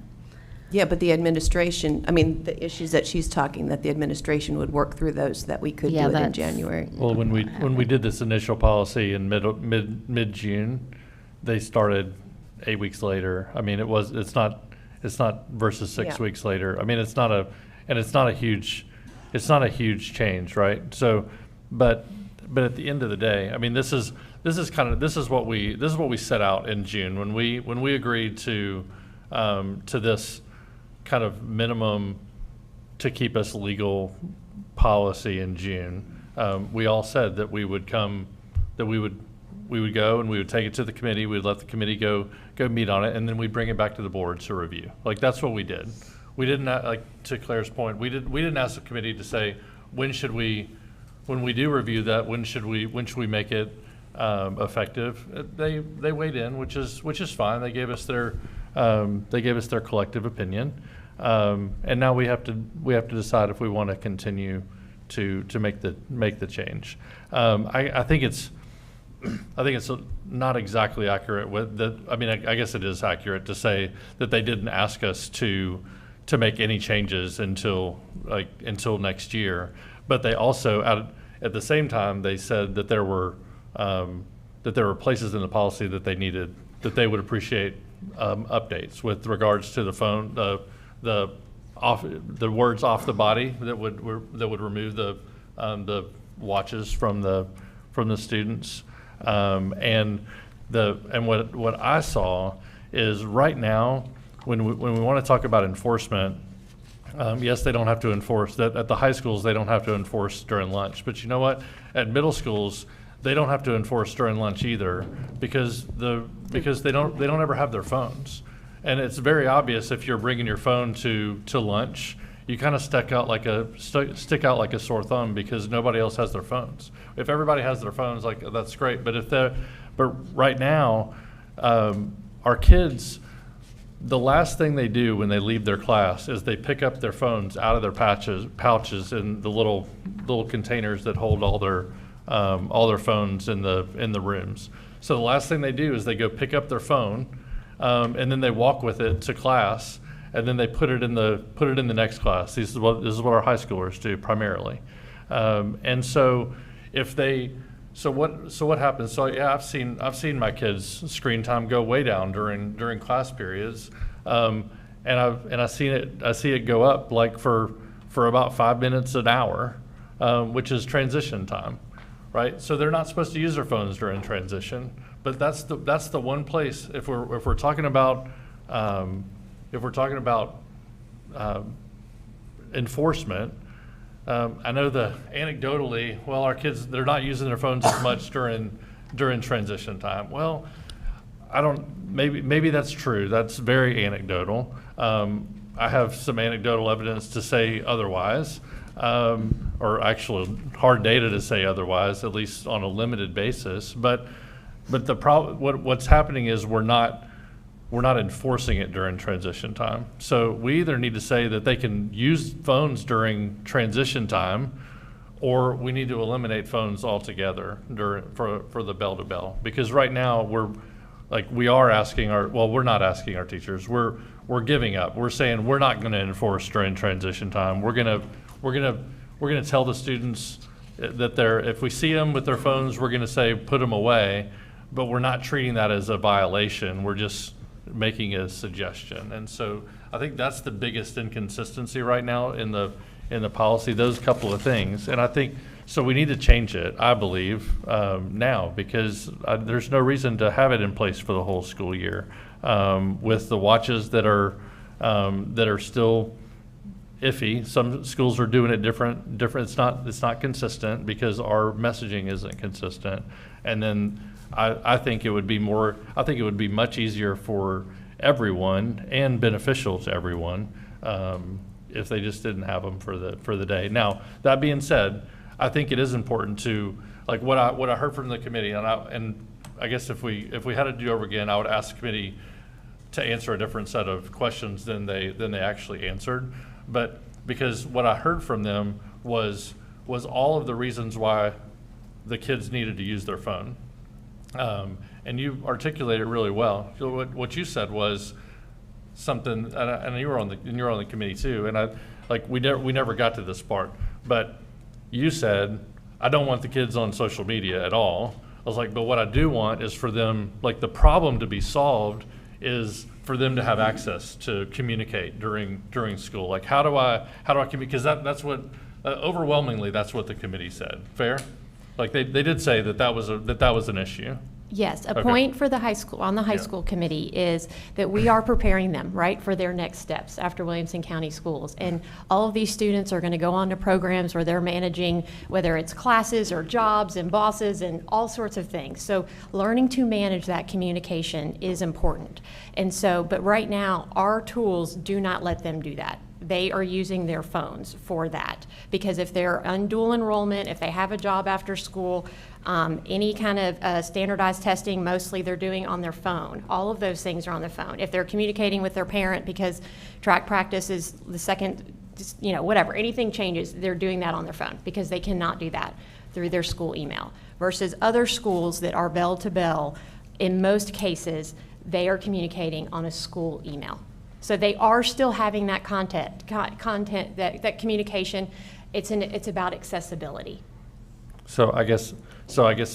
Speaker 12: Yeah, but the administration, the issues that she's talking, that the administration would work through those, that we could do it in January.
Speaker 10: Well, when we did this initial policy in mid-June, they started 8 weeks later. It's not versus 6 weeks later. It's not a huge change, right? So, but at the end of the day, this is what we set out in June when we agreed to this kind of minimum to keep us legal policy in June, we all said that we would come, that we would go and we would take it to the committee, we'd let the committee go meet on it, and then we'd bring it back to the board to review. Like, that's what we did. We didn't, like, to Claire's point, we didn't ask the committee to say, when we do review that, when should we make it effective? They weighed in, which is fine. They gave us their collective opinion, and now we have to decide if we want to continue to make the change. I think it's not exactly accurate with the. I mean, I guess it is accurate to say that they didn't ask us to make any changes until next year, but they also at the same time they said that there were places in the policy that they would appreciate updates with regards to the phone, the words off the body that would remove the watches from the students, and what I saw is right now when we want to talk about enforcement. Yes, they don't have to enforce that at the high schools. They don't have to enforce during lunch, but you know what? At middle schools, they don't have to enforce during lunch either because they don't ever have their phones, and it's very obvious if you're bringing your phone to lunch. You kind of stick out like a sore thumb because nobody else has their phones. If everybody has their phones, like, that's great. But right now, our kids, the last thing they do when they leave their class is they pick up their phones out of their pouches in the little containers that hold all their phones in the rooms. So the last thing they do is they go pick up their phone, and then they walk with it to class, and then they put it in the next class. This is what our high schoolers do primarily, and so what happens? So yeah, I've seen my kids' screen time go way down during class periods, and I see it go up like for about 5 minutes an hour, which is transition time, right? So they're not supposed to use their phones during transition, but that's the one place if we're talking about enforcement. I know anecdotally, well, our kids, they're not using their phones as much during transition time. Well, maybe that's true. That's very anecdotal. I have some anecdotal evidence to say otherwise, or actually hard data to say otherwise, at least on a limited basis. But the problem, what's happening is we're not enforcing it during transition time. So we either need to say that they can use phones during transition time, or we need to eliminate phones altogether for the bell to bell. Because right now we're not asking our teachers. We're giving up. We're saying we're not going to enforce during transition time. We're gonna tell the students that if we see them with their phones, we're going to say put them away, but we're not treating that as a violation. We're just making a suggestion. And so I think that's the biggest inconsistency right now in the policy, those couple of things. And I think, so we need to change it, I believe, now, because there's no reason to have it in place for the whole school year. With the watches that are still iffy. Some schools are doing it different. It's not consistent because our messaging isn't consistent. And then I think it would be much easier for everyone and beneficial to everyone if they just didn't have them for the day. Now, that being said, I think it is important to, like what I heard from the committee, and I guess if we had to do over again, I would ask the committee to answer a different set of questions than they actually answered. But because what I heard from them was all of the reasons why the kids needed to use their phone. And you articulated it really well. So what you said was something, and you were on the committee too. And we never got to this part, but you said, I don't want the kids on social media at all. I was like, but what I do want is for them, like the problem to be solved is for them to have access to communicate during school. Like how do I communicate? Because that's what overwhelmingly that's what the committee said. Fair? Like they did say that was an issue.
Speaker 13: Yes, a
Speaker 10: Okay.
Speaker 13: point for the high school, on the high
Speaker 10: Yeah.
Speaker 13: school committee is that we are preparing them, right, for their next steps after Williamson County Schools. And all of these students are going to go on to programs where they're managing, whether it's classes or jobs and bosses and all sorts of things. So learning to manage that communication is important. And so, but right now, our tools do not let them do that. They are using their phones for that. Because if they're on dual enrollment, if they have a job after school, any kind of standardized testing, mostly they're doing on their phone. All of those things are on their phone. If they're communicating with their parent because track practice is the second, you know, whatever, anything changes, they're doing that on their phone because they cannot do that through their school email. Versus other schools that are bell to bell, in most cases, they are communicating on a school email. So they are still having that content, that communication. It's about accessibility.
Speaker 10: So I guess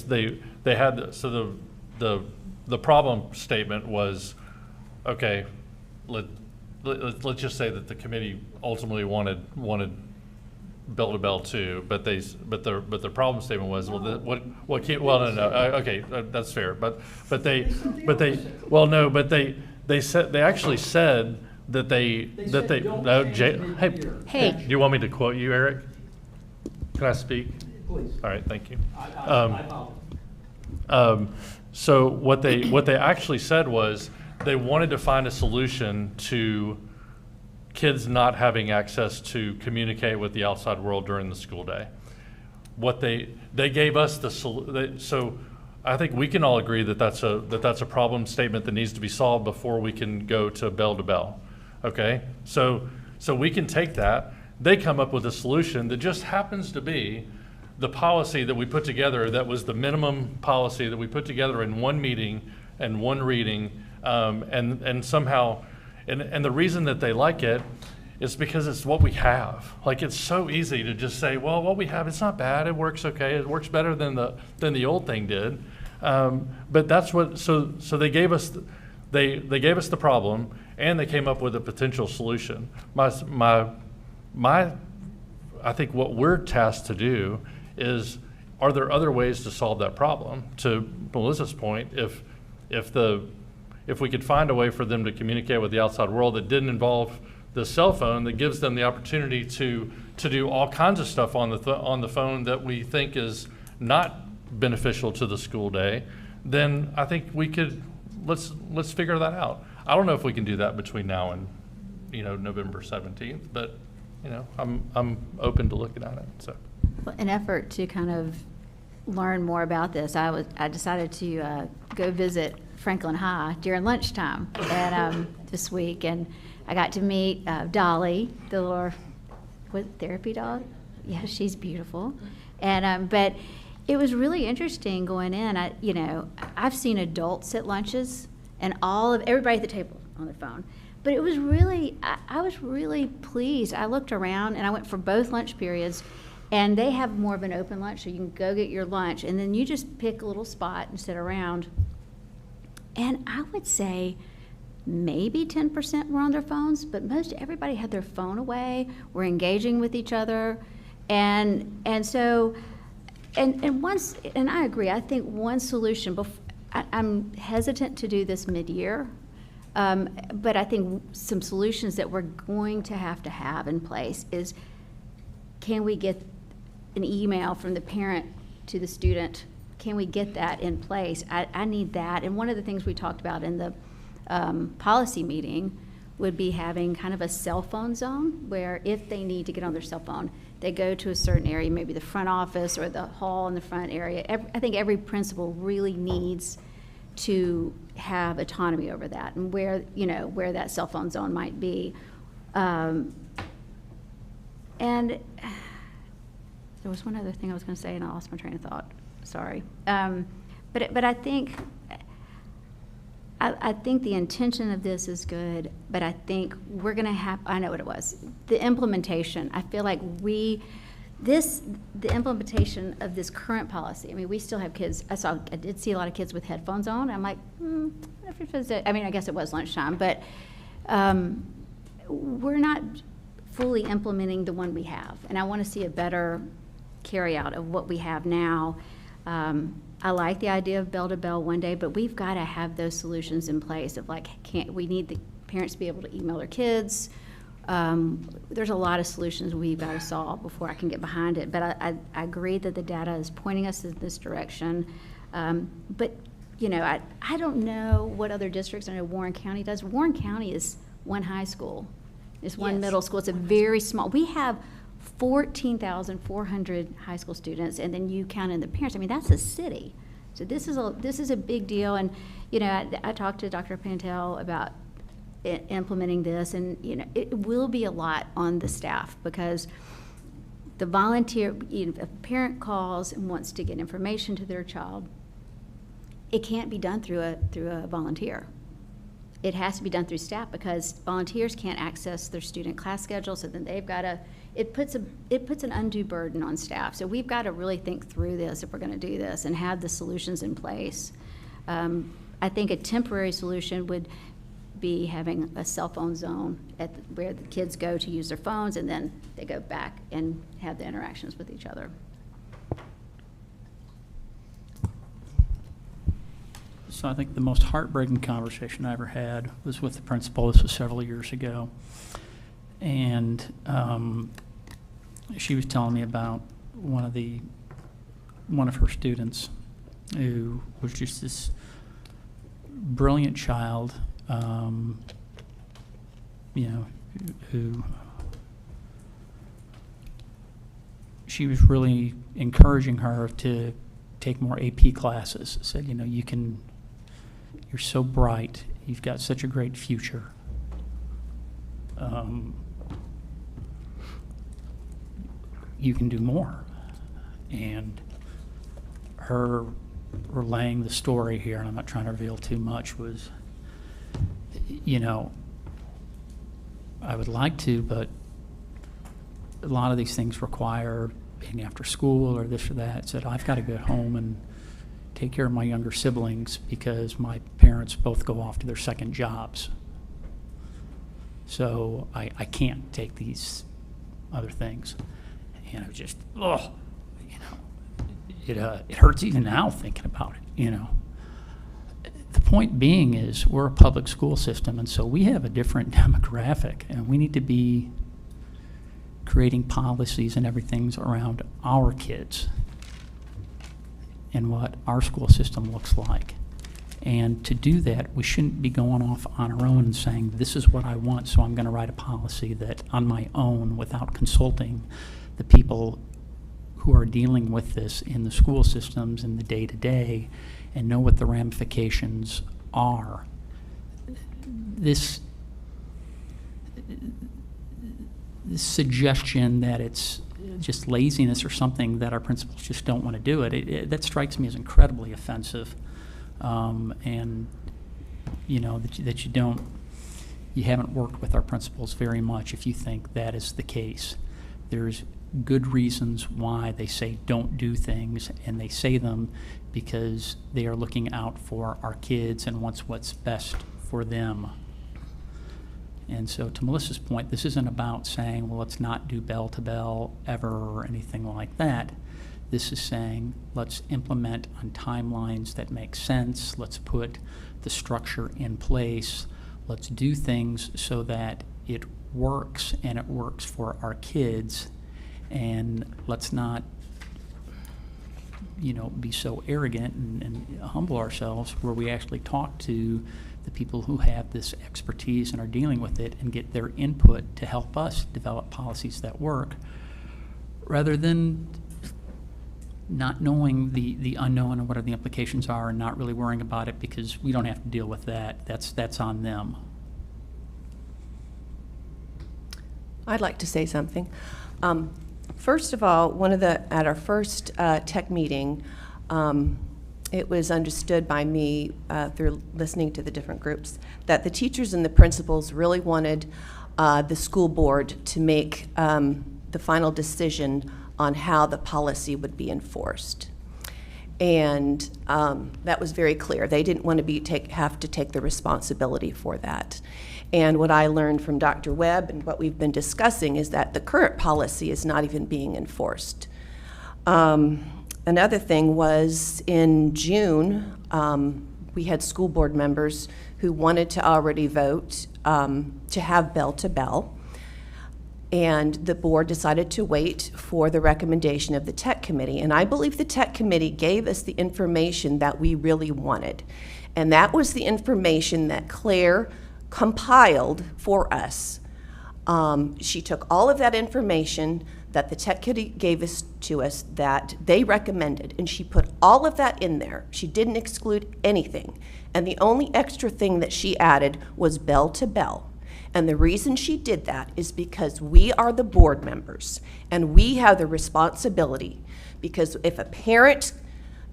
Speaker 10: they had, so the problem statement was, okay, let's just say that the committee ultimately wanted bell to bell too, but the problem statement was, well, okay, that's fair, but they actually said that hey, do you want me to quote you, Eric? Can I speak?
Speaker 17: Please.
Speaker 10: All right, thank you. So what they actually said was they wanted to find a solution to kids not having access to communicate with the outside world during the school day. What they gave us so I think we can all agree that that's a problem statement that needs to be solved before we can go to bell. Okay, so we can take that. They come up with a solution that just happens to be the policy that we put together. That was the minimum policy that we put together in one meeting and one reading, and somehow, and the reason that they like it is because it's what we have. Like, it's so easy to just say, well, what we have, it's not bad. It works okay. It works better than the old thing did. But that's what. So they gave us they gave us the problem, and they came up with a potential solution. I think what we're tasked to do is, are there other ways to solve that problem? To Melissa's point, if we could find a way for them to communicate with the outside world that didn't involve the cell phone, that gives them the opportunity to do all kinds of stuff on the phone that we think is not beneficial to the school day, then I think we could, let's figure that out. I don't know if we can do that between now and, November 17th, but, I'm open to looking at it, so.
Speaker 9: Well, an effort to kind of learn more about this, I decided to go visit Franklin High during lunchtime and this week, and I got to meet Dolly, the little therapy dog. Yeah, she's beautiful, and but it was really interesting going in. I've seen adults at lunches and everybody at the table on their phone. But it was really, I was really pleased. I looked around and I went for both lunch periods, and they have more of an open lunch, so you can go get your lunch, and then you just pick a little spot and sit around. And I would say maybe 10% were on their phones, but most everybody had their phone away, were engaging with each other. And so, and I agree, I think one solution, I'm hesitant to do this mid-year, but I think some solutions that we're going to have in place is, can we get an email from the parent to the student? Can we get that in place? I need that. And one of the things we talked about in the policy meeting would be having kind of a cell phone zone where if they need to get on their cell phone, they go to a certain area, maybe the front office or the hall in the front area. I think every principal really needs to have autonomy over that and where that cell phone zone might be. And there was one other thing I was going to say, and I lost my train of thought. Sorry. But I think the intention of this is good, but I think we're going to have, I know what it was, the implementation. I feel like the implementation of this current policy, we still have kids, I did see a lot of kids with headphones on. I'm like, I guess it was lunchtime, but we're not fully implementing the one we have. And I want to see a better carry out of what we have now. I like the idea of bell to bell one day, but we've got to have those solutions in place of like, we need the parents to be able to email their kids. There's a lot of solutions we've got to solve before I can get behind it. But I agree that the data is pointing us in this direction. But, you know, I don't know what other districts. I know Warren County does. Warren County is one high school. It's one middle school. It's a very small. We have 14,400 high school students, and then you count in the parents. I mean, that's a city. So this is a big deal. And, you know, I talked to Dr. Pantel about implementing this, and, you know, it will be a lot on the staff because the volunteer, you know, if a parent calls and wants to get information to their child, it can't be done through a volunteer. It has to be done through staff because volunteers can't access their student class schedule, so then they've got to, it puts an undue burden on staff. So we've got to really think through this if we're going to do this and have the solutions in place. I think a temporary solution would be having a cell phone zone where the kids go to use their phones, and then they go back and have the interactions with each other.
Speaker 3: So I think the most heartbreaking conversation I ever had was with the principal. This was several years ago. And she was telling me about one of her students who was just this brilliant child, you know, who she was really encouraging her to take more AP classes. Said, you know, you're so bright, you've got such a great future. You can do more. And her relaying the story here, and I'm not trying to reveal too much, was, you know, I would like to, but a lot of these things require being after school or this or that. Said, I've got to go home and take care of my younger siblings because my parents both go off to their second jobs. So I can't take these other things. And it was just, oh, you know, it hurts even now thinking about it, you know. The point being is we're a public school system, and so we have a different demographic, and we need to be creating policies and everything around our kids and what our school system looks like. And to do that, we shouldn't be going off on our own and saying, this is what I want, so I'm going to write a policy that on my own without consulting the people who are dealing with this in the school systems in the day-to-day and know what the ramifications are. This suggestion that it's just laziness or something that our principals just don't want to do it, that strikes me as incredibly offensive. And you know, that you haven't worked with our principals very much if you think that is the case. There's good reasons why they say don't do things, and they say them because they are looking out for our kids and wants what's best for them. And so to Melissa's point, this isn't about saying, well, let's not do bell to bell ever or anything like that. This is saying, let's implement on timelines that make sense. Let's put the structure in place. Let's do things so that it works and it works for our kids. And let's not, you know, be so arrogant and humble ourselves where we actually talk to the people who have this expertise and are dealing with it and get their input to help us develop policies that work, rather than not knowing the unknown and what are the implications are and not really worrying about it because we don't have to deal with that. That's on them.
Speaker 12: I'd like to say something. First of all, at our first tech meeting, it was understood by me through listening to the different groups that the teachers and the principals really wanted the school board to make the final decision on how the policy would be enforced. And that was very clear. They didn't want to have to take the responsibility for that. And what I learned from Dr. Webb and what we've been discussing is that the current policy is not even being enforced. another thing was in June, we had school board members who wanted to already vote to have bell-to-bell. And the board decided to wait for the recommendation of the tech committee. And I believe the tech committee gave us the information that we really wanted. And that was the information that Claire compiled for us. She took all of that information that the tech committee gave us to us that they recommended, and she put all of that in there. She didn't exclude anything. And the only extra thing that she added was bell-to-bell. And the reason she did that is because we are the board members, and we have the responsibility. Because if a parent,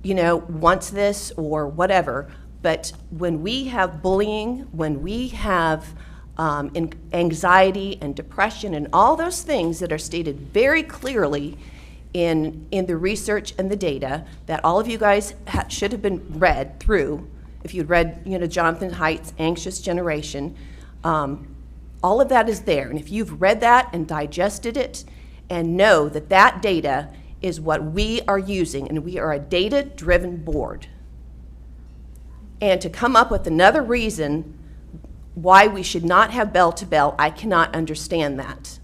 Speaker 12: wants this or whatever, but when we have bullying, when we have anxiety and depression and all those things that are stated very clearly in the research and the data that all of you guys should have been read through, if you'd read, Jonathan Haidt's Anxious Generation, all of that is there. And if you've read that and digested it and know that that data is what we are using, and we are a data-driven board, and to come up with another reason why we should not have bell-to-bell, I cannot understand that.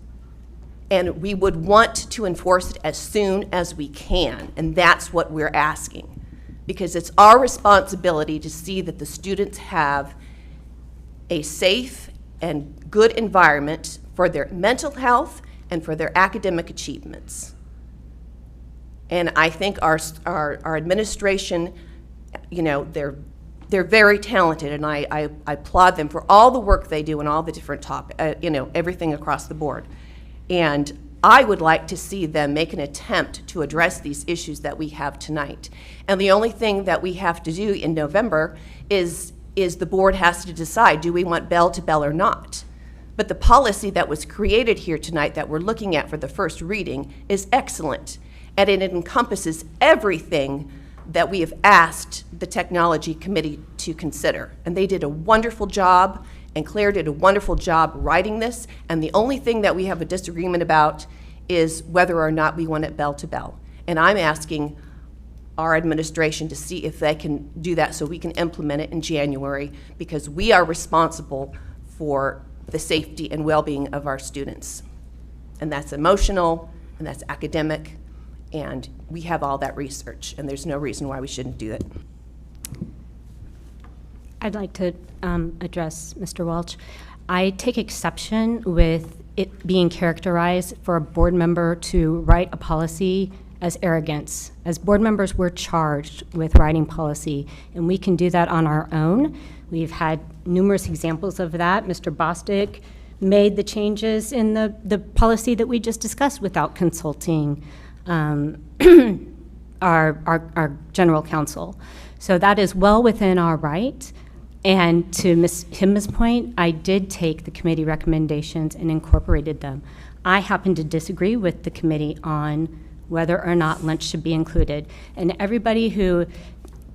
Speaker 12: And we would want to enforce it as soon as we can, and that's what we're asking. Because it's our responsibility to see that the students have a safe and good environment for their mental health and for their academic achievements. And I think our administration, they're very talented, and I applaud them for all the work they do and all the different everything across the board. And I would like to see them make an attempt to address these issues that we have tonight. And the only thing that we have to do in November is the board has to decide, do we want bell-to-bell or not? But the policy that was created here tonight that we're looking at for the first reading is excellent, and it encompasses everything that we have asked the technology committee to consider. And they did a wonderful job, and Claire did a wonderful job writing this, and the only thing that we have a disagreement about is whether or not we want it bell-to-bell. And I'm asking our administration to see if they can do that so we can implement it in January, because we are responsible for the safety and well-being of our students. And that's emotional, and that's academic, and we have all that research, and there's no reason why we shouldn't do it.
Speaker 1: I'd like to address Mr. Welch. I take exception with it being characterized for a board member to write a policy as arrogance. As board members, we're charged with writing policy, and we can do that on our own. We've had numerous examples of that. Mr. Bostic made the changes in the policy that we just discussed without consulting our general counsel. So that is well within our right. And to Ms. Himma's point, I did take the committee recommendations and incorporated them. I happen to disagree with the committee on whether or not lunch should be included. And everybody who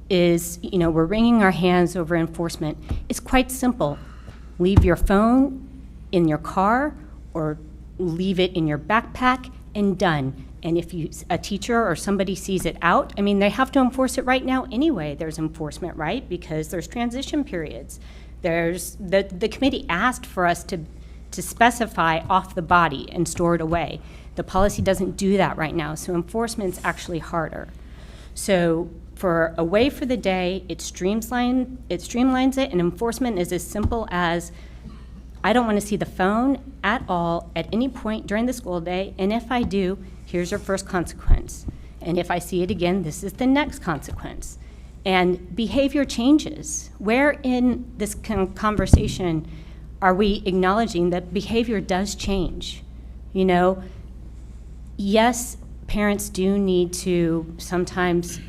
Speaker 1: is, we're wringing our hands over enforcement, it's quite simple. Leave your phone in your car or leave it in your backpack and done. And if a teacher or somebody sees it out, they have to enforce it right now anyway. There's enforcement, right? Because there's transition periods. There's, the committee asked for us to specify off the body and store it away. The policy doesn't do that right now, so enforcement's actually harder. So for away for the day, it streamlines it, and enforcement is as simple as, I don't want to see the phone at all at any point during the school day, and if I do, here's your first consequence. And if I see it again, this is the next consequence. And behavior changes. Where in this conversation are we acknowledging that behavior does change? Yes, parents do need to sometimes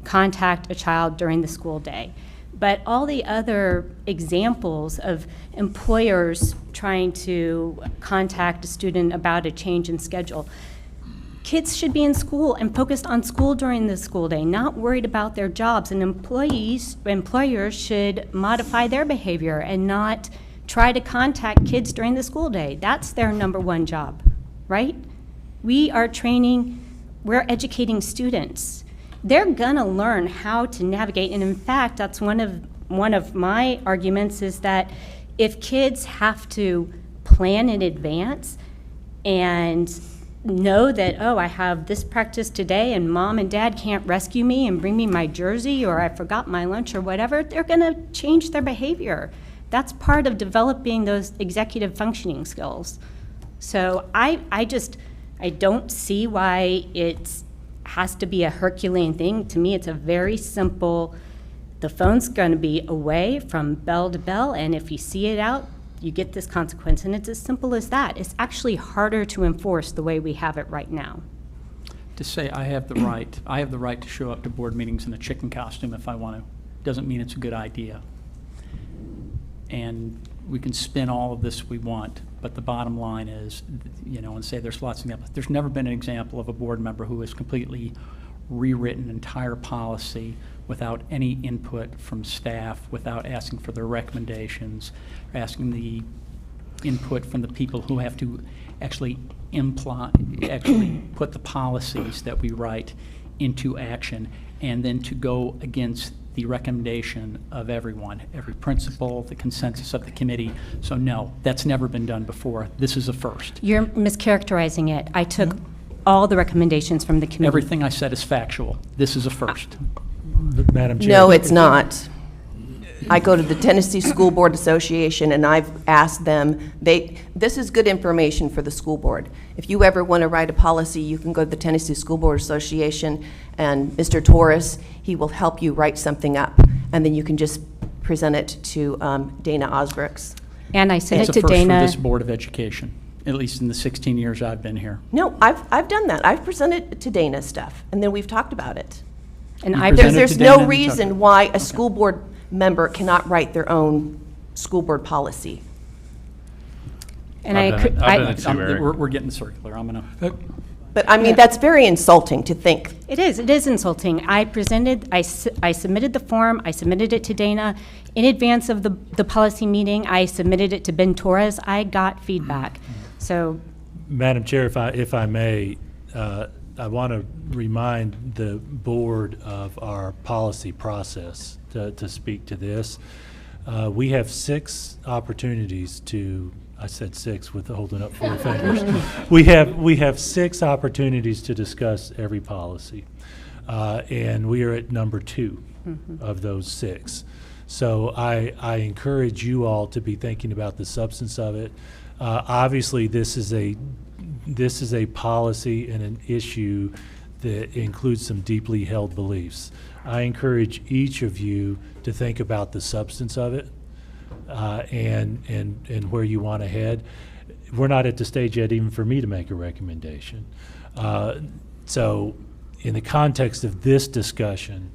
Speaker 1: contact a child during the school day, but all the other examples of employers trying to contact a student about a change in schedule, kids should be in school and focused on school during the school day, not worried about their jobs, and employers should modify their behavior and not try to contact kids during the school day. That's their number one job, right? We are training, we're educating students. they're gonna learn how to navigate. And in fact, that's one of my arguments is that if kids have to plan in advance and know that, oh, I have this practice today and mom and dad can't rescue me and bring me my jersey, or I forgot my lunch or whatever, they're gonna change their behavior. That's part of developing those executive functioning skills. So I don't see why it has to be a Herculean thing. To me, it's a very simple, the phone's gonna be away from bell to bell, and if you see it out, you get this consequence, and it's as simple as that. It's actually harder to enforce the way we have it right now.
Speaker 3: To say I have the right to show up to board meetings in a chicken costume if I want to, doesn't mean it's a good idea. And we can spin all of this we want, but the bottom line is, and say there's lots of examples. There's never been an example of a board member who has completely rewritten an entire policy without any input from staff, without asking for their recommendations, or asking the input from the people who have to actually put the policies that we write into action, and then to go against the recommendation of everyone, every principal, the consensus of the committee. So no, that's never been done before. This is a first.
Speaker 1: You're mischaracterizing it. I took all the recommendations from the committee.
Speaker 3: Everything I said is factual. This is a first.
Speaker 2: Madam Chair.
Speaker 12: No, it's not. I go to the Tennessee School Board Association, and I've asked them, this is good information for the school board. If you ever want to write a policy, you can go to the Tennessee School Board Association, and Mr. Torres, he will help you write something up, and then you can just present it to Dana Osbrooks.
Speaker 1: And I sent it to
Speaker 3: It's a first
Speaker 1: Dana.
Speaker 3: for this Board of Education, at least in the 16 years I've been here.
Speaker 12: No, I've done that. I've presented to Dana stuff, and then we've talked about it.
Speaker 1: And
Speaker 3: You
Speaker 1: I
Speaker 3: presented
Speaker 12: There's
Speaker 3: to
Speaker 12: no
Speaker 3: Dana and talked-
Speaker 12: reason why a school board member cannot write their own school board policy.
Speaker 1: And
Speaker 10: I've done it too, Eric.
Speaker 3: We're getting circular. I'm going to.
Speaker 12: But I mean, that's very insulting to think.
Speaker 1: It is insulting. I submitted the form, I submitted it to Dana. In advance of the policy meeting, I submitted it to Ben Torres. I got feedback. So,
Speaker 2: Madam Chair, if I may, I want to remind the board of our policy process to speak to this. We have 6 opportunities to, I said 6 with holding up 4 fingers. We have 6 opportunities to discuss every policy, and we are at number 2 of those 6. So I encourage you all to be thinking about the substance of it. Obviously, this is a policy and an issue that includes some deeply held beliefs. I encourage each of you to think about the substance of it and where you want to head. We're not at the stage yet even for me to make a recommendation. So in the context of this discussion,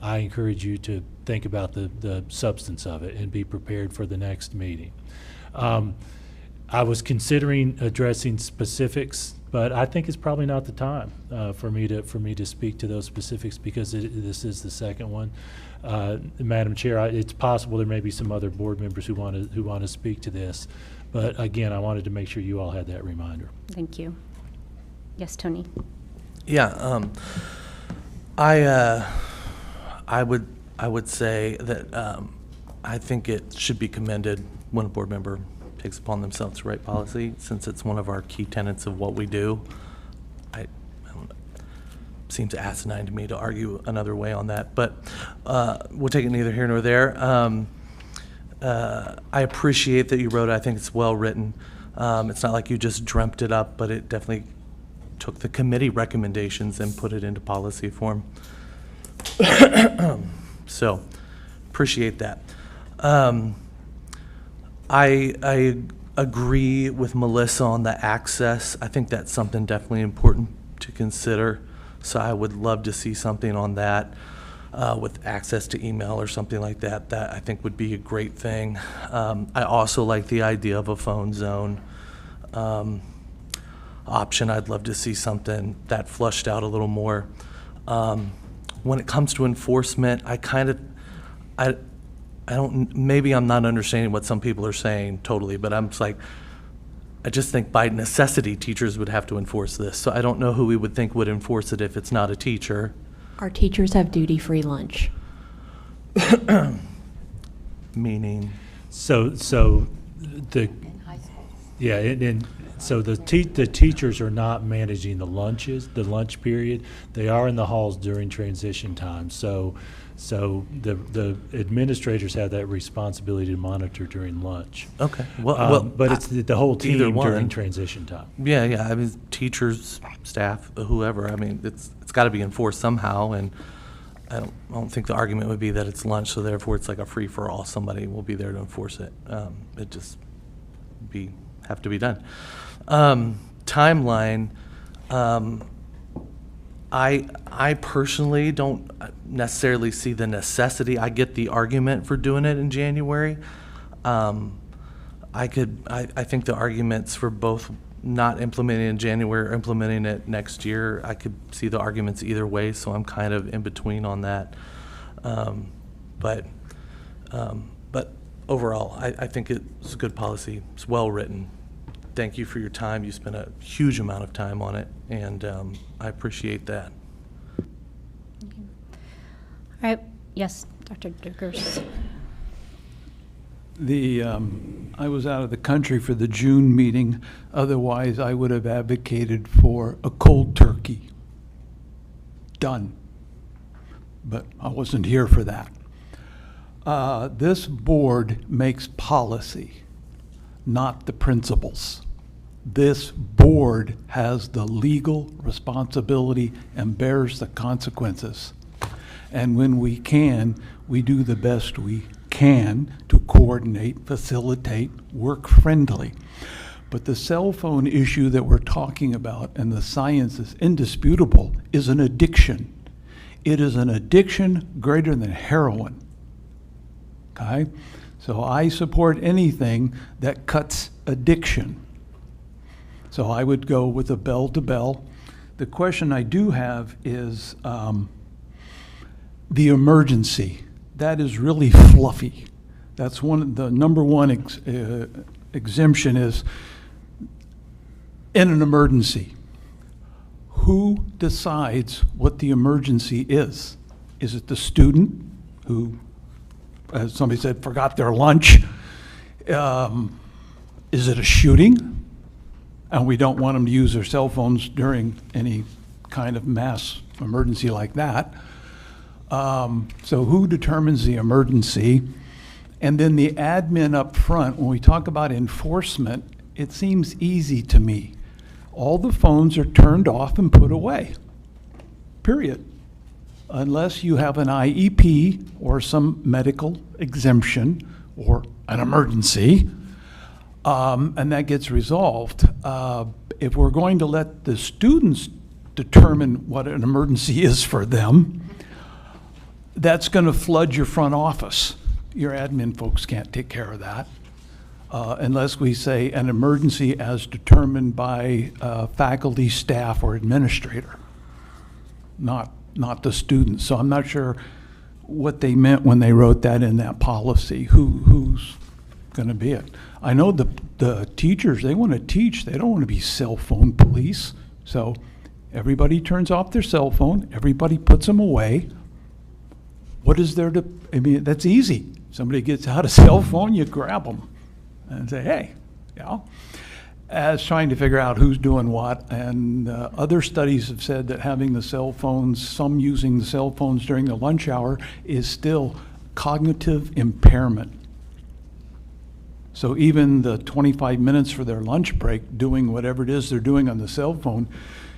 Speaker 2: I encourage you to think about the substance of it and be prepared for the next meeting. I was considering addressing specifics, but I think it's probably not the time for me to speak to those specifics because this is the second one. Madam Chair, it's possible there may be some other board members who want to speak to this, but again, I wanted to make sure you all had that reminder.
Speaker 1: thank you. Yes, Tony?
Speaker 14: Yeah, I would say that I think it should be commended when a board member takes upon themselves to write policy, since it's one of our key tenets of what we do. I don't know, seems asinine to me to argue another way on that, but we'll take it neither here nor there. I appreciate that you wrote it. I think it's well written. It's not like you just dreamt it up, but it definitely took the committee recommendations and put it into policy form. So, appreciate that. I agree with Melissa on the access. I think that's something definitely important to consider. So I would love to see something on that with access to email or something like that. That I think would be a great thing. I also like the idea of a phone zone option. I'd love to see something that flushed out a little more. When it comes to enforcement, I don't, maybe I'm not understanding what some people are saying totally, but I'm just like, I just think by necessity, teachers would have to enforce this. So I don't know who we would think would enforce it if it's not a teacher.
Speaker 13: Our teachers have duty-free lunch.
Speaker 14: Meaning?
Speaker 2: So the, yeah, and so the teachers are not managing the lunch period. They are in the halls during transition time. So the administrators have that responsibility to monitor during lunch.
Speaker 14: Okay. Well,
Speaker 2: but it's the whole team
Speaker 14: either one.
Speaker 2: during transition time.
Speaker 14: Yeah. I mean, teachers, staff, whoever. I mean, it's got to be enforced somehow, and I don't think the argument would be that it's lunch, so therefore it's like a free for all. Somebody will be there to enforce it. It just have to be done. Timeline. I personally don't necessarily see the necessity. I get the argument for doing it in January. I think the arguments for both not implementing it in January or implementing it next year, I could see the arguments either way, so I'm kind of in between on that. But overall, I think it's a good policy. It's well written. Thank you for your time. You spent a huge amount of time on it, and I appreciate that.
Speaker 1: All right, yes, Dr. Dukers.
Speaker 11: I was out of the country for the June meeting. Otherwise, I would have advocated for a cold turkey. Done. But I wasn't here for that. This board makes policy, not the principals. This board has the legal responsibility and bears the consequences. And when we can, we do the best we can to coordinate, facilitate, work friendly. But the cell phone issue that we're talking about, and the science is indisputable, is an addiction. It is an addiction greater than heroin. Okay? So I support anything that cuts addiction. So I would go with a bell to bell. The question I do have is the emergency. That is really fluffy. That's the number one exemption is in an emergency. Who decides what the emergency is? Is it the student who, as somebody said, forgot their lunch? Is it a shooting? And we don't want them to use their cell phones during any kind of mass emergency like that. So who determines the emergency? And then the admin up front, when we talk about enforcement, it seems easy to me. All the phones are turned off and put away, period. Unless you have an IEP or some medical exemption or an emergency, and that gets resolved. If we're going to let the students determine what an emergency is for them, that's going to flood your front office. Your admin folks can't take care of that unless we say an emergency as determined by faculty, staff, or administrator, not the students. So I'm not sure what they meant when they wrote that in that policy. Who's going to be it? I know the teachers, they want to teach. They don't want to be cell phone police. So everybody turns off their cell phone. Everybody puts them away. What is there to, I mean, that's easy. Somebody gets out a cell phone, you grab them and say, hey, you know, as trying to figure out who's doing what. And other studies have said that having the cell phones, some using the cell phones during the lunch hour, is still cognitive impairment. So even the 25 minutes for their lunch break, doing whatever it is they're doing on the cell phone,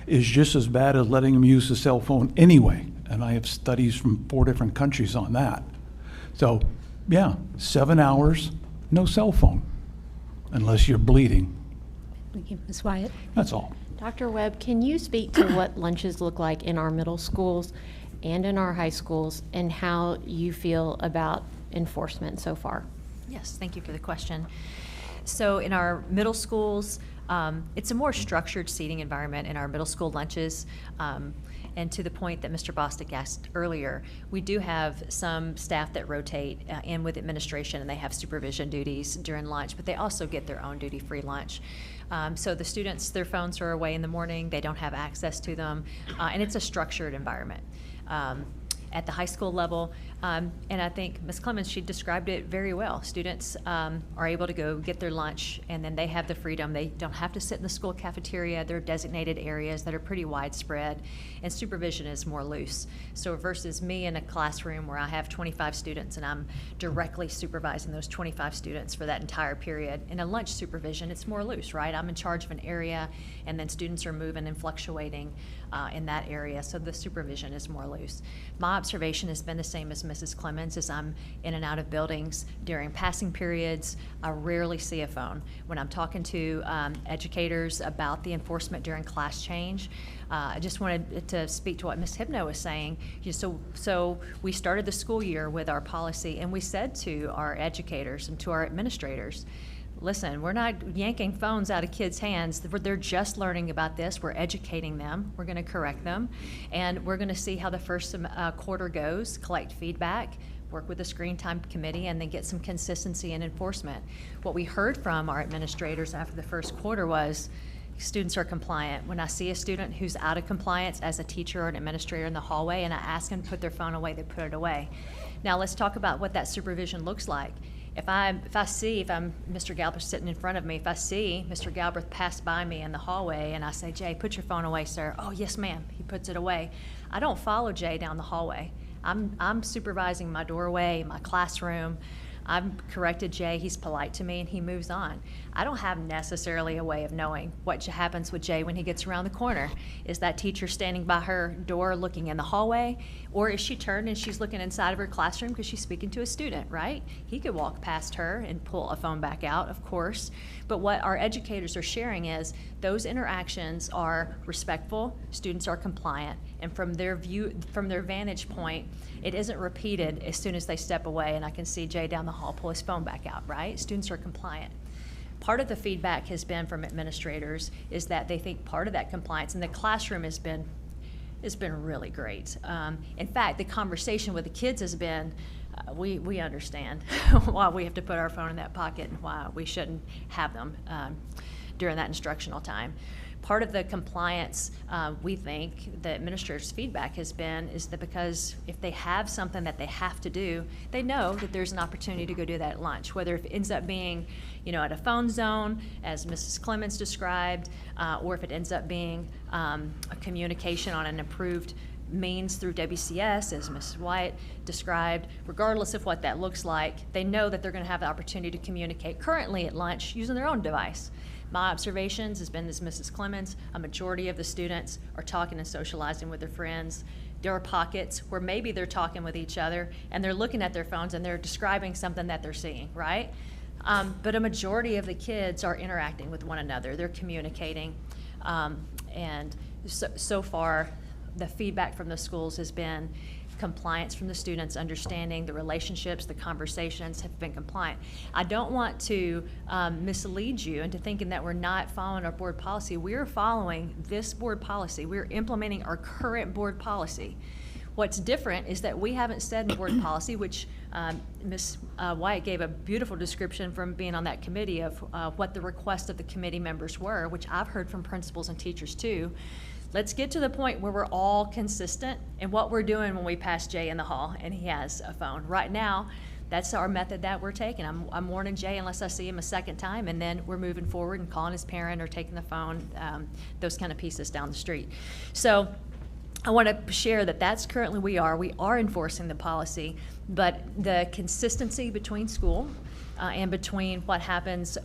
Speaker 11: is just as bad as letting them use the cell phone anyway. And I have studies from 4 different countries on that. So, yeah, 7 hours, no cell phone, unless you're bleeding.
Speaker 1: Thank you, Ms. Wyatt.
Speaker 11: That's all.
Speaker 13: Dr. Webb, can you speak to what lunches look like in our middle schools and in our high schools, and how you feel about enforcement so far?
Speaker 20: Yes, thank you for the question. So in our middle schools, it's a more structured seating environment in our middle school lunches. And to the point that Mr. Bostic asked earlier, we do have some staff that rotate in with administration, and they have supervision duties during lunch, but they also get their own duty-free lunch. So the students, their phones are away in the morning, they don't have access to them, and it's a structured environment. at the high school level. And I think Ms. Clemens, she described it very well. Students are able to go get their lunch, and then they have the freedom. They don't have to sit in the school cafeteria. There are designated areas that are pretty widespread, and supervision is more loose. So versus me in a classroom where I have 25 students and I'm directly supervising those 25 students for that entire period, in a lunch supervision, it's more loose, right? I'm in charge of an area, and then students are moving and fluctuating in that area, so the supervision is more loose. My observation has been the same as Mrs. Clemens. As I'm in and out of buildings during passing periods, I rarely see a phone. When I'm talking to educators about the enforcement during class change, I just wanted to speak to what Ms. Hibno was saying. So we started the school year with our policy, and we said to our educators and to our administrators, listen, we're not yanking phones out of kids' hands. They're just learning about this. We're educating them. We're going to correct them. And we're going to see how the first quarter goes, collect feedback, work with the screen time committee, and then get some consistency in enforcement. What we heard from our administrators after the first quarter was students are compliant. When I see a student who's out of compliance as a teacher or an administrator in the hallway and I ask them to put their phone away, they put it away. Now let's talk about what that supervision looks like. If I'm Mr. Galbraith sitting in front of me, if I see Mr. Galbraith pass by me in the hallway and I say, Jay, put your phone away, sir. Oh, yes, ma'am. He puts it away. I don't follow Jay down the hallway. I'm supervising my doorway, my classroom. I've corrected Jay, he's polite to me, and he moves on. I don't have necessarily a way of knowing what happens with Jay when he gets around the corner. Is that teacher standing by her door looking in the hallway? Or is she turned and she's looking inside of her classroom because she's speaking to a student, right? He could walk past her and pull a phone back out, of course. But what our educators are sharing is those interactions are respectful, students are compliant, and from their vantage point, it isn't repeated as soon as they step away and I can see Jay down the hall pull his phone back out, right? Students are compliant. Part of the feedback has been from administrators is that they think part of that compliance in the classroom has been really great. In fact, the conversation with the kids has been, we understand why we have to put our phone in that pocket and why we shouldn't have them during that instructional time. Part of the compliance, we think, the administrator's feedback has been is that because if they have something that they have to do, they know that there's an opportunity to go do that at lunch, whether if it ends up being, at a phone zone, as Mrs. Clemens described, or if it ends up being a communication on an approved means through WCS, as Mrs. White described. Regardless of what that looks like, they know that they're going to have the opportunity to communicate currently at lunch using their own device. My observations has been, as Mrs. Clemens, a majority of the students are talking and socializing with their friends. There are pockets where maybe they're talking with each other and they're looking at their phones and they're describing something that they're seeing, right? But a majority of the kids are interacting with one another. They're communicating. And so far, the feedback from the schools has been compliance from the students, understanding the relationships, the conversations have been compliant. I don't want to mislead you into thinking that we're not following our board policy. We're following this board policy. We're implementing our current board policy. What's different is that we haven't said in board policy, which Ms. White gave a beautiful description from being on that committee of what the requests of the committee members were, which I've heard from principals and teachers too. Let's get to the point where we're all consistent in what we're doing when we pass Jay in the hall and he has a phone. Right now, that's our method that we're taking. I'm warning Jay unless I see him a second time, and then we're moving forward and calling his parent or taking the phone, those kind of pieces down the street. So I want to share that that's currently we are enforcing the policy, but the consistency between school and between what happens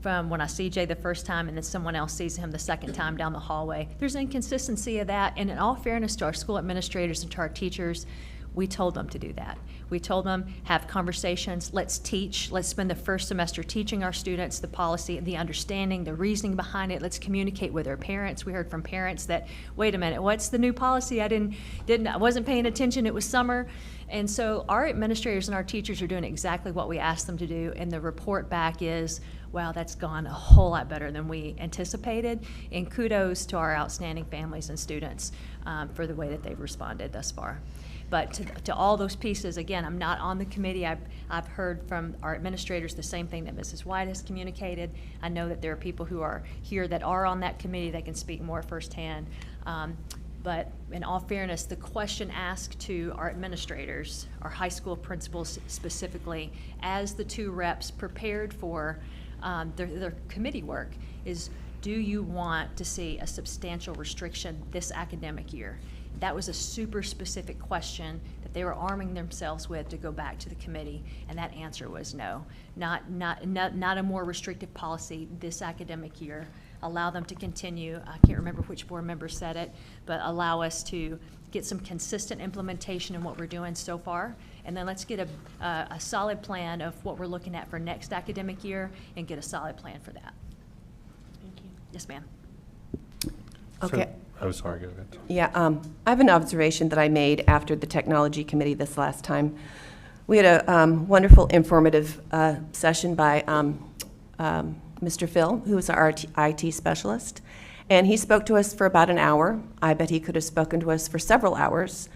Speaker 20: from when I see Jay the first time and then someone else sees him the second time down the hallway. There's an inconsistency of that, and in all fairness to our school administrators and to our teachers, we told them to do that. We told them, have conversations, let's teach, let's spend the first semester teaching our students the policy, the understanding, the reasoning behind it, let's communicate with our parents. We heard from parents that, wait a minute, what's the new policy? I wasn't paying attention, it was summer. And so our administrators and our teachers are doing exactly what we asked them to do, and the report back is, wow, that's gone a whole lot better than we anticipated, and kudos to our outstanding families and students for the way that they've responded thus far. But to all those pieces, again, I'm not on the committee. I've heard from our administrators the same thing that Mrs. White has communicated. I know that there are people who are here that are on that committee that can speak more firsthand. But in all fairness, the question asked to our administrators, our high school principals specifically, as the two reps prepared for their committee work, is do you want to see a substantial restriction this academic year? That was a super specific question that they were arming themselves with to go back to the committee, and that answer was no. Not a more restrictive policy this academic year. Allow them to continue. I can't remember which board member said it, but allow us to get some consistent implementation in what we're doing so far, and then let's get a solid plan of what we're looking at for next academic year and get a solid plan for that. Thank you. Yes, ma'am.
Speaker 12: Okay.
Speaker 10: Oh, sorry, go ahead.
Speaker 12: Yeah, I have an observation that I made after the technology committee this last time. We had a wonderful informative session by Mr. Phil, who is our IT specialist, and he spoke to us for about an hour. I bet he could have spoken to us for several hours,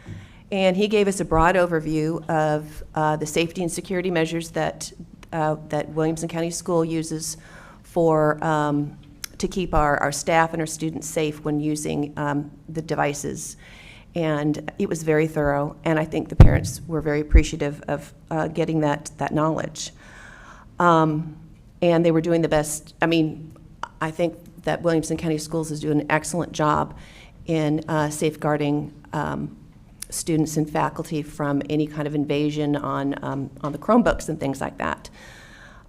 Speaker 12: and he gave us a broad overview of the safety and security measures that Williamson County School uses for to keep our staff and our students safe when using the devices. And it was very thorough, and I think the parents were very appreciative of getting that knowledge. And they were doing the best. I mean, I think that Williamson County Schools is doing an excellent job in safeguarding students and faculty from any kind of invasion on the Chromebooks and things like that.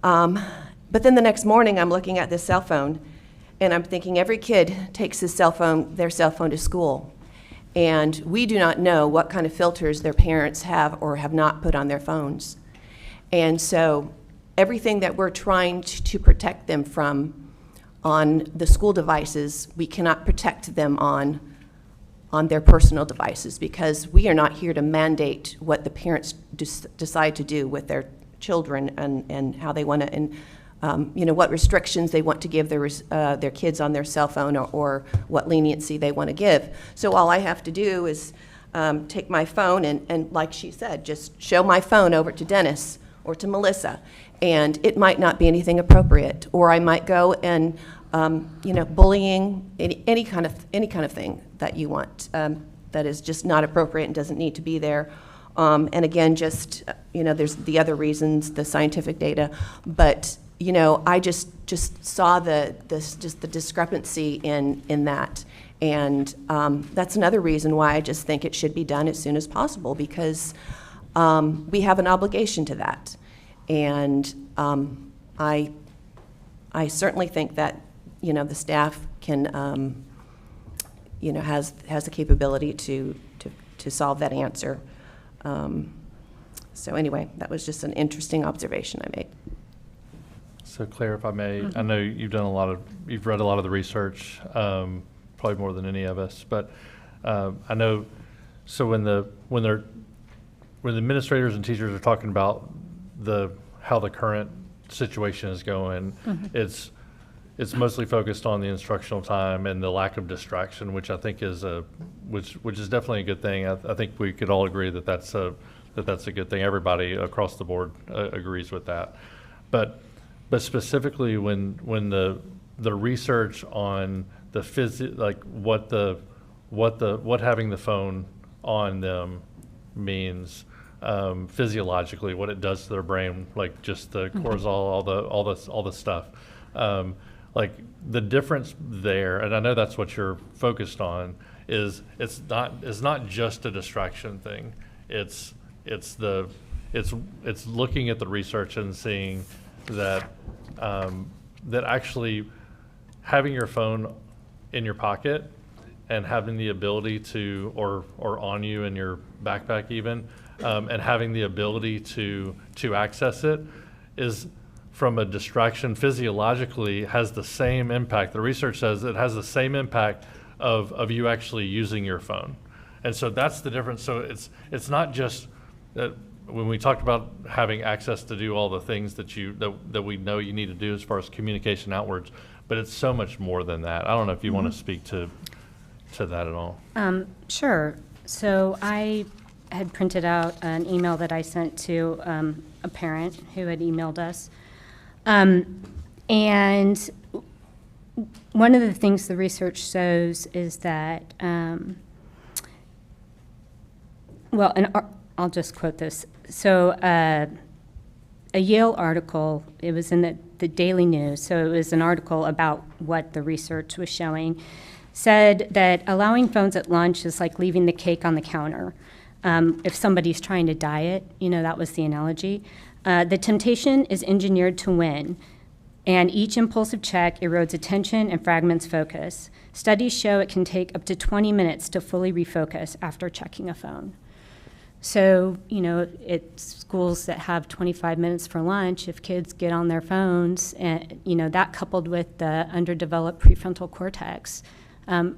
Speaker 12: But then the next morning, I'm looking at this cell phone, and I'm thinking every kid takes their cell phone to school. And we do not know what kind of filters their parents have or have not put on their phones. And so everything that we're trying to protect them from on the school devices, we cannot protect them on their personal devices, because we are not here to mandate what the parents decide to do with their children and how they want to, and what restrictions they want to give their kids on their cell phone, or what leniency they want to give. So all I have to do is take my phone and, like she said, just show my phone over to Dennis or to Melissa, and it might not be anything appropriate, or I might go and bullying, any kind of thing that you want that is just not appropriate and doesn't need to be there. And again, just there's the other reasons, the scientific data, but I just saw the discrepancy in that, and that's another reason why I just think it should be done as soon as possible, because we have an obligation to that, and I certainly think that the staff can has the capability to solve that answer. So anyway, that was just an interesting observation I made.
Speaker 10: So Claire, if I may, I know you've read a lot of the research, probably more than any of us, but I know, so when the administrators and teachers are talking about how the current situation is going, it's mostly focused on the instructional time and the lack of distraction, which I think is which is definitely a good thing. I think we could all agree that that's a good thing. Everybody across the board agrees with that. But specifically when the research on the what having the phone on them means physiologically, what it does to their brain, like just the cortisol, all the stuff. Like the difference there, and I know that's what you're focused on, is it's not just a distraction thing. It's looking at the research and seeing that that actually having your phone in your pocket and having the ability to, or on you in your backpack even, and having the ability to access it is, from a distraction physiologically, has the same impact. The research says it has the same impact of you actually using your phone. And so that's the difference. So it's not just that when we talked about having access to do all the things that we know you need to do as far as communication outwards, but it's so much more than that. I don't know if you want to speak to that at all.
Speaker 1: Sure. So I had printed out an email that I sent to a parent who had emailed us. And one of the things the research shows is that Well, I'll just quote this. So a Yale article, it was in the Daily News, so it was an article about what the research was showing, said that allowing phones at lunch is like leaving the cake on the counter. If somebody's trying to diet, that was the analogy. The temptation is engineered to win, and each impulsive check erodes attention and fragments focus. Studies show it can take up to 20 minutes to fully refocus after checking a phone. So, at schools that have 25 minutes for lunch, if kids get on their phones, and, that coupled with the underdeveloped prefrontal cortex,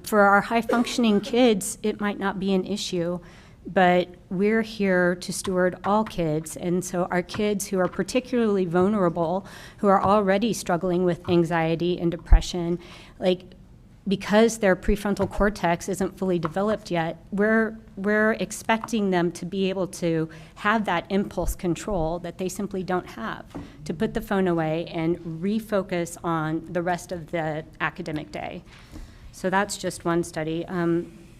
Speaker 1: for our high-functioning kids, it might not be an issue, but we're here to steward all kids. And so our kids who are particularly vulnerable, who are already struggling with anxiety and depression, because their prefrontal cortex isn't fully developed yet, we're expecting them to be able to have that impulse control that they simply don't have, to put the phone away and refocus on the rest of the academic day. So that's just one study.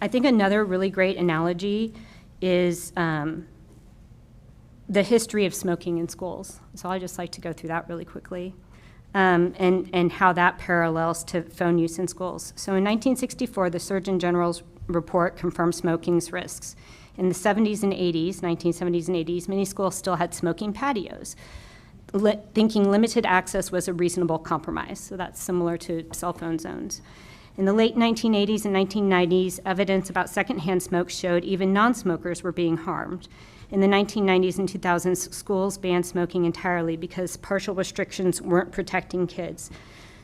Speaker 1: I think another really great analogy is the history of smoking in schools. So I'd just like to go through that really quickly. And how that parallels to phone use in schools. So in 1964, the Surgeon General's report confirmed smoking's risks. In the 70s and 80s, 1970s and 80s, many schools still had smoking patios, thinking limited access was a reasonable compromise. So that's similar to cell phone zones. In the late 1980s and 1990s, evidence about secondhand smoke showed even non-smokers were being harmed. In the 1990s and 2000s, schools banned smoking entirely because partial restrictions weren't protecting kids.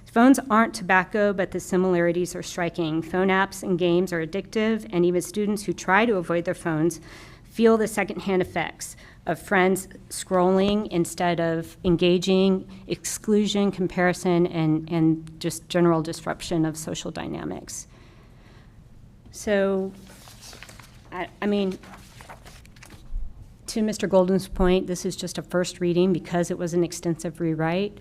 Speaker 1: Phones aren't tobacco, but the similarities are striking. Phone apps and games are addictive, and even students who try to avoid their phones feel the secondhand effects of friends scrolling instead of engaging, exclusion, comparison, and just general disruption of social dynamics. So, I mean, to Mr. Golden's point, this is just a first reading because it was an extensive rewrite.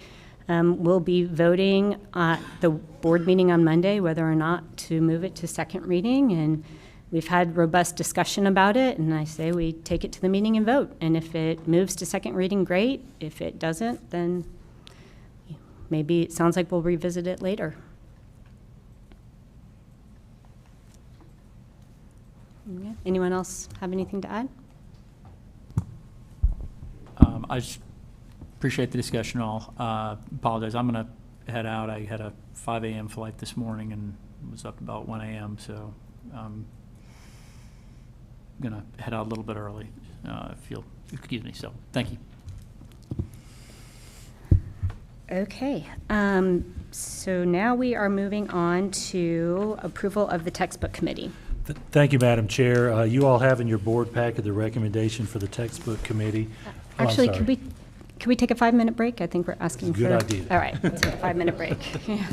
Speaker 1: We'll be voting at the board meeting on Monday whether or not to move it to second reading, and we've had robust discussion about it, and I say we take it to the meeting and vote. And if it moves to second reading, great. If it doesn't, then maybe it sounds like we'll revisit it later. Yeah. Anyone else have anything to add?
Speaker 3: I just appreciate the discussion all. Apologize, I'm going to head out. I had a 5 a.m. flight this morning and was up about 1 a.m., so I'm going to head out a little bit early, if you'll excuse me. So thank you.
Speaker 1: Okay, so now we are moving on to approval of the textbook committee.
Speaker 2: Thank you, Madam Chair. You all have in your board packet the recommendation for the textbook committee.
Speaker 1: Actually, could we take a 5-minute break? I think we're asking for.
Speaker 2: Good idea.
Speaker 1: All right, let's take a 5-minute break. Yeah.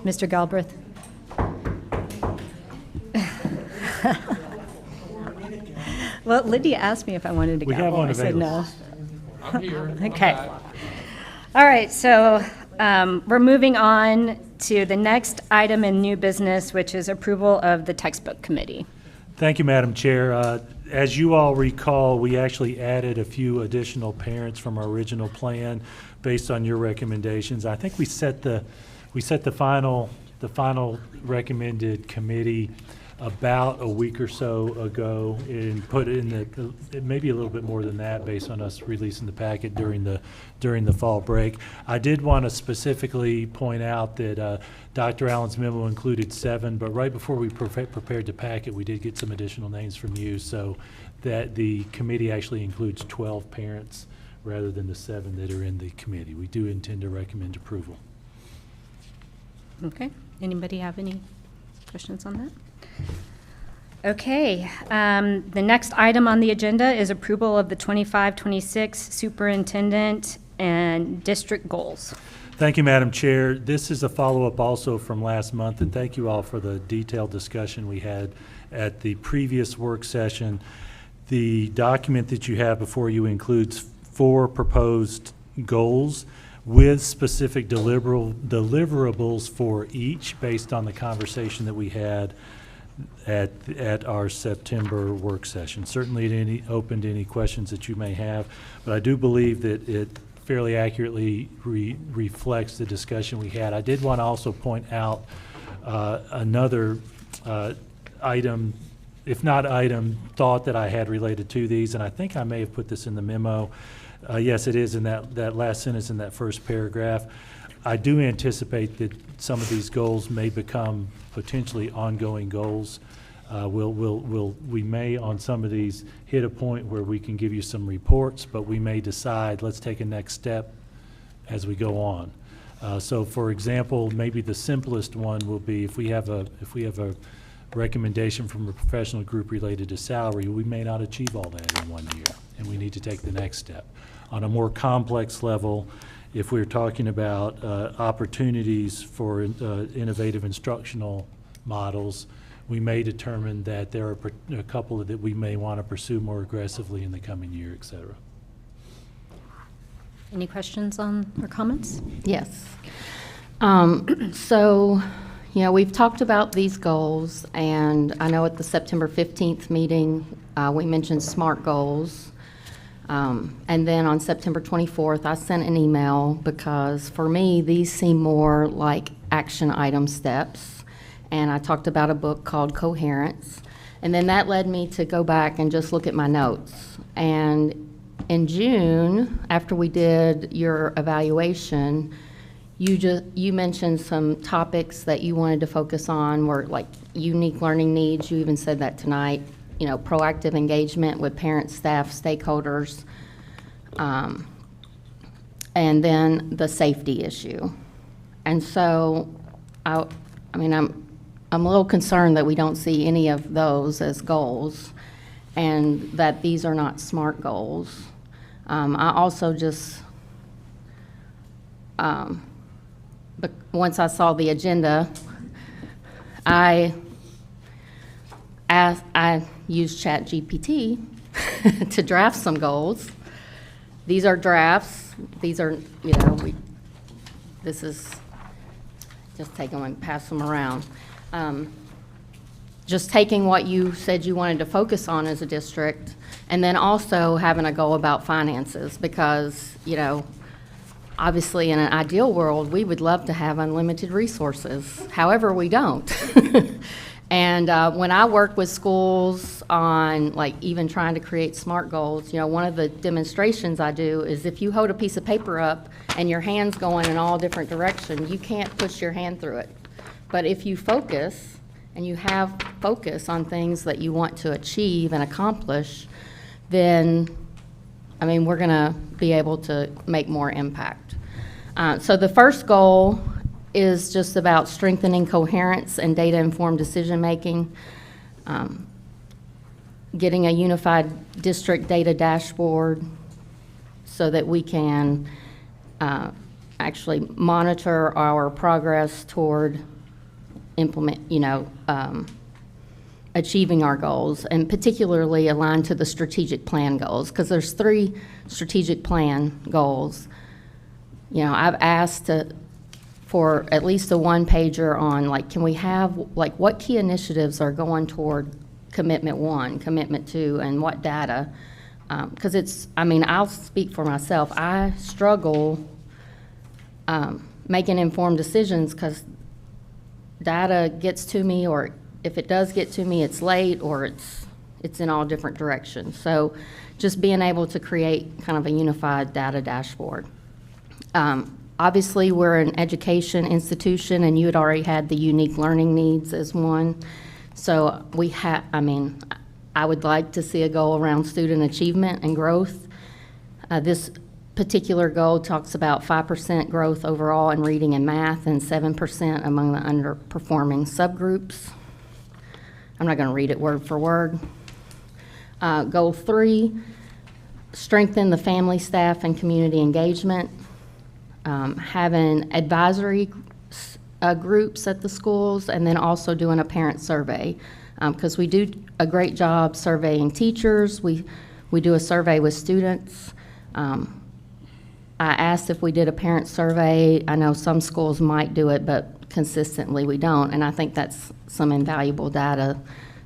Speaker 1: Mr. Galbraith? Well, Lydia asked me if I wanted to go.
Speaker 2: We have one
Speaker 1: I said no.
Speaker 10: I'm here.
Speaker 1: Okay. All right, so we're moving on to the next item in new business, which is approval of the textbook committee.
Speaker 2: Thank you, Madam Chair. As you all recall, we actually added a few additional parents from our original plan based on your recommendations. I think we set the final recommended committee about a week or so ago and put it in maybe a little bit more than that based on us releasing the packet during the fall break. I did want to specifically point out that Dr. Allen's memo included 7, but right before we prepared the packet, we did get some additional names from you, so that the committee actually includes 12 parents rather than the 7 that are in the committee. We do intend to recommend approval.
Speaker 1: Okay, anybody have any questions on that? Okay, the next item on the agenda is approval of the 25-26 superintendent and district goals.
Speaker 2: Thank you, Madam Chair. This is a follow-up also from last month, and thank you all for the detailed discussion we had at the previous work session. The document that you have before you includes 4 proposed goals with specific deliverables for each based on the conversation that we had at our September work session. Certainly open to any questions that you may have, but I do believe that it fairly accurately reflects the discussion we had. I did want to also point out another item, if not item, thought that I had related to these, and I think I may have put this in the memo. Yes, it is in that last sentence in that first paragraph. I do anticipate that some of these goals may become potentially ongoing goals. We may, on some of these, hit a point where we can give you some reports, but we may decide, let's take a next step as we go on. So, for example, maybe the simplest one will be if we have a recommendation from a professional group related to salary, we may not achieve all that in 1 year, and we need to take the next step. On a more complex level, if we're talking about opportunities for innovative instructional models, we may determine that there are a couple that we may want to pursue more aggressively in the coming year, et cetera.
Speaker 1: Any questions on or comments?
Speaker 6: Yes. So, we've talked about these goals, and I know at the September 15th meeting, we mentioned SMART goals. And then on September 24th, I sent an email because for me, these seem more like action item steps. And I talked about a book called Coherence. And then that led me to go back and just look at my notes. And in June, after we did your evaluation, you mentioned some topics that you wanted to focus on were like unique learning needs. You even said that tonight. Proactive engagement with parents, staff, stakeholders, and then the safety issue. And so, I'm a little concerned that we don't see any of those as goals, and that these are not SMART goals. I also just, but once I saw the agenda, I used ChatGPT to draft some goals. These are drafts. These are, this is just taking them and pass them around. Just taking what you said you wanted to focus on as a district, and then also having a goal about finances, because, obviously in an ideal world, we would love to have unlimited resources. However, we don't. And when I work with schools on even trying to create SMART goals, one of the demonstrations I do is if you hold a piece of paper up and your hand's going in all different directions, you can't push your hand through it. But if you focus and you have focus on things that you want to achieve and accomplish, then, we're going to be able to make more impact. So the first goal is just about strengthening coherence and data-informed decision-making, getting a unified district data dashboard so that we can actually monitor our progress toward achieving our goals, and particularly aligned to the strategic plan goals, because there's 3 strategic plan goals. I've asked for at least a one-pager on, like, can we have, like, what key initiatives are going toward commitment 1, commitment 2, and what data? Because I'll speak for myself. I struggle making informed decisions because data gets to me, or if it does get to me, it's late, or it's in all different directions. So just being able to create kind of a unified data dashboard. Obviously, we're an education institution, and you had already had the unique learning needs as one. So I would like to see a goal around student achievement and growth. This particular goal talks about 5% growth overall in reading and math and 7% among the underperforming subgroups. I'm not going to read it word for word. Goal 3, strengthen the family, staff, and community engagement. Having advisory groups at the schools, and then also doing a parent survey, because we do a great job surveying teachers. We do a survey with students. I asked if we did a parent survey. I know some schools might do it, but consistently we don't, and I think that's some invaluable data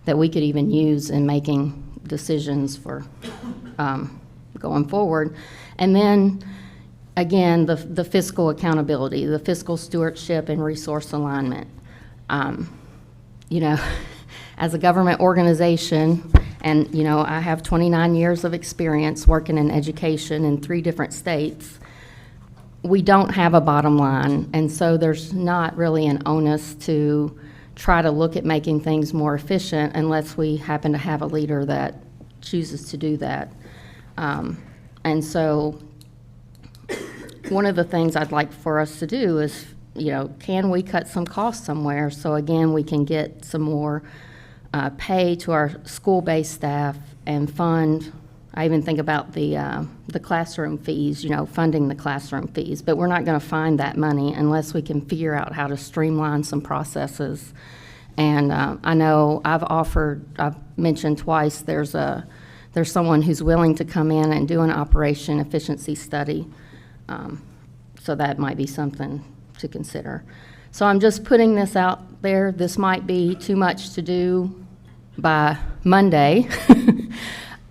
Speaker 6: that we could even use in making decisions for going forward. And then again, the fiscal accountability, the fiscal stewardship and resource alignment. As a government organization, and I have 29 years of experience working in education in 3 different states, we don't have a bottom line, and so there's not really an onus to try to look at making things more efficient unless we happen to have a leader that chooses to do that. And so one of the things I'd like for us to do is, can we cut some costs somewhere? So again, we can get some more pay to our school-based staff and fund. I even think about the classroom fees, funding the classroom fees. But we're not going to find that money unless we can figure out how to streamline some processes. And I know I've mentioned twice, there's someone who's willing to come in and do an operation efficiency study. So that might be something to consider. So I'm just putting this out there. This might be too much to do by Monday.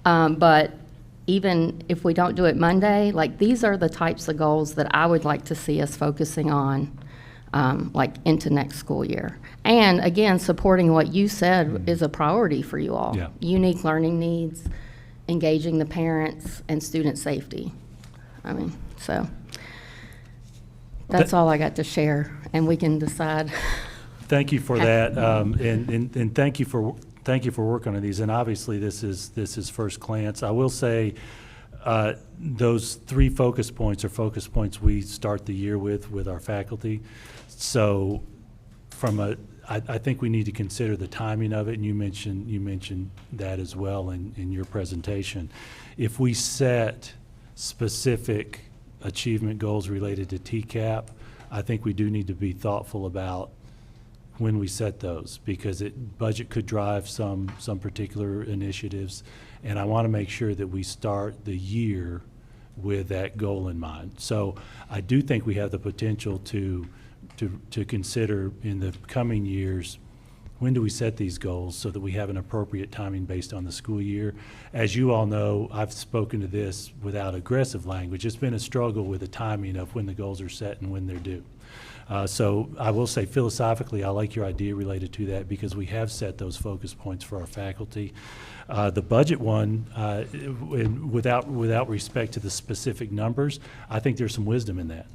Speaker 6: But even if we don't do it Monday, like, these are the types of goals that I would like to see us focusing on, like, into next school year. And again, supporting what you said is a priority for you all.
Speaker 2: Yeah.
Speaker 6: Unique learning needs, engaging the parents, and student safety. So that's all I got to share, and we can decide.
Speaker 2: Thank you for that, and thank you for working on these. And obviously, this is first glance. I will say those 3 focus points are focus points we start the year with our faculty. So, I think we need to consider the timing of it, and you mentioned that as well in your presentation. If we set specific achievement goals related to TCAP, I think we do need to be thoughtful about when we set those, because budget could drive some particular initiatives, and I want to make sure that we start the year with that goal in mind. So I do think we have the potential to consider in the coming years, when do we set these goals so that we have an appropriate timing based on the school year? As you all know, I've spoken to this without aggressive language. It's been a struggle with the timing of when the goals are set and when they're due. So I will say philosophically, I like your idea related to that, because we have set those focus points for our faculty. The budget one, without respect to the specific numbers, I think there's some wisdom in that.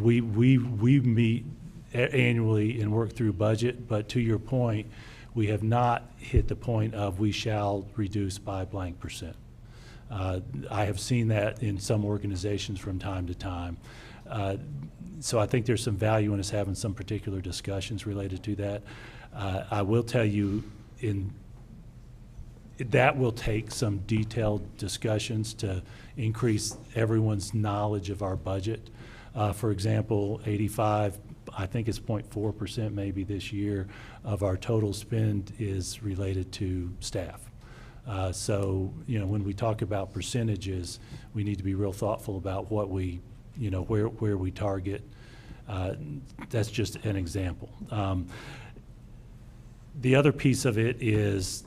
Speaker 2: We meet annually and work through budget, but to your point, we have not hit the point of we shall reduce by blank percent. I have seen that in some organizations from time to time. So I think there's some value in us having some particular discussions related to that. I will tell you, that will take some detailed discussions to increase everyone's knowledge of our budget. For example, 85, I think it's 0.4% maybe this year of our total spend is related to staff. So, when we talk about percentages, we need to be real thoughtful about what we, where we target. That's just an example. The other piece of it is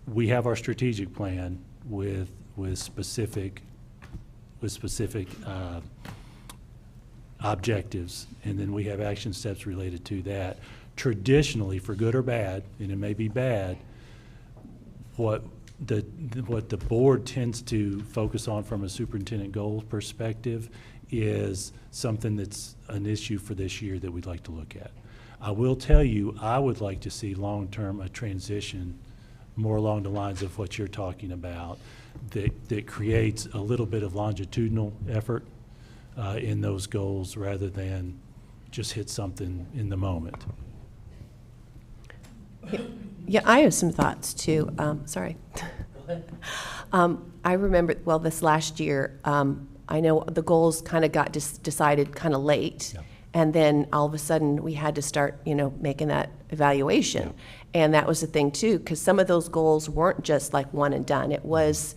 Speaker 2: we have our strategic plan with specific objectives, and then we have action steps related to that. Traditionally, for good or bad, and it may be bad, what the board tends to focus on from a superintendent goals perspective is something that's an issue for this year that we'd like to look at. I will tell you, I would like to see long-term a transition more along the lines of what you're talking about that creates a little bit of longitudinal effort in those goals rather than just hit something in the moment.
Speaker 12: Yeah, I have some thoughts too. Sorry. I remember, well, this last year, I know the goals kind of got decided kind of late.
Speaker 2: Yeah.
Speaker 12: And then all of a sudden we had to start, making that evaluation. Yeah. And that was the thing too, because some of those goals weren't just like one and done. It was,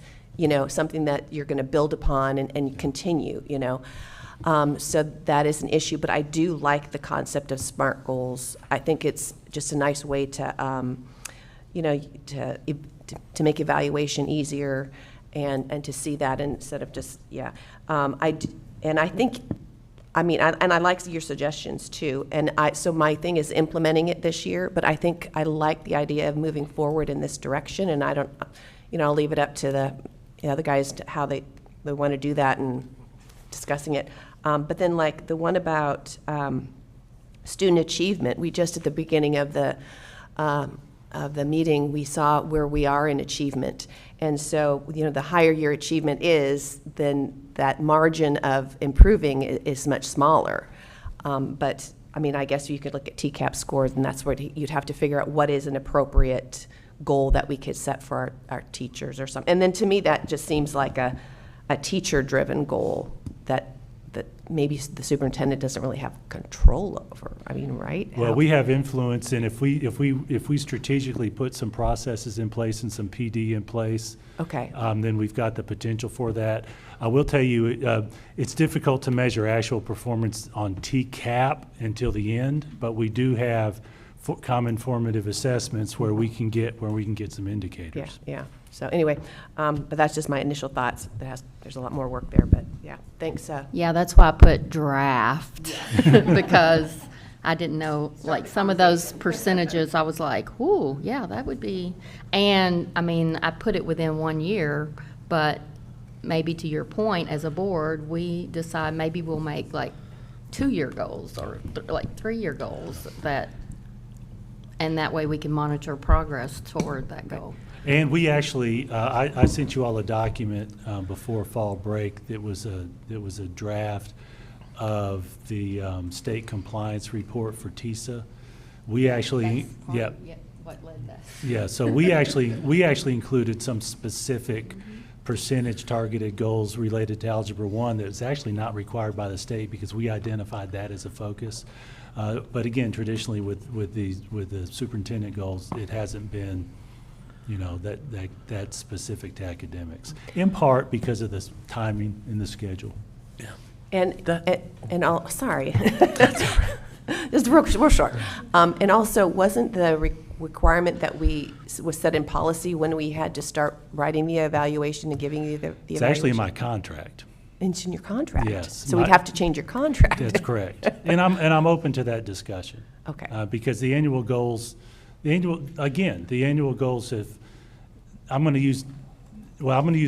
Speaker 12: something that you're going to build upon and continue, So that is an issue, but I do like the concept of SMART goals. I think it's just a nice way to, to make evaluation easier and to see that instead of just, yeah. I think, I like your suggestions too. So my thing is implementing it this year, but I think I like the idea of moving forward in this direction, and I don't, I'll leave it up to the other guys to how they want to do that and discussing it. But then like the one about student achievement, we just at the beginning of the meeting, we saw where we are in achievement. And so, the higher your achievement is, then that margin of improving is much smaller. But, I guess you could look at TCAP scores, and that's where you'd have to figure out what is an appropriate goal that we could set for our teachers or something. And then to me, that just seems like a teacher-driven goal that maybe the superintendent doesn't really have control over. Right?
Speaker 2: Well, we have influence, and if we strategically put some processes in place and some PD in place,
Speaker 12: okay,
Speaker 2: then we've got the potential for that. I will tell you, it's difficult to measure actual performance on TCAP until the end, but we do have common formative assessments where we can get some indicators.
Speaker 12: Yeah. So anyway, but that's just my initial thoughts. There's a lot more work there, but yeah, thanks.
Speaker 6: Yeah, that's why I put draft, because I didn't know, like, some of those percentages, I was like, ooh, yeah, that would be, and, I put it within 1 year, but maybe to your point, as a board, we decide maybe we'll make, like, 2-year goals or, 3-year goals and that way we can monitor progress toward that goal.
Speaker 2: And we actually, I sent you all a document before fall break that was a draft of the state compliance report for TISA. We actually,
Speaker 6: What led that?
Speaker 2: Yeah, so we actually included some specific percentage targeted goals related to Algebra 1 that was actually not required by the state because we identified that as a focus. But again, traditionally with the superintendent goals, it hasn't been, that specific to academics, in part because of the timing in the schedule.
Speaker 14: Yeah.
Speaker 12: And all, sorry, just real short. And also, wasn't the requirement that was set in policy when we had to start writing the evaluation and giving you the evaluation?
Speaker 2: It's actually in my contract.
Speaker 12: It's in your contract?
Speaker 2: Yes.
Speaker 12: So we'd have to change your contract?
Speaker 2: That's correct. And I'm open to that discussion.
Speaker 12: Okay.
Speaker 2: Because the annual goals, the annual goals I'm going to use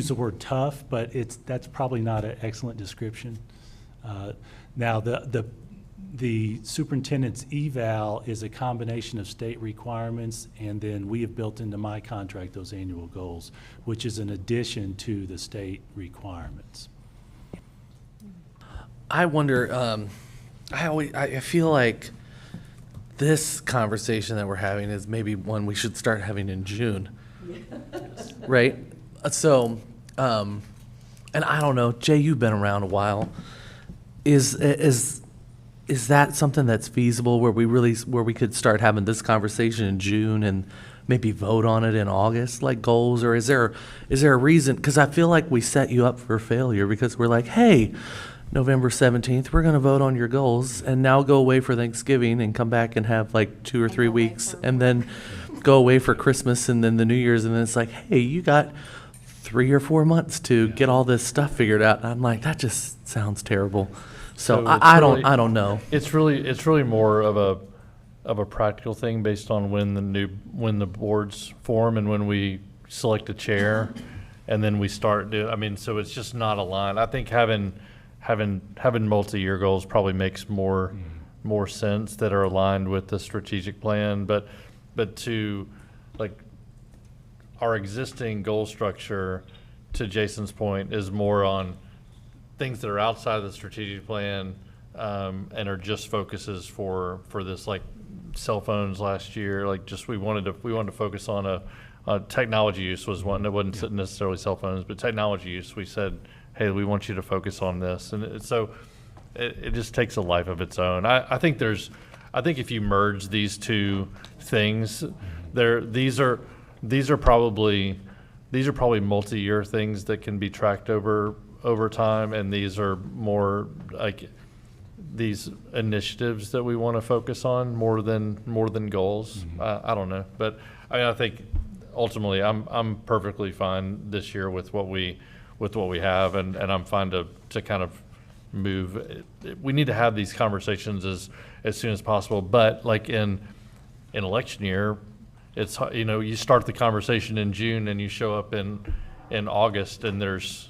Speaker 2: the word tough, but that's probably not an excellent description. Now, the superintendent's eval is a combination of state requirements, and then we have built into my contract those annual goals, which is an addition to the state requirements.
Speaker 14: I wonder, I feel like this conversation that we're having is maybe one we should start having in June. Right? So, and I don't know, Jay, you've been around a while. Is that something that's feasible where we could start having this conversation in June and maybe vote on it in August, like goals? Or is there a reason? Because I feel like we set you up for failure because we're like, hey, November 17th, we're going to vote on your goals and now go away for Thanksgiving and come back and have like 2 or 3 weeks and then go away for Christmas and then the New Year's. And then it's like, hey, you got 3 or 4 months to get all this stuff figured out. And I'm like, that just sounds terrible. So
Speaker 10: it's
Speaker 14: I
Speaker 10: really-
Speaker 14: don't know.
Speaker 10: It's really more of a practical thing based on when the boards form and when we select a chair, and then we start doing. I mean, so it's just not aligned. I think having multi-year goals probably makes more sense that are aligned with the strategic plan. But to like our existing goal structure, to Jason's point, is more on things that are outside of the strategic plan, and are just focuses for this, like cell phones last year. Like just we wanted to focus on a technology use was one. It wasn't necessarily cell phones, but technology use. We said, hey, we want you to focus on this, and so it just takes a life of its own. I think if you merge these two things, these are probably multi-year things that can be tracked over time, and these are more like these initiatives that we want to focus on more than goals. I don't know, but I think ultimately I'm perfectly fine this year with what we have, and I'm fine to kind of move. We need to have these conversations as soon as possible, but like in election year, it's, you start the conversation in June and you show up in August and there's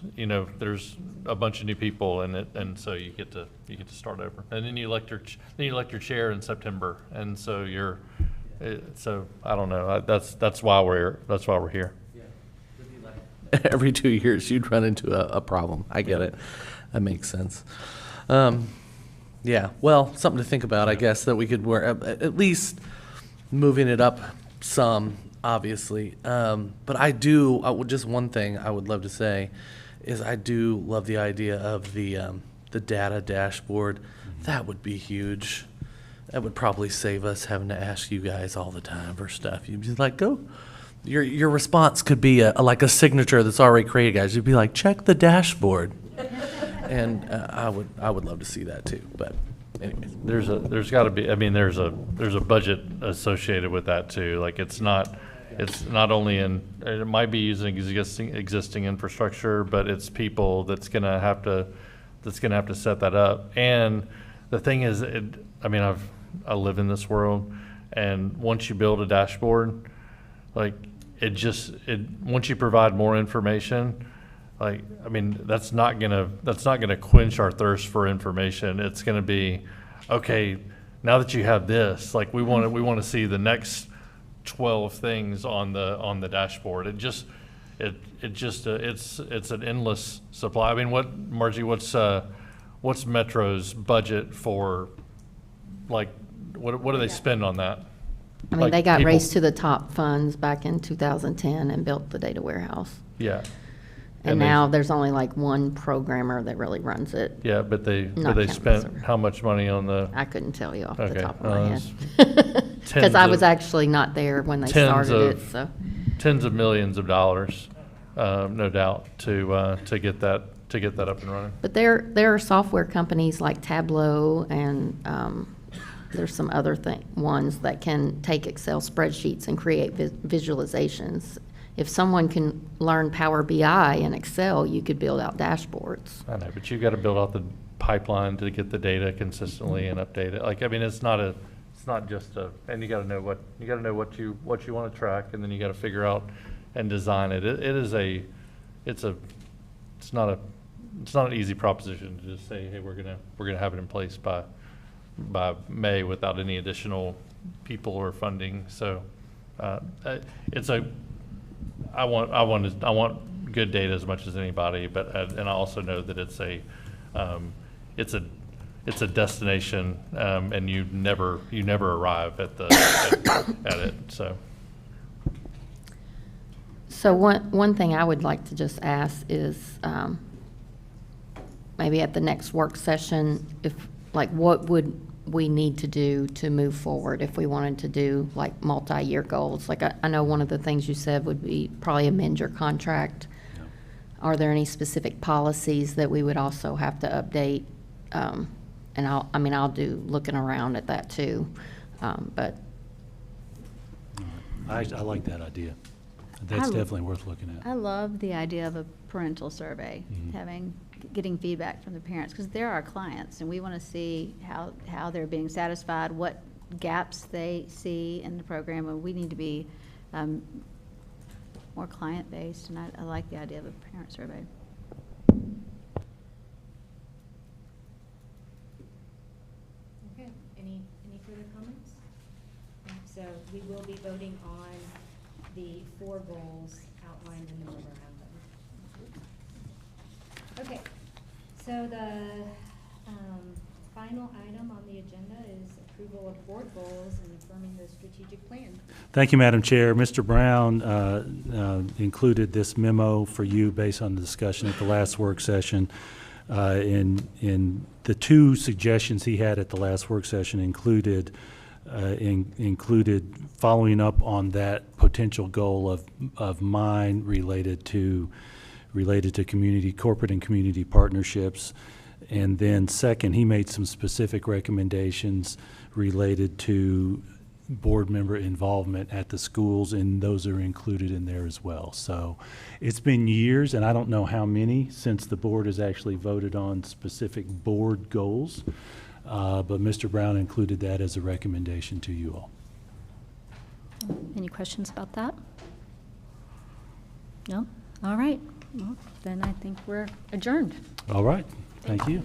Speaker 10: a bunch of new people and so you get to start over, and then you elect your chair in September, and so so I don't know. That's why we're here.
Speaker 14: Every 2 years you'd run into a problem. I get it. That makes sense. Yeah, well, something to think about, I guess, that we could at least moving it up some, obviously. But just one thing I would love to say is I do love the idea of the data dashboard. That would be huge. That would probably save us having to ask you guys all the time for stuff. You'd be like, go. Your response could be like a signature that's already created, guys. You'd be like, check the dashboard. And I would love to see that too. But anyways,
Speaker 10: there's got to be. I mean, there's a budget associated with that too. Like it's not only it might be using existing infrastructure, but it's people that's gonna have to set that up. And the thing is, I live in this world, and once you build a dashboard, like once you provide more information, that's not gonna quench our thirst for information. It's gonna be, okay, now that you have this, like we want to see the next 12 things on the dashboard. It's an endless supply. I mean, Margie, what's Metro's budget for, like, what do they spend on that?
Speaker 6: I mean, they got Race to the Top funds back in 2010 and built the data warehouse.
Speaker 10: Yeah.
Speaker 6: And now there's only like one programmer that really runs it.
Speaker 10: Yeah, but they
Speaker 6: Not
Speaker 10: spent
Speaker 6: counting the
Speaker 10: how much money on the?
Speaker 6: I couldn't tell you off the
Speaker 10: Okay,
Speaker 6: top of my head.
Speaker 10: tens
Speaker 6: Because I was
Speaker 10: of-
Speaker 6: actually not there when they started it, so.
Speaker 10: Tens of millions of dollars, no doubt, to get that up and running.
Speaker 6: But there are software companies like Tableau and there's some other ones that can take Excel spreadsheets and create visualizations. If someone can learn Power BI and Excel, you could build out dashboards.
Speaker 10: I know, but you've got to build out the pipeline to get the data consistently and update it. Like, I mean, it's not just and you got to know what you want to track, and then you got to figure out and design it. It's not an easy proposition to just say, hey, we're gonna have it in place by May without any additional people or funding. So I want good data as much as anybody, but and I also know that it's a destination, and you never arrive at it. So
Speaker 6: So one thing I would like to just ask is, maybe at the next work session, what would we need to do to move forward if we wanted to do like multi-year goals? Like I know one of the things you said would be probably amend your contract. Are there any specific policies that we would also have to update? And I'll do looking around at that too, but.
Speaker 2: I like that idea. That's definitely worth looking at.
Speaker 9: I love the idea of a parental survey, getting feedback from the parents, because they're our clients, and we want to see how they're being satisfied, what gaps they see in the program, and we need to be more client-based, and I like the idea of a parent survey.
Speaker 20: Okay, any further comments? So we will be voting on the 4 goals outlined in the memorandum. Okay, so the final item on the agenda is approval of board goals and affirming the strategic plan.
Speaker 2: Thank you, Madam Chair. Mr. Brown included this memo for you based on the discussion at the last work session. In the 2 suggestions he had at the last work session included following up on that potential goal of mine related to corporate and community partnerships. And then second, he made some specific recommendations related to board member involvement at the schools, and those are included in there as well. So it's been years, and I don't know how many, since the board has actually voted on specific board goals. But Mr. Brown included that as a recommendation to you all.
Speaker 1: Any questions about that? No? All right. Well, then I think we're adjourned.
Speaker 2: All right. Thank you.